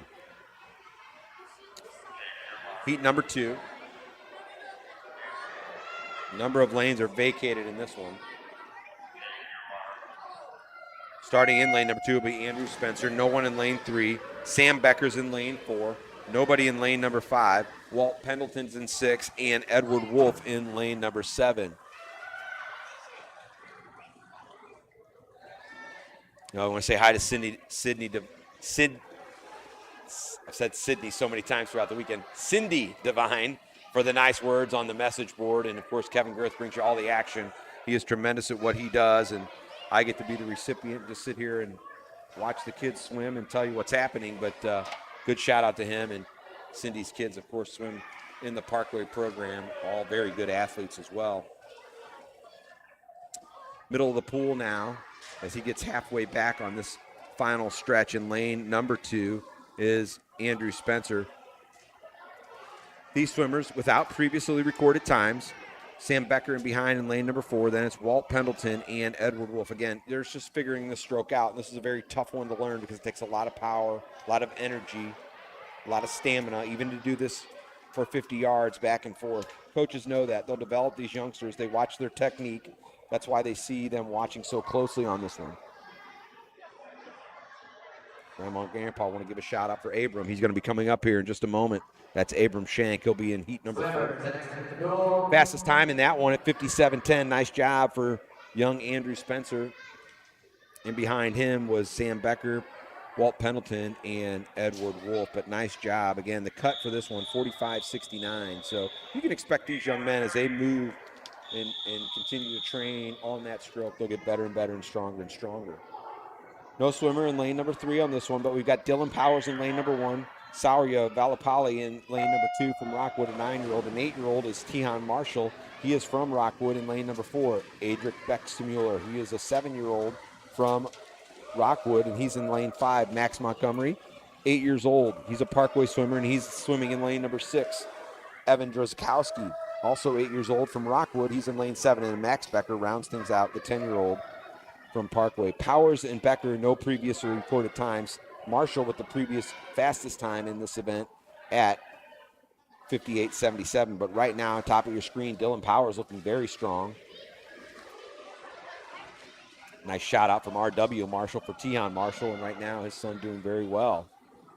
Heat number 2. Number of lanes are vacated in this one. Starting in lane number 2 will be Andrew Spencer. No one in lane 3. Sam Becker's in lane 4. Nobody in lane number 5. Walt Pendleton's in 6. And Edward Wolf in lane number 7. Now I want to say hi to I've said Sydney so many times throughout the weekend. Cindy Devine for the nice words on the message board. And, of course, Kevin Girth brings you all the action. He is tremendous at what he does, and I get to be the recipient, just sit here and watch the kids swim and tell you what's happening. But good shout-out to him. And Cindy's kids, of course, swim in the Parkway program, all very good athletes as well. Middle of the pool now as he gets halfway back on this final stretch in lane number 2 is Andrew Spencer. These swimmers without previously recorded times. Sam Becker in behind in lane number 4. Then it's Walt Pendleton and Edward Wolf. Again, they're just figuring this stroke out. This is a very tough one to learn because it takes a lot of power, a lot of energy, a lot of stamina, even to do this for 50 yards back and forth. Coaches know that. They'll develop these youngsters. They watch their technique. That's why they see them watching so closely on this one. Grandma and Grandpa want to give a shout out for Abram. He's going to be coming up here in just a moment. That's Abram Shank. He'll be in heat number 4. Fastest time in that one at 57:10. Nice job for young Andrew Spencer. And behind him was Sam Becker, Walt Pendleton, and Edward Wolf. But nice job. Again, the cut for this one, 45:69. So you can expect these young men as they move and continue to train on that stroke, they'll get better and better and stronger and stronger. No swimmer in lane number 3 on this one, but we've got Dylan Powers in lane number 1. Sauria Valapali in lane number 2 from Rockwood, a 9-year-old. An 8-year-old is Tihan Marshall. He is from Rockwood in lane number 4. Adric Beckstemuller. He is a 7-year-old from Rockwood, and he's in lane 5. Max Montgomery, 8 years old. He's a Parkway swimmer, and he's swimming in lane number 6. Evan Drazkowski, also 8 years old from Rockwood. He's in lane 7, and Max Becker rounds things out, the 10-year-old from Parkway. Powers and Becker, no previously reported times. Marshall with the previous fastest time in this event at 58:77. But right now, on top of your screen, Dylan Powers looking very strong. Nice shout out from R.W. Marshall for Tihan Marshall, and right now his son doing very well.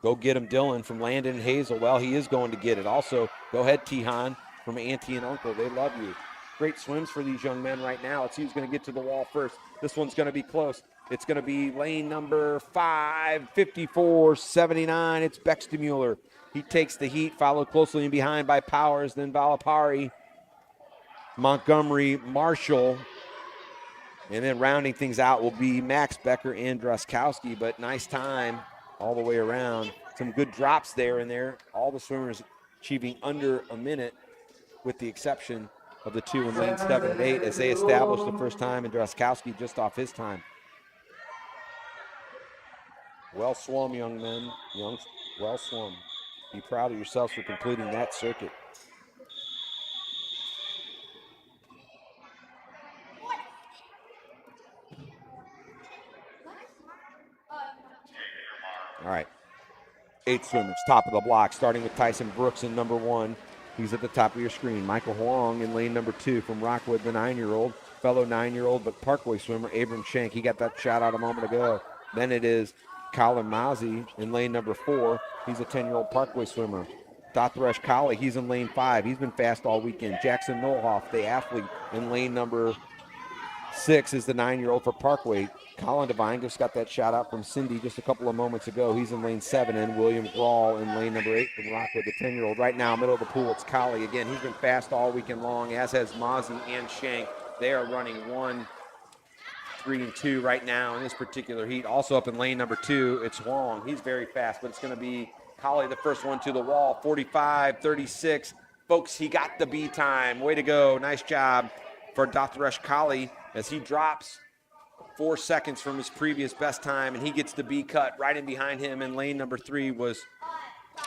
Go get him, Dylan, from Landon and Hazel. Well, he is going to get it. Also, go ahead, Tihan, from Auntie and Uncle. They love you. Great swims for these young men right now. Let's see who's going to get to the wall first. This one's going to be close. It's going to be lane number 5, 54:79. It's Beckstemuller. He takes the heat, followed closely in behind by Powers, then Valapari, Montgomery, Marshall. And then rounding things out will be Max Becker and Drazkowski, but nice time all the way around. Some good drops there and there. All the swimmers achieving under a minute with the exception of the 2 in lane 7 and 8 as they established the first time, and Drazkowski just off his time. Well swum, young men. Well swum. Be proud of yourselves for completing that circuit. All right. 8 swimmers, top of the block, starting with Tyson Brooks in number 1. He's at the top of your screen. Michael Huang in lane number 2 from Rockwood, the 9-year-old. Fellow 9-year-old, but Parkway swimmer, Abram Shank. He got that shot out a moment ago. Then it is Colin Mozzie in lane number 4. He's a 10-year-old Parkway swimmer. Dothresh Colley, he's in lane 5. He's been fast all weekend. Jackson Nolhoff, the athlete, in lane number 6 is the 9-year-old for Parkway. Colin Devine just got that shot out from Cindy just a couple of moments ago. He's in lane 7, and William Grawl in lane number 8 from Rockwood, the 10-year-old. Right now, middle of the pool, it's Colley. Again, he's been fast all weekend long, as has Mozzie and Shank. They are running 1, 3, and 2 right now in this particular heat. Also up in lane number 2, it's Huang. He's very fast, but it's going to be Colley, the first one to the wall, 45:36. Folks, he got the B time. Way to go. Nice job for Dothresh Colley as he drops 4 seconds from his previous best time, and he gets the B cut. Right in behind him in lane number 3 was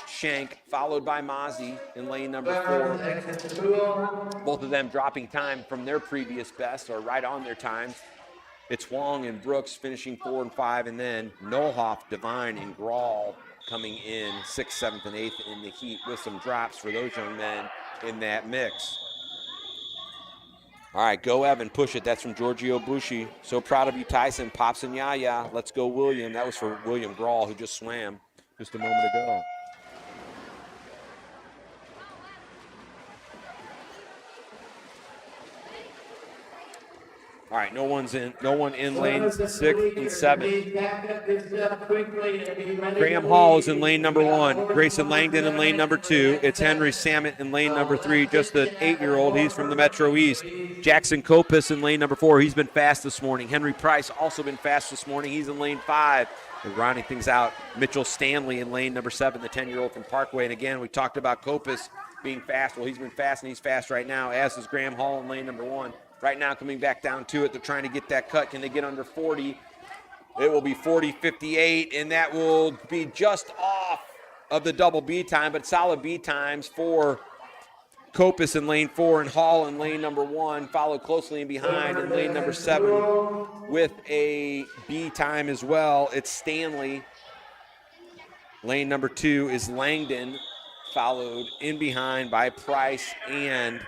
Shank, followed by Mozzie in lane number 4. Both of them dropping time from their previous best, or right on their times. It's Huang and Brooks finishing 4 and 5, and then Nolhoff, Devine, and Grawl coming in 6th, 7th, and 8th in the heat with some drops for those young men in that mix. All right, go Evan, push it. That's from Giorgio Bushi. So proud of you, Tyson. Pops and Yaya. Let's go, William. That was for William Grawl, who just swam just a moment ago. All right, no one in lane 6 and 7. Graham Hall is in lane number 1. Grayson Langdon in lane number 2. It's Henry Samet in lane number 3, just the 8-year-old. He's from the Metro East. Jackson Kopas in lane number 4. He's been fast this morning. Henry Price also been fast this morning. He's in lane 5. And rounding things out, Mitchell Stanley in lane number 7, the 10-year-old from Parkway. And again, we talked about Kopas being fast. Well, he's been fast, and he's fast right now, as is Graham Hall in lane number 1. Right now, coming back down to it, they're trying to get that cut. Can they get under 40? It will be 40-58, and that will be just off of the double B time, but solid B times for Kopas in lane 4 and Hall in lane number 1, followed closely in behind in lane number 7 with a B time as well. It's Stanley. Lane number 2 is Langdon, followed in behind by Price and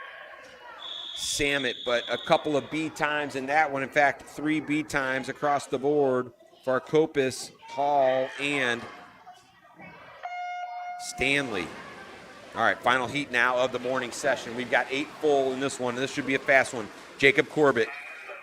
Samet, but a couple of B times in that one. In fact, 3 B times across the board for Kopas, Hall, and Stanley. All right, final heat now of the morning session. We've got 8 full in this one, and this should be a fast one. Jacob Corbett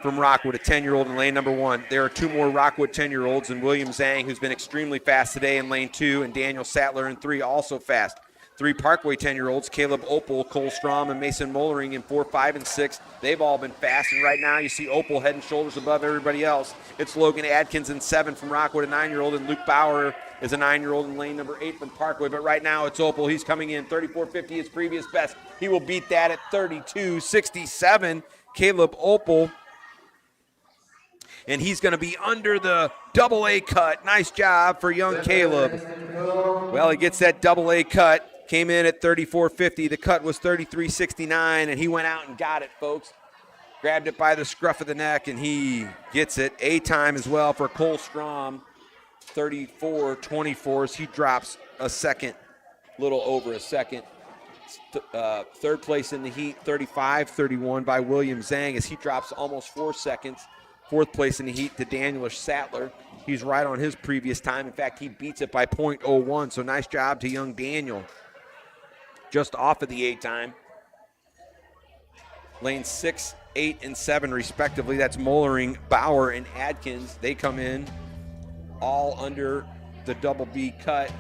from Rockwood, a 10-year-old in lane number 1. There are 2 more Rockwood 10-year-olds, and William Zhang, who's been extremely fast today in lane 2, and Daniel Sattler in 3, also fast. 3 Parkway 10-year-olds, Caleb Opel, Cole Strom, and Mason Mollering in 4, 5, and 6. They've all been fast, and right now you see Opel head and shoulders above everybody else. It's Logan Adkins in 7 from Rockwood, a 9-year-old, and Luke Bauer is a 9-year-old in lane number 8 from Parkway. But right now it's Opel. He's coming in 34.50, his previous best. He will beat that at 32.67. Caleb Opel. And he's going to be under the double-A cut. Nice job for young Caleb. Well, he gets that double-A cut. Came in at 34.50. The cut was 33.69, and he went out and got it, folks. Grabbed it by the scruff of the neck, and he gets it. A time as well for Cole Strom, 34.24 as he drops a second, little over a second. Third place in the heat, 35.31 by William Zhang as he drops almost 4 seconds. Fourth place in the heat to Daniel Sattler. He's right on his previous time. In fact, he beats it by .01, so nice job to young Daniel. Just off of the 8 time. Lanes 6, 8, and 7 respectively. That's Mollering, Bauer, and Adkins. They come in all under the double B cut.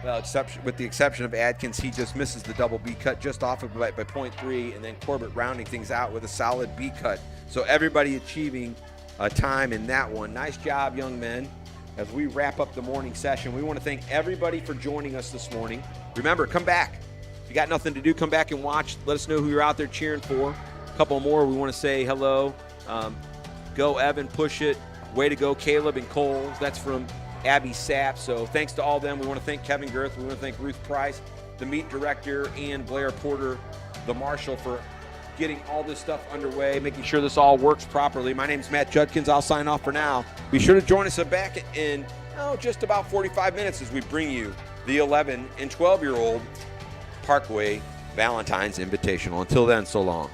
Well, with the exception of Adkins, he just misses the double B cut just off of it by .3, and then Corbett rounding things out with a solid B cut. So everybody achieving a time in that one. Nice job, young men. As we wrap up the morning session, we want to thank everybody for joining us this morning. Remember, come back. If you got nothing to do, come back and watch. Let us know who you're out there cheering for. A couple more, we want to say hello. Go Evan, push it. Way to go, Caleb and Cole. That's from Abby Sapp. So thanks to all of them. We want to thank Kevin Girth. We want to thank Ruth Price, the meet director, and Blair Porter, the marshal, for getting all this stuff underway, making sure this all works properly. My name is Matt Judkins. I'll sign off for now. Be sure to join us back in just about 45 minutes as we bring you the 11 and 12-year-old Parkway Valentine's Invitational. Until then, so long.